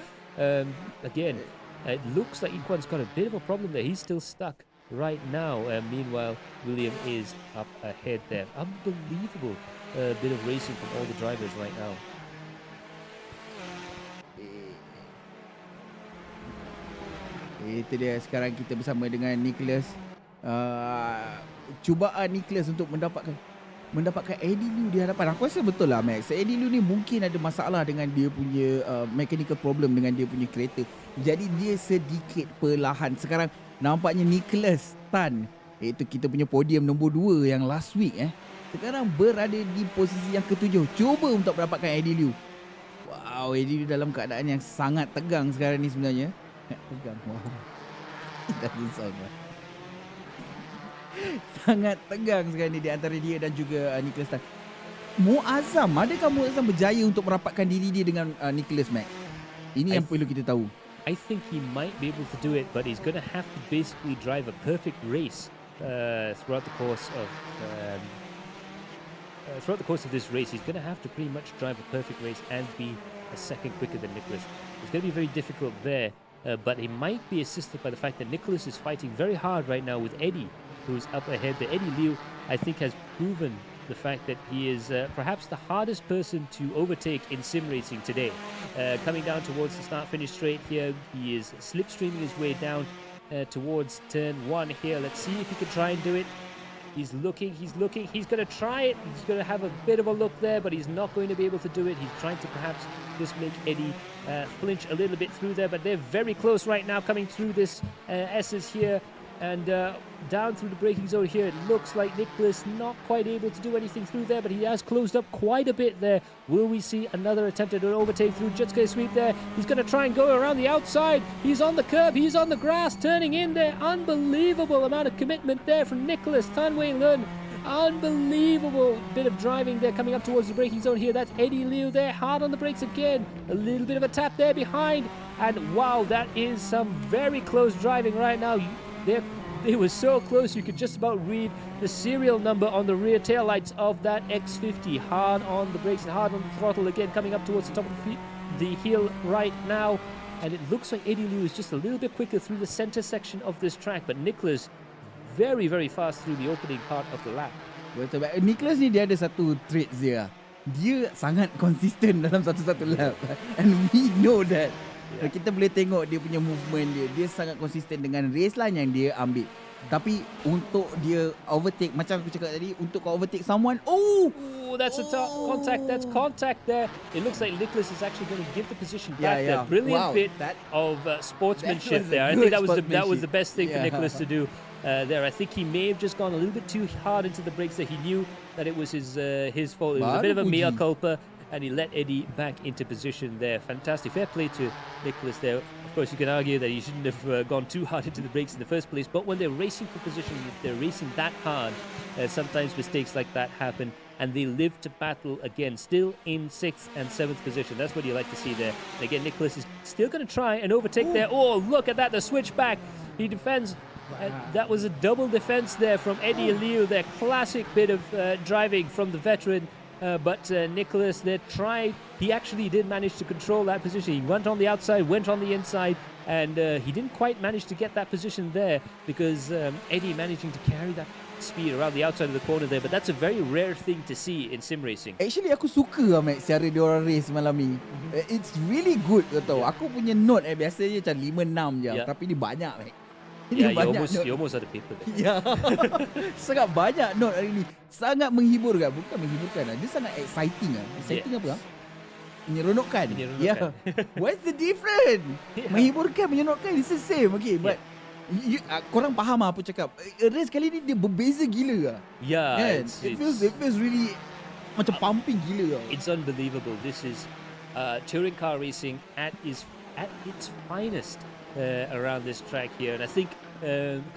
again, It looks like Iquan's got a bit of a problem there. He's still stuck right now. Meanwhile, William is up ahead there. Unbelievable bit of racing from all the drivers right now. Itu dia, sekarang kita bersama dengan Nicholas. Cubaan Nicholas untuk mendapatkan Eddie Lew di hadapan. Aku rasa betul lah, Max. Eddie Lew ni mungkin ada masalah dengan dia punya mechanical problem dengan dia punya kereta. Jadi dia sedikit perlahan. Sekarang nampaknya Nicholas Tan, iaitu kita punya podium nombor 2 yang last week, sekarang berada di posisi yang ke-7. Cuba untuk mendapatkan Eddie Lew. Wow, Eddie Lew dalam keadaan yang sangat tegang sekarang ni sebenarnya. Tegang, wow. It doesn't sound right. Sangat tegang sekarang ni di antara dia dan juga Nicholas Tan. Muazzam, adakah Muazzam berjaya untuk merapatkan diri dia dengan Nicholas, Max? Ini yang perlu kita tahu. I think he might be able to do it, but he's going to have to basically drive a perfect race throughout the course of this race. He's going to have to pretty much drive a perfect race and be a second quicker than Nicholas. It's going to be very difficult there. But he might be assisted by the fact that Nicholas is fighting very hard right now with Eddie, who's up ahead. The Eddie Lew, I think, has proven the fact that he is perhaps the hardest person to overtake in sim racing today. Coming down towards the start-finish straight here, he is slipstreaming his way down towards turn 1 here. Let's see if he can try and do it. He's looking, he's going to try it. He's going to have a bit of a look there, but he's not going to be able to do it. He's trying to perhaps just make Eddie flinch a little bit through there, but they're very close right now coming through this S's here. And down through the braking zone here, it looks like Nicholas not quite able to do anything through there, but he has closed up quite a bit there. Will we see another attempt at an overtake through Jutsuke sweep there? He's going to try and go around the outside. He's on the curb. He's on the grass, turning in there. Unbelievable amount of commitment there from Nicholas Tan Wei Lun. Unbelievable bit of driving there coming up towards the braking zone here. That's Eddie Lew there, hard on the brakes again. A little bit of a tap there behind. And wow, that is some very close driving right now. They were so close you could just about read the serial number on the rear tail lights of that X50. Hard on the brakes and hard on the throttle again, coming up towards the top of the hill right now. And it looks like Eddie Lew is just a little bit quicker through the center section of this track, but Nicholas very, very fast through the opening part of the lap. Betul. Nicholas ni dia ada satu trait dia. Dia sangat konsisten dalam satu-satu lap. And we know that. Yeah. Kita boleh tengok dia punya movement dia. Dia sangat konsisten dengan race line yang dia ambil. Tapi untuk dia overtake, macam aku cakap tadi, untuk kau overtake someone, that's a contact. That's contact there. It looks like Nicholas is actually going to give the position back. Yeah. Brilliant bit of sportsmanship there. I think that was the best thing for Nicholas to do there. I think he may have just gone a little bit too hard into the brakes there. He knew that it was his fault. It was a bit of a mea culpa, and he let Eddie back into position there. Fantastic. Fair play to Nicholas there. Of course, you can argue that he shouldn't have gone too hard into the brakes in the first place, but when they're racing for position, if they're racing that hard, sometimes mistakes like that happen, and they live to battle again, still in 6th and 7th position. That's what you like to see there. And again, Nicholas is still going to try and overtake there. Oh, look at that, the switchback. He defends. That was a double defense there from Eddie Lew, their classic bit of driving from the veteran. But Nicholas there tried. He actually did manage to control that position. He went on the outside, went on the inside, and he didn't quite manage to get that position there because Eddie managing to carry that speed around the outside of the corner there. But that's a very rare thing to see in sim racing. Actually, aku suka Max cara dia orang race malam ni. It's really good, kau tahu. Aku punya note biasanya macam 5-6 je, tapi dia banyak, Max. You almost ada paper there. Ya. Sangat banyak note hari ni. Sangat menghibur kan? Bukan menghiburkan. Dia sangat exciting lah. Exciting apa? Menyeronokkan. Yeah. What's the difference? Menhiburkan, menyeronokkan. It's the same. Okay, but korang faham apa cakap. Race kali ni dia berbeza gila lah. Yeah. It feels really macam pumping gila lah. It's unbelievable. This is touring car racing at its finest. Around this track here, and I think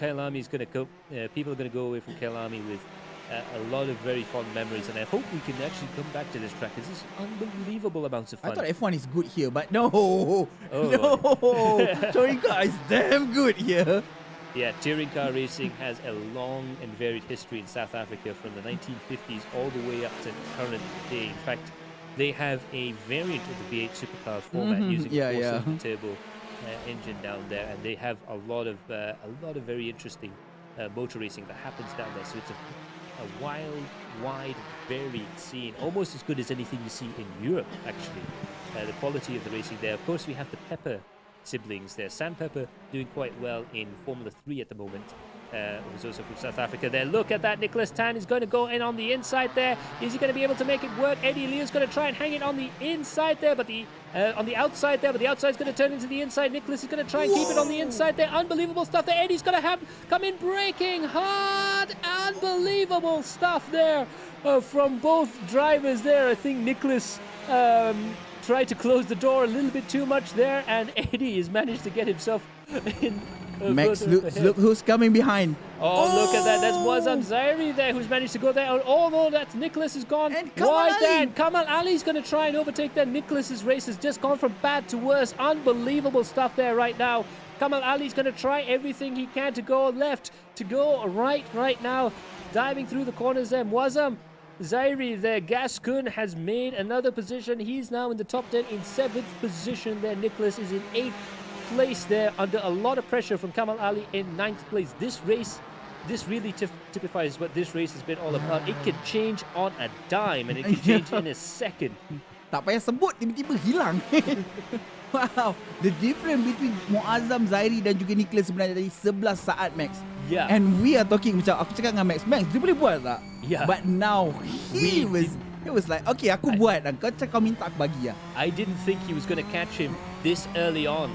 Kyalami is going to go. People are going to go away from Kyalami with a lot of very fond memories, and I hope we can actually come back to this track. This is unbelievable amounts of fun. I thought F1 is good here, but no, touring car is damn good here. Yeah, touring car racing has a long and varied history in South Africa from the 1950s all the way up to current day. In fact, they have a variant of the V8 supercar format using a 4-cylinder turbo. engine down there, and they have a lot of very interesting motor racing that happens down there. So it's a wild, wide, varied scene, almost as good as anything you see in Europe, actually. The quality of the racing there. Of course, we have the Pepper siblings there. Sam Pepper doing quite well in Formula 3 at the moment. Who's also from South Africa there. Look at that. Nicholas Tan is going to go in on the inside there. Is he going to be able to make it work? Eddie Lew is going to try and hang it on the inside there, but on the outside there, but the outside is going to turn into the inside. Nicholas is going to try and keep it on the inside there. Unbelievable stuff there. Eddie's going to come in braking hard. Unbelievable stuff there from both drivers there. I think Nicholas tried to close the door a little bit too much there, and Eddie has managed to get himself in. Max, look who's coming behind. Oh, look at that. That's Wazam Zairi there who's managed to go there. Oh, no, that's Nicholas has gone wide there. And Kamal Ali's going to try and overtake there. Nicholas's race has just gone from bad to worse. Unbelievable stuff there right now. Kamal Ali's going to try everything he can to go left, to go right now. Diving through the corners there. Wazam Zairi there. Gascon has made another position. He's now in the top 10 in 7th position there. Nicholas is in 8th place there under a lot of pressure from Kamal Ali in 9th place. This race, this really typifies what this race has been all about. It can change on a dime, and it can change in a second. Tak payah sebut, tiba-tiba hilang. Wow, the difference between Muazzam Zairi dan juga Nicholas sebenarnya tadi 11 saat, Max. Yeah. And we are talking, macam aku cakap dengan Max, dia boleh buat tak? Yeah. But now it was like, okay, aku buat dan kau minta aku bagi lah. I didn't think he was going to catch him this early on.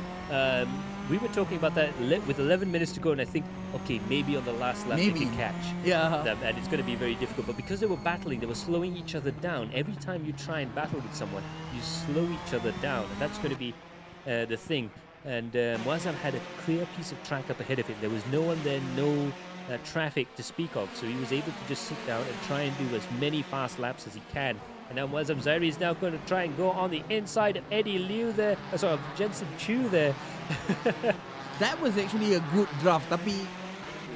We were talking about that with 11 minutes to go, and I think, okay, maybe on the last lap they can catch them, and it's going to be very difficult. But because they were battling, they were slowing each other down. Every time you try and battle with someone, you slow each other down, and that's going to be the thing. And Muazzam had a clear piece of track up ahead of him. There was no one there, no traffic to speak of, so he was able to just sit down and try and do as many fast laps as he can. And now Muazzam Zairi is now going to try and go on the inside of Eddie Lew there, sorry, of Jensen Chu there. That was actually a good draft, tapi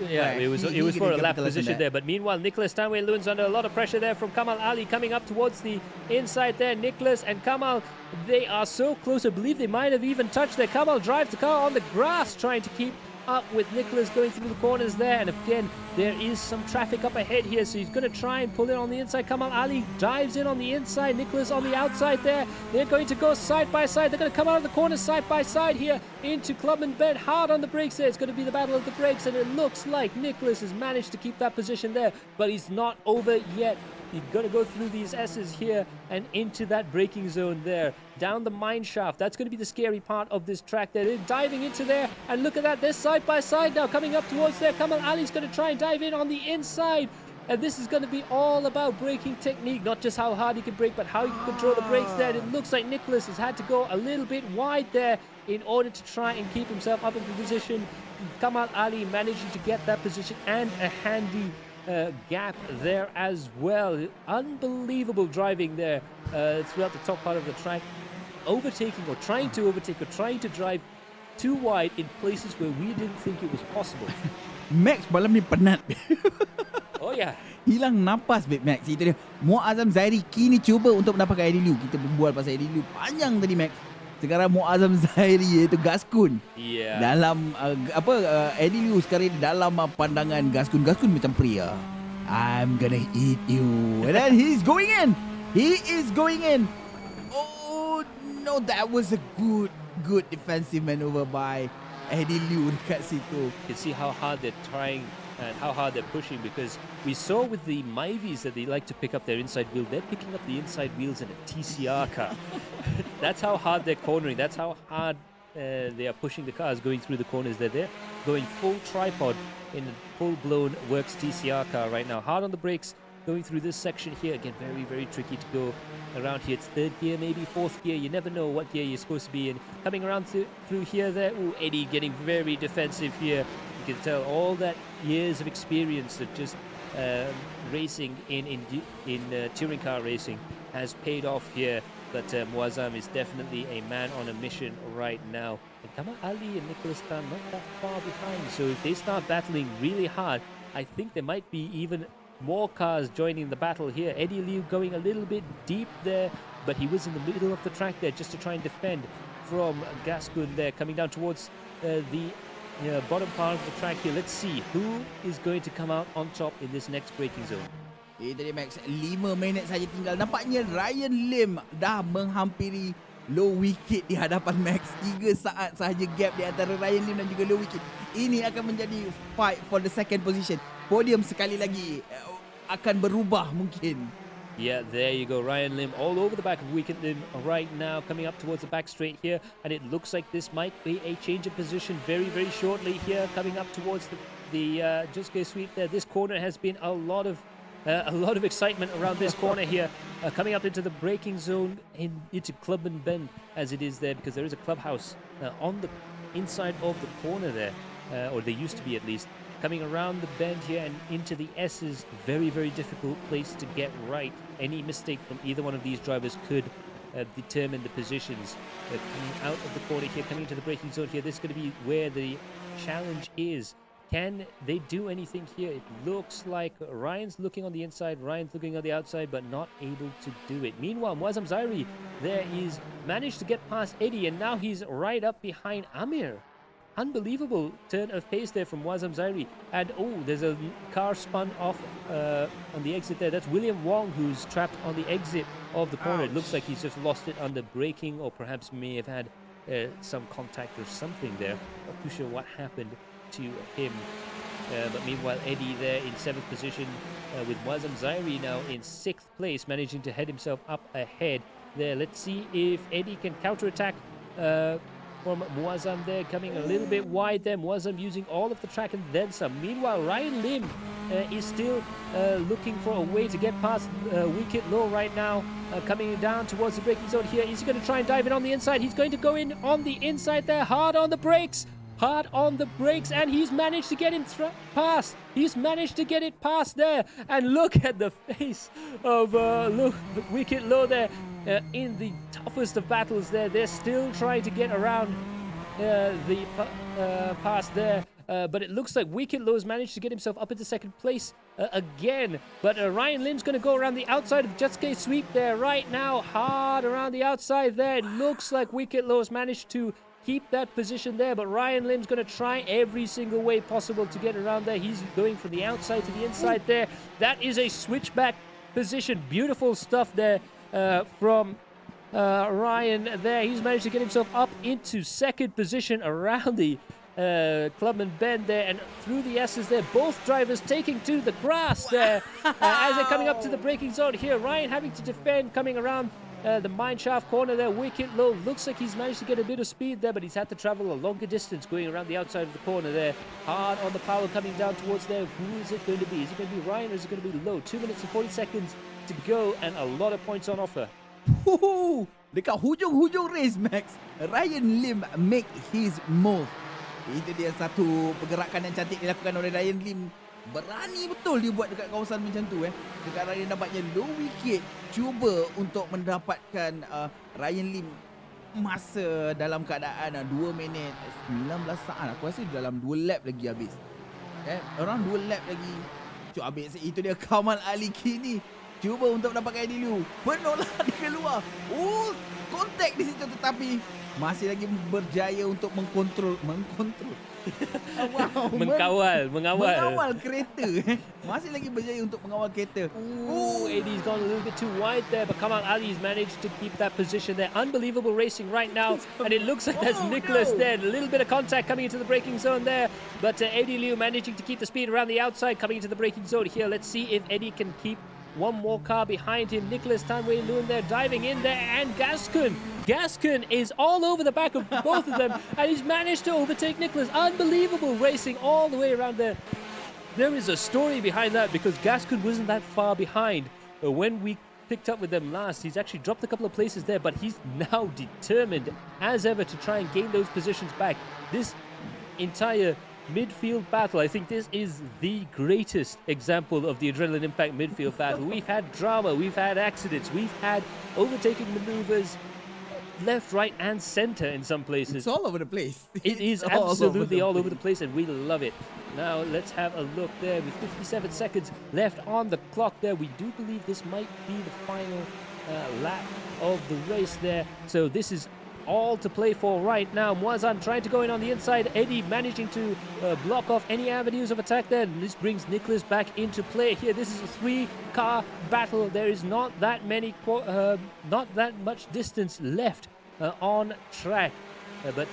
yeah, it was for a lap position there. But meanwhile, Nicholas Tanway Loon's under a lot of pressure there from Kamal Ali coming up towards the inside there. Nicholas and Kamal, they are so close. I believe they might have even touched there. Kamal drives the car on the grass, trying to keep up with Nicholas going through the corners there. And again, there is some traffic up ahead here, so he's going to try and pull it on the inside. Kamal Ali dives in on the inside, Nicholas on the outside there. They're going to go side by side. They're going to come out of the corner side by side here into Clubman Bed. Hard on the brakes there. It's going to be the battle of the brakes, and it looks like Nicholas has managed to keep that position there, but he's not over yet. He's going to go through these S's here and into that braking zone there. Down the mine shaft. That's going to be the scary part of this track there. They're diving into there. And look at that. They're side by side now. Coming up towards there. Kamal Ali's going to try and dive in on the inside. And this is going to be all about braking technique. Not just how hard he can brake, but how he can control the brakes there. And it looks like Nicholas has had to go a little bit wide there in order to try and keep himself up in the position. Kamal Ali managing to get that position and a handy gap there as well. Unbelievable driving there throughout the top part of the track. Overtaking or trying to overtake or trying to drive too wide in places where we didn't think it was possible. Max malam ni penat. Oh yeah. Hilang napas Max. Itu dia. Muazzam Zairi kini cuba untuk mendapatkan Eddie Lew. Kita berbual pasal Eddie Lew panjang tadi, Max. Sekarang Muazzam Zairi iaitu Gaskun. Yeah. Dalam Eddie Lew sekarang di dalam pandangan Gaskun. Gaskun macam pria. I'm gonna eat you. And then he's going in. He is going in. Oh no, that was a good defensive maneuver by Eddie Lew dekat situ. You can see how hard they're trying and how hard they're pushing, because we saw with the Myvies that they like to pick up their inside wheel. They're picking up the inside wheels in a TCR car. That's how hard they're cornering. That's how hard they are pushing the cars going through the corners. They're going full tripod in a full-blown works TCR car right now. Hard on the brakes going through this section here. Again, very, very tricky to go around here. It's third gear, maybe fourth gear. You never know what gear you're supposed to be in. Coming around through here there. Ooh, Eddie getting very defensive here. You can tell all that years of experience of just racing in touring car racing has paid off here. But Muazzam is definitely a man on a mission right now. And Kamal Ali and Nicholas Tan not that far behind. So if they start battling really hard, I think there might be even more cars joining the battle here. Eddie Lew going a little bit deep there, but he was in the middle of the track there just to try and defend from Gascoigne there, coming down towards the bottom part of the track here. Let's see who is going to come out on top in this next braking zone. Tadi Max, 5 minit saja tinggal. Nampaknya Ryan Lim dah menghampiri low wicket di hadapan Max. 3 saat sahaja gap di antara Ryan Lim dan juga low wicket. Ini akan menjadi fight for the second position. Podium sekali lagi akan berubah mungkin. Yeah, there you go. Ryan Lim all over the back of Wicket Lim right now, coming up towards the back straight here. And it looks like this might be a change of position very, very shortly here, coming up towards the Juske sweep there. This corner has been a lot of excitement around this corner here, coming up into the braking zone into Clubman Bend as it is there, because there is a clubhouse on the inside of the corner there, or there used to be at least. Coming around the bend here and into the S's, very, very difficult place to get right. Any mistake from either one of these drivers could determine the positions. Coming out of the corner here, coming into the braking zone here, this is going to be where the challenge is. Can they do anything here? It looks like Ryan's looking on the inside, Ryan's looking on the outside, but not able to do it. Meanwhile, Muazzam Zairi there is managed to get past Eddie, and now he's right up behind Amir. Unbelievable turn of pace there from Muazzam Zairi. And there's a car spun off on the exit there. That's William Wong, who's trapped on the exit of the corner. Ouch. It looks like he's just lost it under braking, or perhaps may have had some contact or something there. Not too sure what happened to him. But meanwhile, Eddie there in 7th position with Muazzam Zairi now in 6th place, managing to head himself up ahead there. Let's see if Eddie can counterattack from Muazzam there, coming a little bit wide there. Muazzam using all of the track and then some. Meanwhile, Ryan Lim is still looking for a way to get past Wicket Low right now, coming down towards the braking zone here. Is he going to try and dive in on the inside? He's going to go in on the inside there, hard on the brakes, and he's managed to get him past. He's managed to get it past there, and look at the face of Wicket Low there. In the toughest of battles there, they're still trying to get around the pass there, but it looks like Wicket Low has managed to get himself up into 2nd place again. But Ryan Lim's going to go around the outside of the Jutsuke sweep there right now, hard around the outside there. It looks like Wicket Low has managed to keep that position there, but Ryan Lim's going to try every single way possible to get around there. He's going from the outside to the inside there. That is a switchback position. Beautiful stuff there from Ryan there. He's managed to get himself up into 2nd position around the Clubman Bend there and through the S's there. Both drivers taking to the grass there as they're coming up to the braking zone here. Ryan having to defend, coming around the mineshaft corner there. Wicket Low looks like he's managed to get a bit of speed there, but he's had to travel a longer distance going around the outside of the corner there. Hard on the power coming down towards there. Who is it going to be? Is it going to be Ryan or is it going to be Low? 2 minutes and 40 seconds to go and a lot of points on offer. Dekat hujung-hujung race, Max, Ryan Lim make his move. Itu dia satu pergerakan yang cantik dilakukan oleh Ryan Lim. Berani betul dia buat dekat kawasan macam tu. Dekat Ryan nampaknya low wicket, cuba untuk mendapatkan Ryan Lim masa dalam keadaan 2 minit 19 saat. Aku rasa dalam 2 lap lagi habis. Orang 2 lap lagi habis. Itu dia Kamal Ali kini cuba untuk mendapatkan Adele Lew. Penolak dia keluar. Kontak di situ, tetapi masih lagi berjaya untuk mengkontrol mengawal kereta. Masih lagi berjaya untuk mengawal kereta. Eddie's gone a little bit too wide there, but Kamal Ali's managed to keep that position there. Unbelievable racing right now, and it looks like there's Nicholas there. A little bit of contact coming into the braking zone there, but Adele Lew managing to keep the speed around the outside, coming into the braking zone here. Let's see if Eddie can keep one more car behind him. Nicholas Tanway Loon there, diving in there, and Gascoigne is all over the back of both of them, and he's managed to overtake Nicholas. Unbelievable racing all the way around there. There is a story behind that, because Gascoigne wasn't that far behind when we picked up with them last. He's actually dropped a couple of places there, but he's now determined as ever to try and gain those positions back. This entire midfield battle, I think this is the greatest example of the Adrenaline Impact midfield battle. We've had drama, we've had accidents, we've had overtaking maneuvers left, right and center in some places. It's all over the place. It is absolutely all over the place, and we love it. Now let's have a look there with 57 seconds left on the clock there. We do believe this might be the final lap of the race there. So this is all to play for right now. Muazzam trying to go in on the inside. Eddie managing to block off any avenues of attack there. This brings Nicholas back into play here. This is a 3-car battle. There is not that much distance left on track. But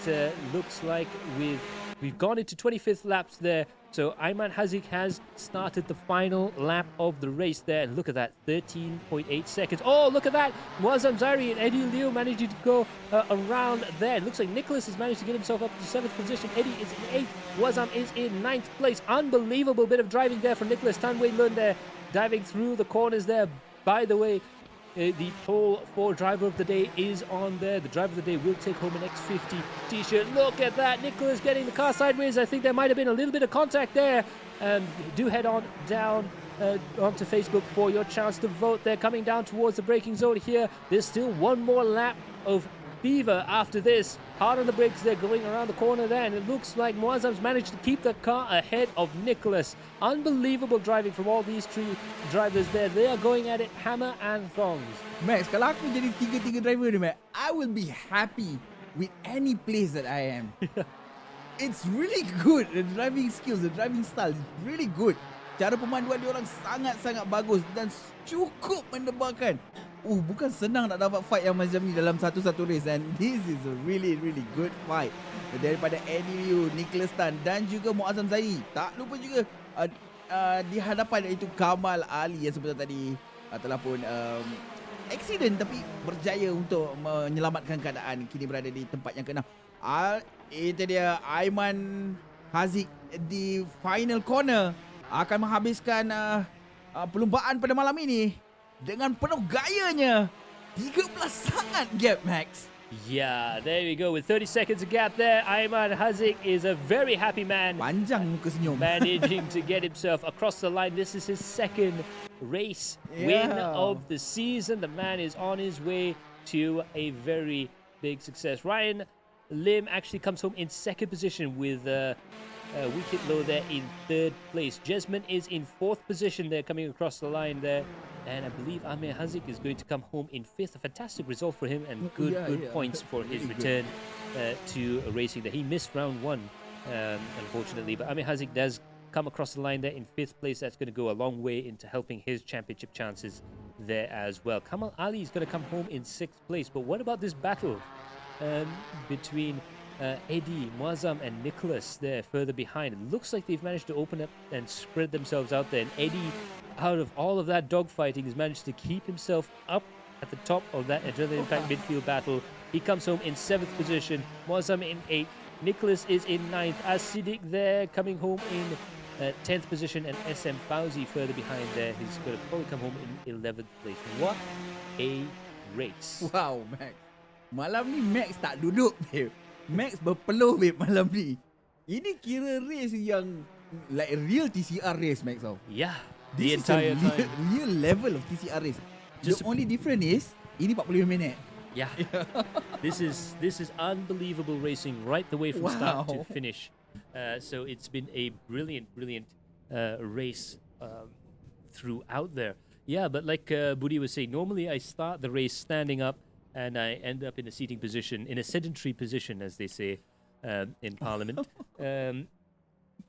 looks like we've gone into 25th laps there. So Ayman Haziq has started the final lap of the race there. And look at that, 13.8 seconds. Oh, look at that. Muazzam Zairi and Eddie Lew managing to go around there. It looks like Nicholas has managed to get himself up to 7th position. Eddie is in 8th. Muazzam is in 9th place. Unbelievable bit of driving there from Nicholas. Tanwei Lun there diving through the corners there. By the way, the poll for driver of the day is on there. The driver of the day will take home an X50 t-shirt. Look at that, Nicholas getting the car sideways. I think there might have been a little bit of contact there. Do head on down onto Facebook for your chance to vote. They're coming down towards the braking zone here. There's still one more lap of fever after this. Hard on the brakes, they're going around the corner there, and it looks like Muazzam's managed to keep the car ahead of Nicholas. Unbelievable driving from all these three drivers there. They are going at it hammer and thongs. Max, kalau aku jadi tiga driver ni, Max, I will be happy with any place that I am. It's really good. The driving skills, the driving style is really good. Cara pemanduan dia orang sangat-sangat bagus dan cukup mendebarkan. Bukan senang nak dapat fight yang macam ni dalam satu-satu race, and this is a really good fight daripada Eddie Lew, Nicholas Tan dan juga Muazzam Zairi. Tak lupa juga di hadapan itu Kamal Ali yang sebentar tadi telah pun accident tapi berjaya untuk menyelamatkan keadaan. Kini berada di tempat yang ke-6. Itu dia Ayman Haziq di final corner akan menghabiskan perlumbaan pada malam ini dengan penuh gayanya. 13 sangat gap, Max. Yeah, there we go. With 30 seconds of gap there, Ayman Haziq is a very happy man. Panjang muka senyum. Managing to get himself across the line. This is his second race win of the season. The man is on his way to a very big success. Ryan Lim actually comes home in second position with Wicket Low there in third place. Jesmond is in fourth position there, coming across the line there. And I believe Amir Haziq is going to come home in fifth. A fantastic result for him and good points for his return to racing there. He missed round one, unfortunately. But Amir Haziq does come across the line there in fifth place. That's going to go a long way into helping his championship chances there as well. Kamal Ali is going to come home in sixth place. But what about this battle between Eddie, Muazzam and Nicholas there further behind? It looks like they've managed to open up and spread themselves out there. And Eddie, out of all of that dogfighting, has managed to keep himself up at the top of that adrenaline-packed midfield battle. He comes home in 7th position, Muazzam in 8th, Nicholas is in 9th, as Siddiq there coming home in 10th position, and SM Fauzi further behind there. He's going to probably come home in 11th place. What a race. Wow, Max. Malam ni Max tak duduk, babe. Max berpeluh, babe, malam ni. Ini kira race yang like a real TCR race, Max. Yeah. This is a real level of TCR race. The only difference is ini 45 minit. Yeah. This is unbelievable racing right the way from start to finish. So it's been a brilliant race throughout there. Yeah, but like Budi was saying, normally I start the race standing up and I end up in a seating position, in a sedentary position, as they say in Parliament.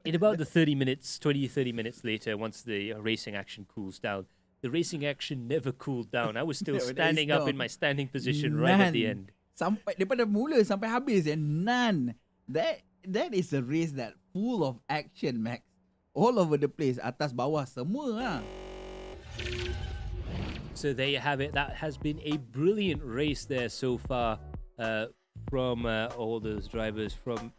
In about the 30 minutes later, once the racing action cools down, the racing action never cooled down. I was still standing up in my standing position right at the end. Sampai daripada mula sampai habis, none. That is a race that full of action, Max. All over the place, atas bawah semua lah. So there you have it. That has been a brilliant race there so far from all those drivers, from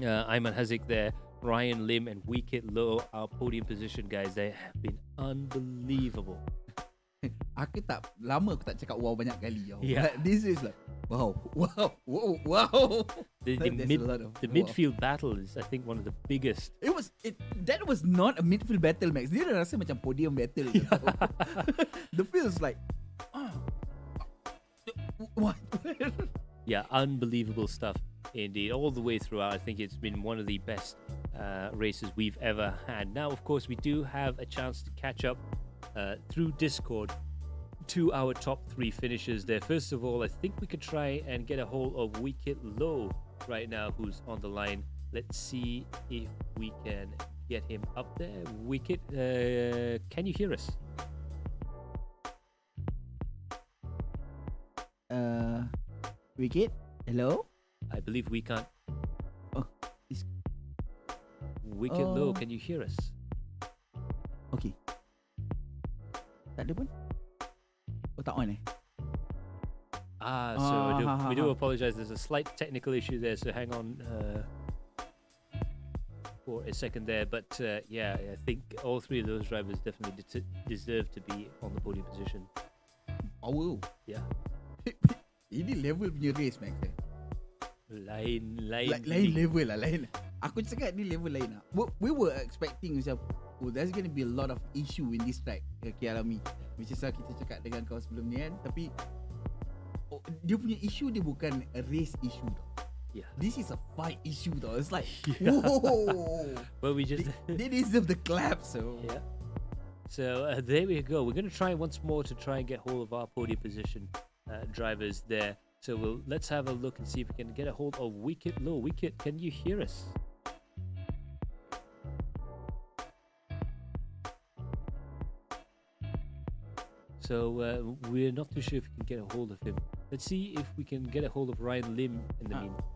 Ayman Haziq there, Ryan Lim and Wicket Low. Our podium position, guys, they have been unbelievable. Aku tak cakap wow banyak kali. Yeah. This is like wow. The midfield battle is, I think, one of the biggest. That was not a midfield battle, Max. Dia rasa macam podium battle. The feels like what? Yeah, unbelievable stuff indeed. All the way throughout, I think it's been one of the best races we've ever had. Now, of course, we do have a chance to catch up through Discord to our top 3 finishers there. First of all, I think we could try and get a hold of Wicked Low right now, who's on the line. Let's see if we can get him up there. Wicked, can you hear us? Wicked, hello. I believe we can't. Oh, it's Wicked Low, can you hear us? okay. Tak ada pun. Oh, tak on eh? We do apologize. There's a slight technical issue there, so hang on for a second there. But yeah, I think all 3 of those drivers definitely deserve to be on the podium position. Power. Yeah. Ini level punya race, Max. Lain level lah, lain. Aku cakap ni level lain lah. We were expecting macam, there's gonna be a lot of issue in this track, Kyalami. Which is kita cakap dengan kau sebelum ni kan. Tapi dia punya issue dia bukan a race issue tau. Yeah. This is a fight issue tau. It's like, Yeah. whoa. Well, we just They deserve the clap, so. yeah. So there we go. We're going to try once more to try and get hold of our podium position drivers there. So let's have a look and see if we can get a hold of Wicked Low. Wicked, can you hear us? So we're not too sure if we can get a hold of him. Let's see if we can get a hold of Ryan Lim in the meantime.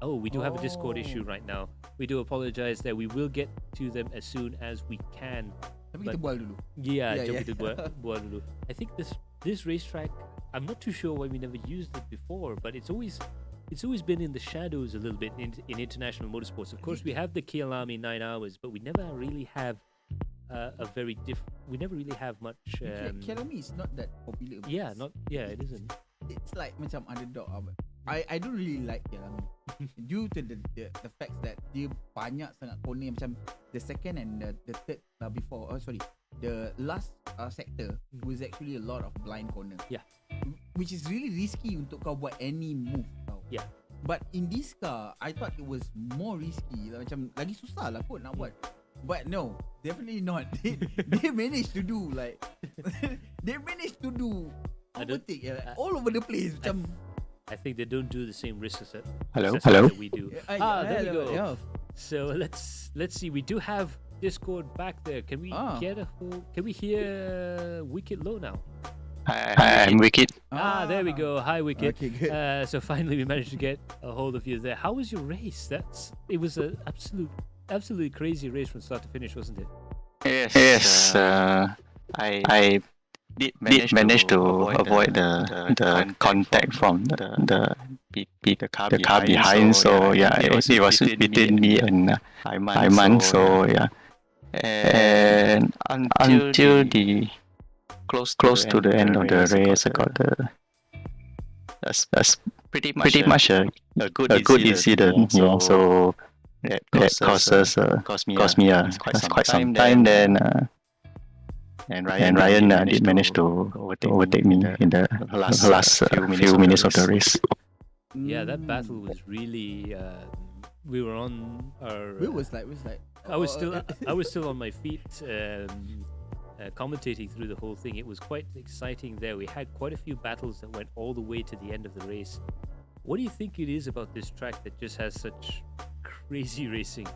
Oh, we do have a Discord issue right now. We do apologize there. We will get to them as soon as we can. Tapi kita bual dulu. Yeah, jom kita buat dulu. I think this racetrack, I'm not too sure why we never used it before, but it's always been in the shadows a little bit in international motorsports. Of course, we have the Kyalami 9 hours, but we never really have we never really have much. Kyalami is not that popular. Yeah, it isn't. It's like macam underdog. I don't really like Kyalami due to the fact that dia banyak sangat corner, macam the second and the third before. The last sector was actually a lot of blind corner. Yeah. Which is really risky untuk kau buat any move tau. Yeah. But in this car, I thought it was more risky. Macam lagi susah lah kot nak buat. But no, definitely not. They managed to do like they managed to do overtake all over the place. Macam I think they don't do the same risk assessment Hello? that we do. There we go. Yeah. So let's see. We do have Discord back there. Can we get a hold? Can we hear Wicked Low now? Hi, I'm Wicked. There we go. Hi, Wicked. Okay, good. So finally, we managed to get a hold of you there. How was your race? It was an absolutely crazy race from start to finish, wasn't it? Yes, I did manage to avoid the contact from the car behind. So yeah, it was between me and Aiman. So yeah, and until the close to the end of the race, I got that's pretty much a good incident. So that cost me quite some time. Then and Ryan did manage to overtake me in the last few minutes of the race. Yeah, that battle was really. We were on our. We was like. I was still on my feet, commentating through the whole thing. It was quite exciting there. We had quite a few battles that went all the way to the end of the race. What do you think it is about this track that just has such crazy racing?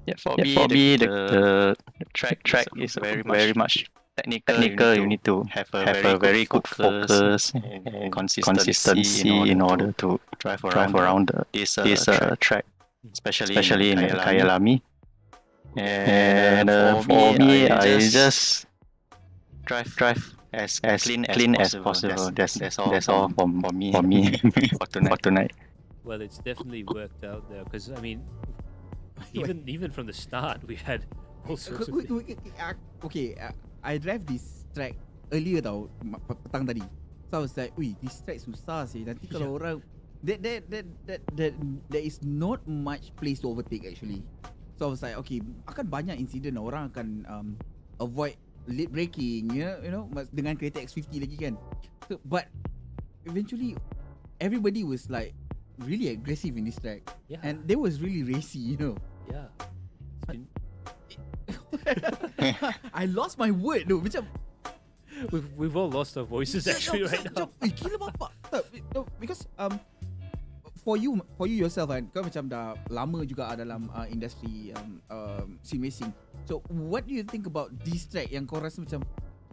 Yeah, for me, the track is very much technical. You need to have a very good focus and consistency in order to drive around this track, especially in Kyalami. And for me, I just drive as clean as possible. That's all for me for tonight. Well, it's definitely worked out there, because I mean, even from the start, we had all sorts of things. Okay, I drive this track earlier tau, petang tadi. So I was like, this track susah sih. Nanti kalau orang there is not much place to overtake actually. So I was like, okay, akan banyak insiden orang akan avoid late braking, you know, dengan kereta X50 lagi kan. So, but eventually everybody was like really aggressive in this track. Yeah. And they was really racy, you know. Yeah. I lost my word though. Macam We've all lost our voices actually right now. Gila bapak. Because for you yourself kan, kau macam dah lama juga dalam industri sim racing. So what do you think about this track yang kau rasa macam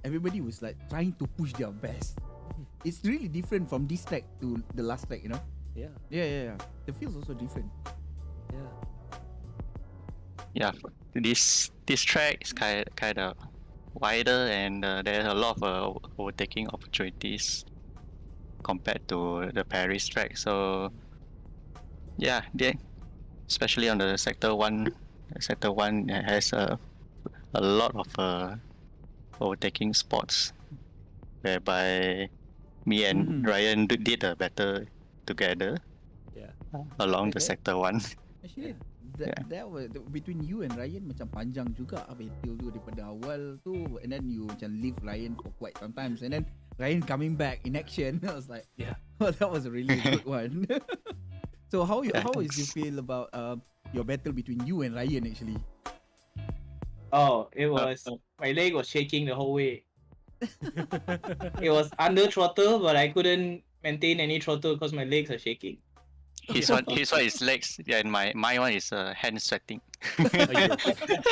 everybody was like trying to push their best? It's really different from this track to the last track, you know? Yeah. The feel's also different. Yeah, this track is kind of wider, and there's a lot of overtaking opportunities compared to the Paris track. So yeah, especially on the sector one has a lot of overtaking spots, whereby me and Ryan did a battle together. Along the sector one. Actually, that was between you and Ryan macam panjang juga battle tu daripada awal tu, and then you macam leave Ryan for quite some times, and then Ryan coming back in action. I was like, oh, that was a really good one. So how is you feel about your battle between you and Ryan actually? Oh, it was my leg was shaking the whole way. It was under throttle, but I couldn't maintain any throttle because my legs are shaking. His one is legs, and my one is hand sweating.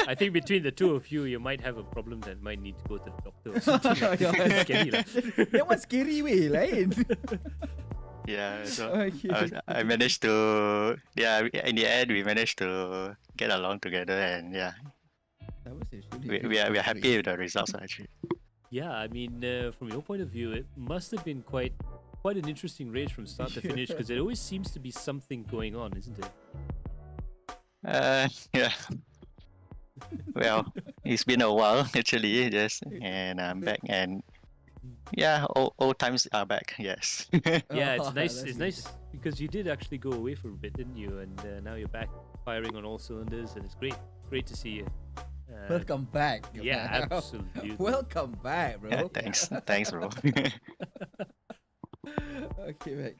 I think between the two of you might have a problem that might need to go to the doctor or something. Scary lah. That was scary way, right? Yeah, so I managed to, in the end we managed to get along together, and That was actually we are happy with the results actually. Yeah, I mean, from your point of view, it must have been quite an interesting race from start to finish, because there always seems to be something going on, isn't it? Yeah. Well, it's been a while actually, yes, and I'm back, and old times are back. Yes. Yeah, it's nice. It's nice because you did actually go away for a bit, didn't you? And now you're back firing on all cylinders, and it's great to see you. Welcome back. Yeah, absolutely. Welcome back, bro. Yeah, thanks, bro. Okay, Max.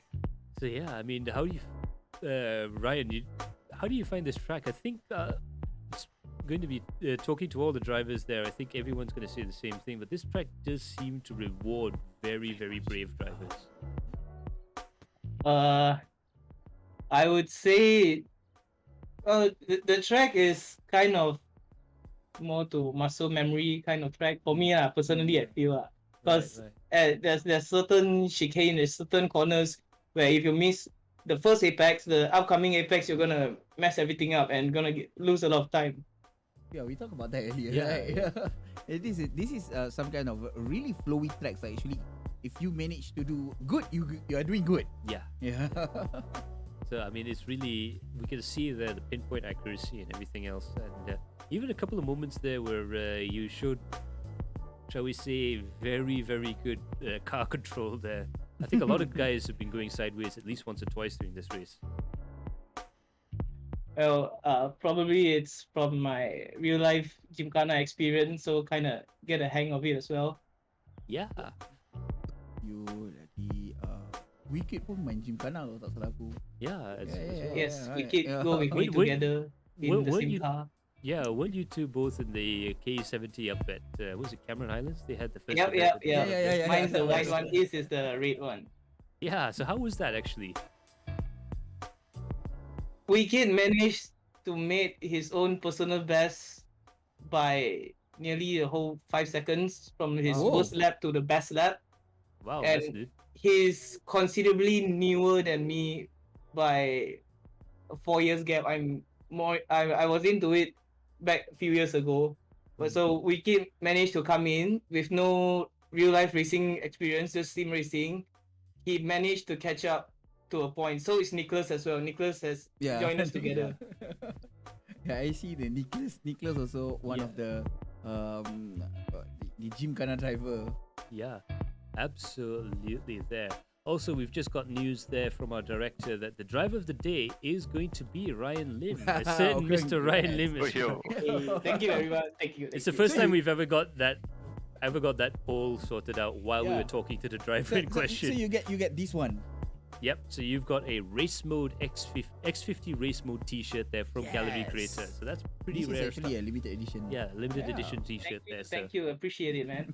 So yeah, I mean, how do you, Ryan? How do you find this track? I think it's going to be talking to all the drivers there. I think everyone's going to say the same thing, but this track does seem to reward very, very brave drivers. I would say, the track is kind of more to muscle memory kind of track for me, personally. I feel because there's certain chicane, there's certain corners where if you miss the first apex, the upcoming apex, you're gonna mess everything up and gonna lose a lot of time. Yeah, we talked about that earlier, right? This is some kind of really flowy tracks. Like actually, if you manage to do good, you are doing good. Yeah. So I mean, it's really, we can see there the pinpoint accuracy and everything else, and even a couple of moments there where you showed, shall we say, very, very good car control there. I think a lot of guys have been going sideways at least once or twice during this race. Well, probably it's from my real life Gymkhana experience, so kind of get a hang of it as well. Yeah. You di Wicked pun main Gymkhana kalau tak salah aku. Yeah. Yes, Wicked go with me together in the same car. Yeah, weren't you two both in the K70 up at, was it Cameron Highlands? They had the first Yeah. Mine's the white one, his is the red one. Yeah, so how was that actually? Wicked managed to make his own personal best by nearly a whole 5 seconds from his worst lap to the best lap. Wow, and that's good. He's considerably newer than me by a 4 years gap. I was into it back a few years ago, but so Wicked managed to come in with no real life racing experience, just sim racing. He managed to catch up to a point. So is Nicholas as well. Nicholas has joined us together. I see the Nicholas also one of the Gymkhana driver. Yeah, absolutely there. Also, we've just got news there from our director that the driver of the day is going to be Ryan Lim. A certain Mr. Ryan Lim. Thank you, everyone. Thank you. It's the first time we've ever got that poll sorted out while we were talking to the driver in question. So you get this one. Yep. So you've got a race mode X50 race mode T-shirt there from Galeri Kereta. So that's pretty rare. This is actually a limited edition. Yeah, limited edition T-shirt there. Thank you. Appreciate it, man.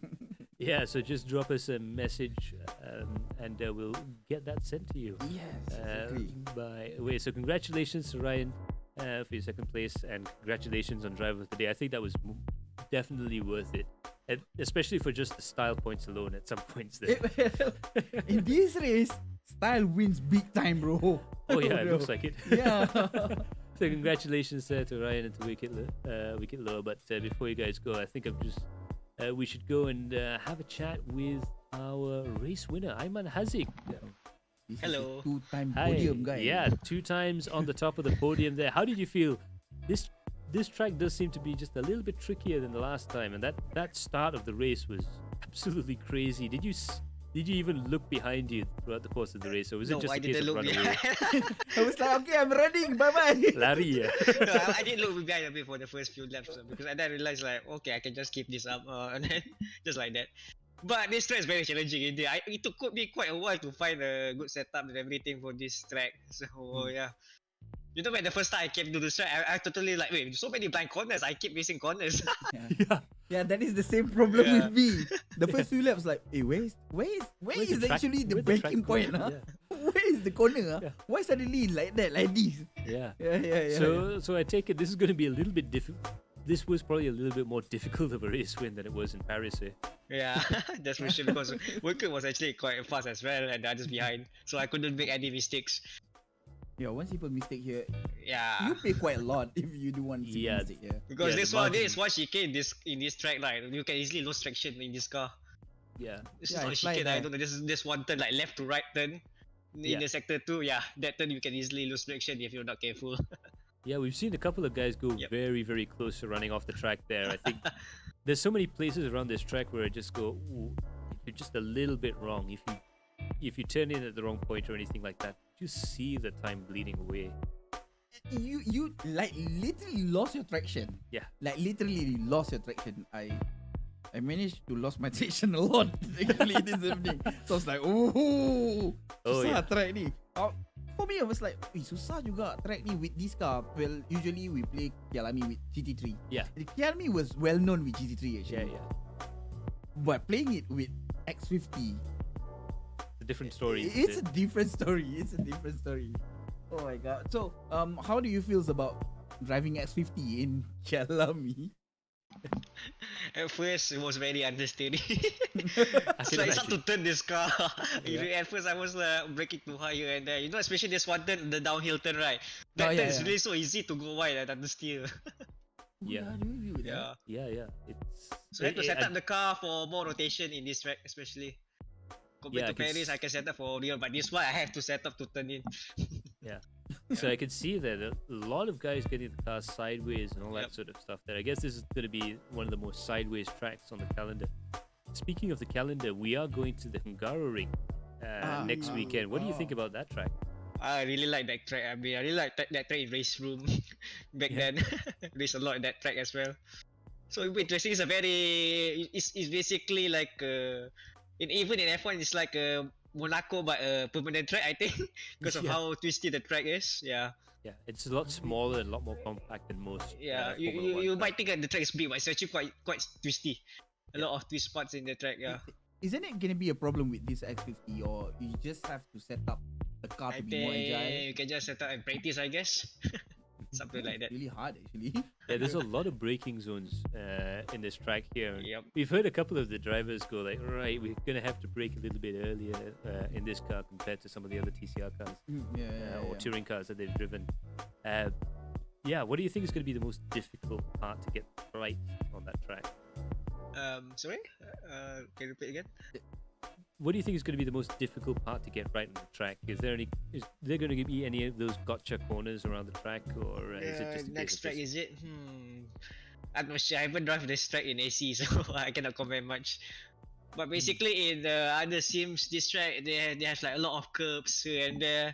Yeah, so just drop us a message and we'll get that sent to you. Yes, exactly. By way, so congratulations to Ryan for your second place, and congratulations on Driver of the Day. I think that was definitely worth it, and especially for just the style points alone at some points there. In this race, style wins big time, bro. Oh yeah, it looks like it. Yeah. So congratulations to Ryan and to Wicket Lower. But before you guys go, I think we should go and have a chat with our race winner, Ayman Haziq. Hello. Two-time Hi. podium guy. Yeah, 2 times on the top of the podium there. How did you feel? This track does seem to be just a little bit trickier than the last time, and that start of the race was absolutely crazy. Did you even look behind you throughout the course of the race, or was it just a case of run away? I was like, okay, I'm running. Bye bye. Lari, yeah. No, I did look behind a bit for the first few laps because I then realized like, okay, I can just keep this up and then just like that. But this track is very challenging indeed. It took me quite a while to find a good setup and everything for this track. So yeah. You know, when the first time I came to this track, I totally like, wait, so many blind corners. I keep missing corners. Yeah, that is the same problem with me. The first few laps, like, hey, where is actually the braking point? Huh? Yeah. Where is the corner? Huh? Yeah. Why suddenly like that, like this? Yeah. Yeah. So I take it this is going to be a little bit difficult. This was probably a little bit more difficult of a race win than it was in Paris. Eh? Yeah, that's for sure because Wicket was actually quite fast as well and I just behind. So I couldn't make any mistakes. Yeah, one simple mistake here. Yeah. You pay quite a lot if you do one simple mistake. Yeah. Because Yeah, this is one chicane in this track, like you can easily lose traction in this car. Yeah. This Yeah, is not a it's like chicane. I that. don't know. This one turn, like left to right turn in the sector 2. Yeah, that turn you can easily lose traction if you're not careful. Yeah, we've seen a couple of guys go very, very close to running off the track there. I think there's so many places around this track where I just go, ooh, if you're just a little bit wrong, if you turn in at the wrong point or anything like that, you see the time bleeding away. You like literally lost your traction. Yeah. Like literally lost your traction. I managed to lose my traction a lot actually this evening. So I was like, oh susah track ni. For me, I was like, susah juga track ni with this car. Well, usually we play Kyalami with GT3. Yeah. The Kyalami was well known with GT3 actually. Yeah. But playing it with X50, It's a different story. it's a different story. It's a different story. Oh my god. So, how do you feel about driving X50 in Kyalami? At first, it was very understeady. I It's can like it's hard to imagine. turn this car. At first, I was braking too high here and there. You know, especially this one turn, the downhill turn, right? That turn is really so easy to go wide and understeer. Yeah. Yeah. It's So I have to set up the car for more rotation in this track, especially. Compared to Paris, I can set up for real, but this one I have to set up to turn in. Yeah. So I can see that a lot of guys getting the car sideways and all that sort of stuff there. I guess this is going to be one of the most sideways tracks on the calendar. Speaking of the calendar, we are going to the Hungaroring next weekend. What do you think about that track? I really like that track. I mean, I really like that track in race room back then. Race a lot in that track as well. So it'll be interesting. It's a very, it's basically like, even in F1, it's like Monaco but a permanent track, I think, because of how twisty the track is. Yeah. Yeah, it's a lot smaller and a lot more compact than most. Yeah, you might think that the track is big, but it's actually quite twisty. A lot of twist spots in the track. Yeah. Isn't it gonna be a problem with this X50, or you just have to set up the car to be more agile? You can just set up and practice, I guess. Something like that. Really hard actually. Yeah, there's a lot of braking zones in this track here. Yep. We've heard a couple of the drivers go like, right, we're gonna have to brake a little bit earlier in this car compared to some of the other TCR cars or touring cars that they've driven. Yeah, what do you think is going to be the most difficult part to get right on that track? Sorry? Can you repeat again? What do you think is going to be the most difficult part to get right on the track? Is there going to be any of those gotcha corners around the track, or is it just a next track? Is it? I'm not sure. I haven't driven this track in AC, so I cannot comment much. But basically, in the other sims, this track they have like a lot of curbs here and there.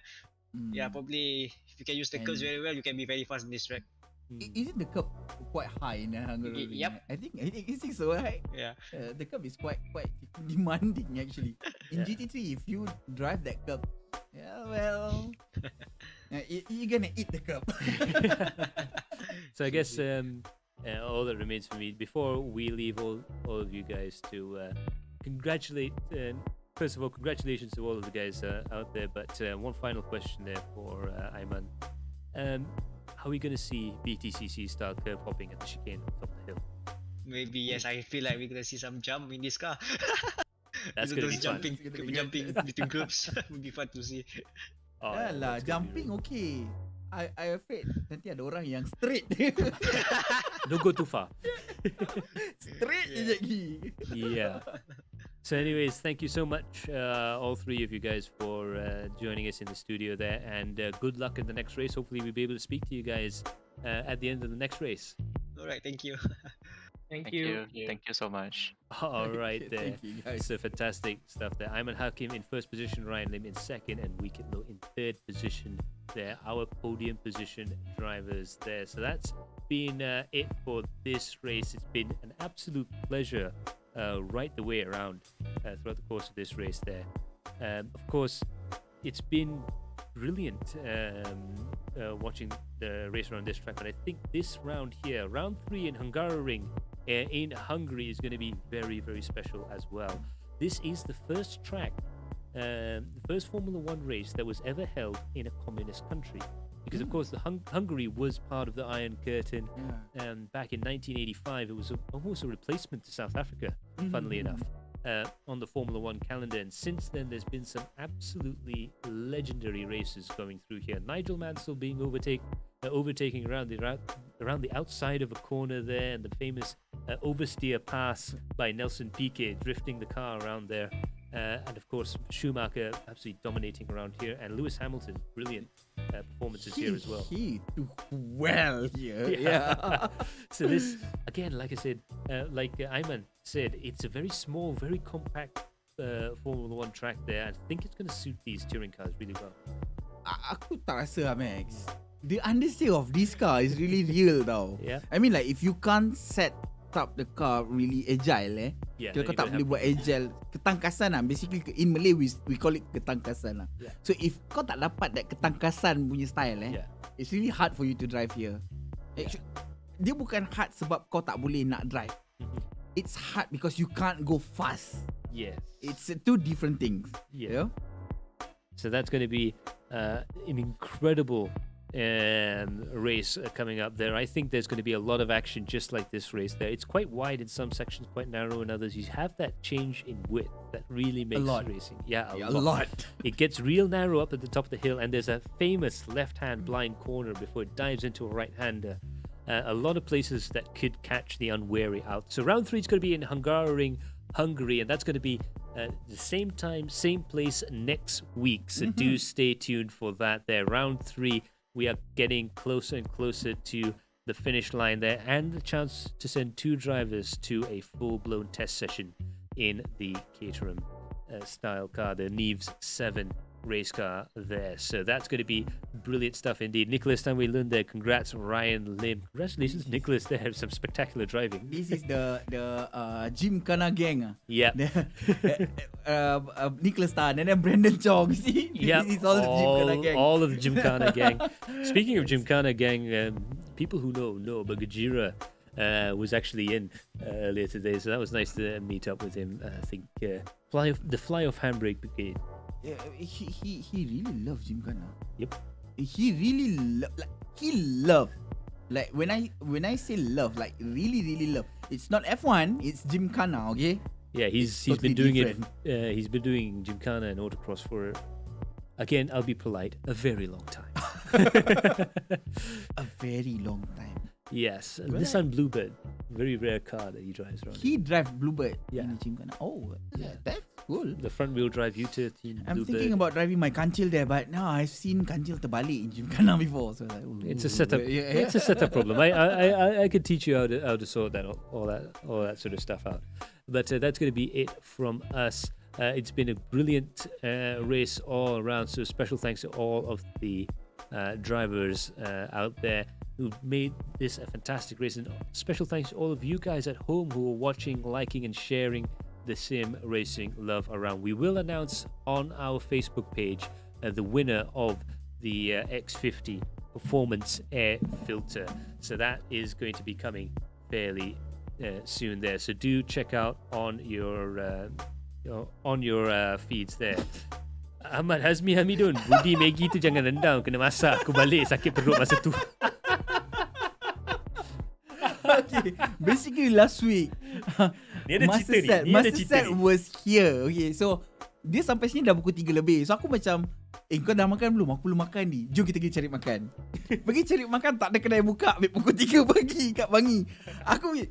Yeah, probably if you can use the curbs very well, you can be very fast in this track. Isn't the curb quite high in Hungary? Yep. I think it's so high. Yeah. The curb is quite demanding actually. In GT3, if you drive that curb, well, you're gonna eat the curb. So I guess all that remains for me before we leave all of you guys to congratulate. First of all, congratulations to all of the guys out there. But one final question there for Ayman. How are we going to see BTCC style curve hopping at the chicane on top of the hill? Maybe yes. I feel like we're gonna see some jump in this car. That's You know, going to those be fun. jumping between groups would be fun to see. Oh, Dah lah, that's gonna be jumping okay. I afraid nanti ada orang yang straight. Don't go too far. Straight je lagi. Yeah. So anyways, thank you so much, all three of you guys, for joining us in the studio there, and good luck in the next race. Hopefully we'll be able to speak to you guys at the end of the next race. All right, thank you. Thank you. Thank you so much. All right there. Thank you, guys. So fantastic stuff there. Ayman Hakim in first position, Ryan Lim in second, and Wicked Low in third position there. Our podium position drivers there. So that's been it for this race. It's been an absolute pleasure right the way around throughout the course of this race there. Of course, it's been brilliant watching the race around this track, but I think this round here, round 3 in Hungaroring in Hungary, is going to be very, very special as well. This is the first track, the first Formula One race that was ever held in a communist country. Because of course, Hungary was part of the Iron Curtain, and back in 1985, it was almost a replacement to South Africa, funnily enough, on the Formula One calendar. And since then, there's been some absolutely legendary races going through here. Nigel Mansell being overtaking around the outside of a corner there, and the famous oversteer pass by Nelson Piquet, drifting the car around there. And of course, Schumacher absolutely dominating around here, and Lewis Hamilton, brilliant performances here as well. He do well here. Yeah. So this, again, like I said, like Ayman said, it's a very small, very compact Formula One track there. I think it's going to suit these touring cars really well. Aku tak rasa, Max. The understeer of this car is really real tau. Yeah. I mean, like, if you can't set up the car really agile, Yeah, kalau kau then you tak don't boleh have- buat agile, ketangkasan lah. Basically, in Malay, we call it ketangkasan lah. Yeah. So, if kau tak dapat that ketangkasan punya style, Yeah. it's really hard for you to drive here. Dia bukan hard sebab kau tak boleh nak drive. It's hard because you can't go fast. Yes. It's two different things. Yeah. You know? So that's going to be an incredible race coming up there. I think there's going to be a lot of action just like this race there. It's quite wide in some sections, quite narrow in others. You have that change in width that really makes lot. racing. Yeah, Yeah, a a lot. lot. It gets real narrow up at the top of the hill, and there's a famous left-hand blind corner before it dives into a right-hander. A lot of places that could catch the unwary out. So round 3 is going to be in Hungaroring, Hungary, and that's going to be the same time, same place next week. So do stay tuned for that there. Round 3, we are getting closer and closer to the finish line there, and the chance to send 2 drivers to a full-blown test session in the Caterham style car, the Neves 7 race car there. So that's going to be brilliant stuff indeed. Nicholas Tanway Lund there. Congrats, Ryan Lim. Congratulations, Nicholas. There, some spectacular driving. This is the Gymkhana gang. Yeah. Nicholas Tan and then Brendan Chong. See, Yeah, this is all the Gymkhana gang. all of the Gymkhana gang. Speaking of Gymkhana gang, people who know, but Gajira was actually in earlier today, so that was nice to meet up with him. I think the Fly Off Handbrake Brigade. Yeah, he really loves Gymkhana. Yep. He really love. Like when I say love, like really love. It's not F1, it's Gymkhana, okay? Yeah, he's totally been doing different. it. He's been doing Gymkhana and autocross for, again, I'll be polite, a very long time. A very long time. Yes, Nissan Bluebird, very rare car that he drives around. He drive Bluebird Yeah. in Gymkhana. Oh, yeah, that's cool. The front wheel drive utility. I'm Bluebird. thinking about driving my Kancil there, but now I've seen Kancil terbalik in Gymkhana before. So like, It's a setup. It's a setup problem. I could teach you how to sort that all that sort of stuff out. But that's going to be it from us. It's been a brilliant race all around. So special thanks to all of the drivers out there who made this a fantastic race, and special thanks to all of you guys at home who are watching, liking, and sharing the sim racing love around. We will announce on our Facebook page the winner of the X50 Performance Air Filter. So that is going to be coming fairly soon there. So do check out on your on your feeds there. Ahmad Hazmi Hamidun, Budi Maggi tu jangan rendam, kena masak. Aku balik sakit perut masa tu. Okay, basically last week Ni ada cerita ni. Master set was here. Okay, so dia sampai sini dah pukul 3 lebih. So aku macam, kau dah makan belum? Aku belum makan ni. Jom kita pergi cari makan. Pergi cari makan, tak ada kedai buka. Ambil pukul 3 pagi kat Bangi.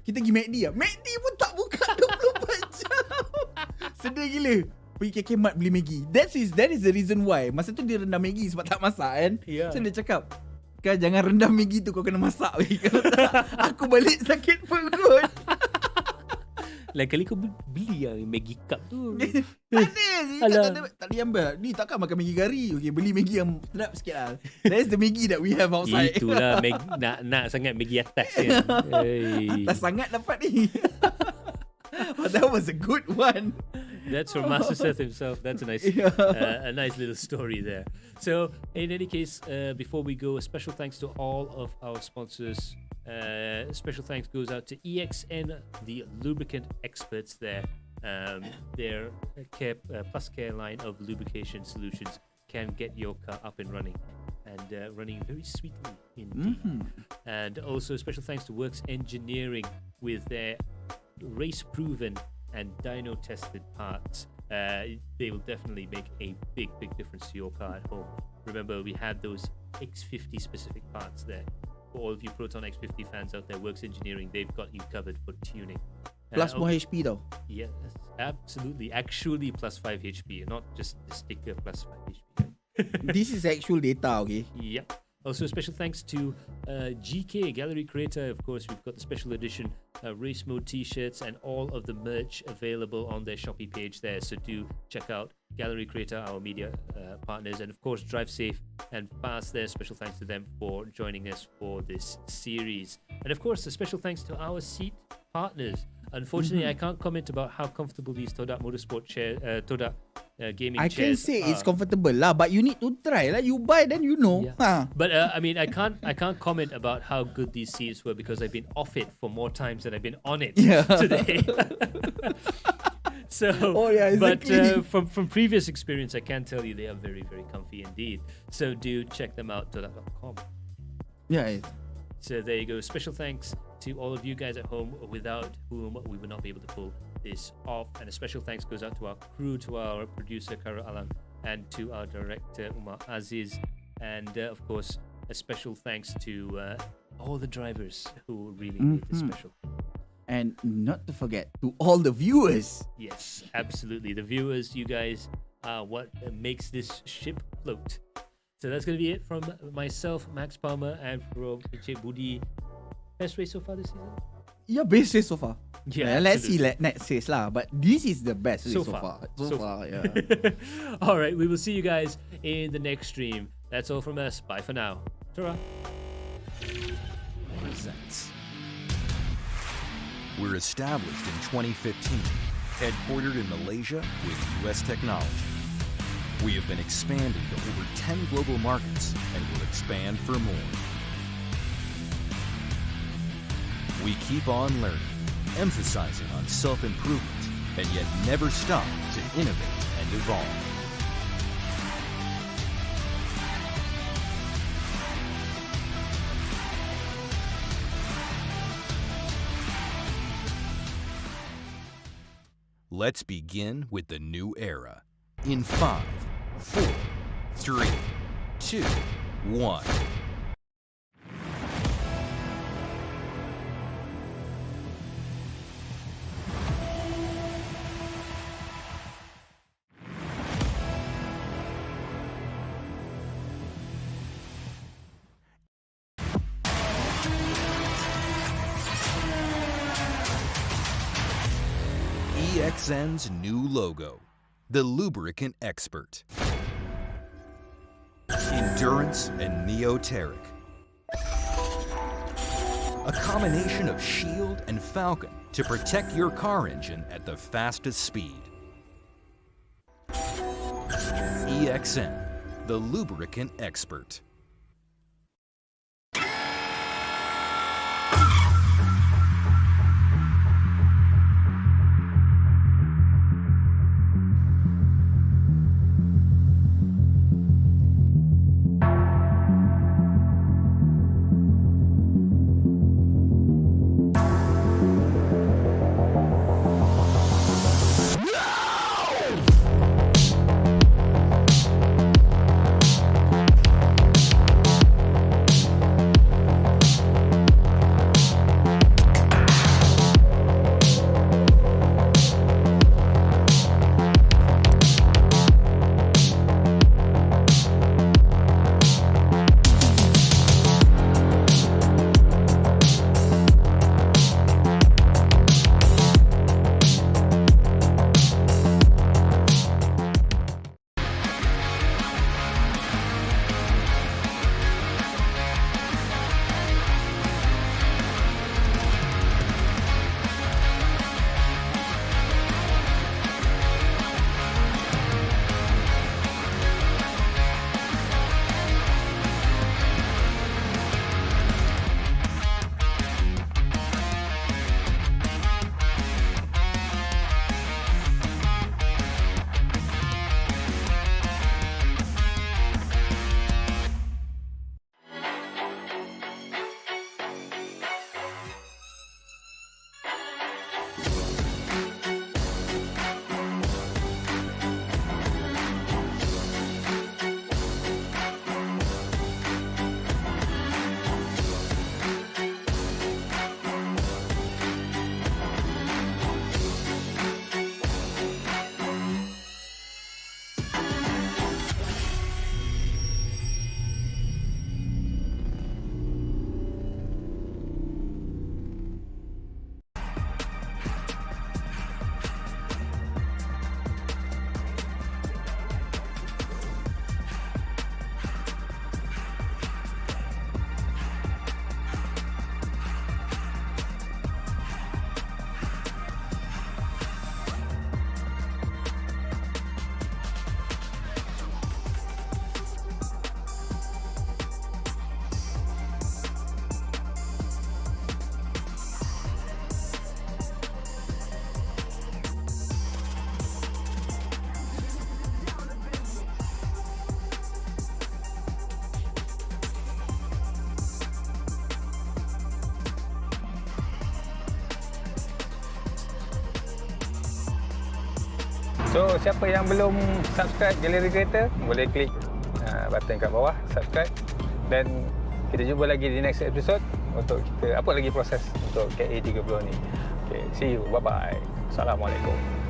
Kita pergi McD lah. McD pun tak buka 24 jam. Sedih gila. Pergi KK Mart beli Maggi. That is the reason why. Masa tu dia rendam Maggi sebab tak masak kan. So dia cakap, kau jangan rendam Maggi tu, kau kena masak. Kalau tak, aku balik sakit perut. Lain kali kau beli yang Maggi cup tu. Tak ada yang best. Ni takkan makan Maggi gari. Okay, beli Maggi yang sedap sikit lah. That's the Maggi that we have outside. Itulah nak sangat Maggi atas kan. Atas sangat dapat ni. Oh, that was a good one. That's from Master Seth himself. That's a nice little story there. So, in any case, before we go, a special thanks to all of our sponsors. Special thanks goes out to EXN, the lubricant experts there. Their Plus Care line of lubrication solutions can get your car up and running, and running very sweetly indeed. And also special thanks to Works Engineering with their race-proven and dyno-tested parts. They will definitely make a big difference to your car at home. Remember, we had those X50 specific parts there. For all of you Proton X50 fans out there, Works Engineering, they've got you covered for tuning. Plus more HP though. Yes, absolutely. Actually plus 5 HP, not just the sticker plus 5 HP. This is actual data, okay? Yep. Also, special thanks to GK, Galeri Kereta. Of course, we've got the special edition race mode t-shirts and all of the merch available on their Shopee page there. So do check out Galeri Kereta, our media partners. And of course, Drive Safe and Fast there. Special thanks to them for joining us for this series. And of course, a special thanks to our seat partners. Unfortunately, I can't comment about how comfortable these Todak Motorsport Todak gaming I can chairs say are. it's comfortable lah, but you need to try lah. You buy then you know. Yeah. But I mean, I can't comment about how good these seats were because I've been off it for more times than I've been on it today. So, exactly. But from previous experience, I can tell you they are very comfy indeed. So do check them out, todak.com. Yeah. So there you go. Special thanks to all of you guys at home, without whom we would not be able to pull this off. And a special thanks goes out to our crew, to our producer Kara Alam, and to our director Umar Aziz. And of course, a special thanks to all the drivers who really made this special. And not to forget, to all the viewers. Yes, absolutely. The viewers, you guys are what makes this ship float. So that's going to be it from myself, Max Palmer, and from Encik Budi. Best race so far this season? Yeah, best race so far. Yeah, let's see next race lah. But this is the best race so far. So far, yeah. All right, we will see you guys in the next stream. That's all from us. Bye for now. Ta-ra. Presents. We're established in 2015, headquartered in Malaysia with US technology. We have been expanding to over 10 global markets and will expand for more. We keep on learning, emphasizing on self-improvement, and yet never stop to innovate and evolve. Let's begin with the new era. In 5, 4, 3, 2, 1. EXN's new logo, the lubricant expert. Endurance and Neoteric. A combination of Shield and Falcon to protect your car engine at the fastest speed. EXN, the lubricant expert. So siapa yang belum subscribe Galeri Kereta, boleh klik button kat bawah subscribe, dan kita jumpa lagi di next episode untuk kita upload lagi proses untuk KA30 ni. Okay, see you, bye bye. Assalamualaikum.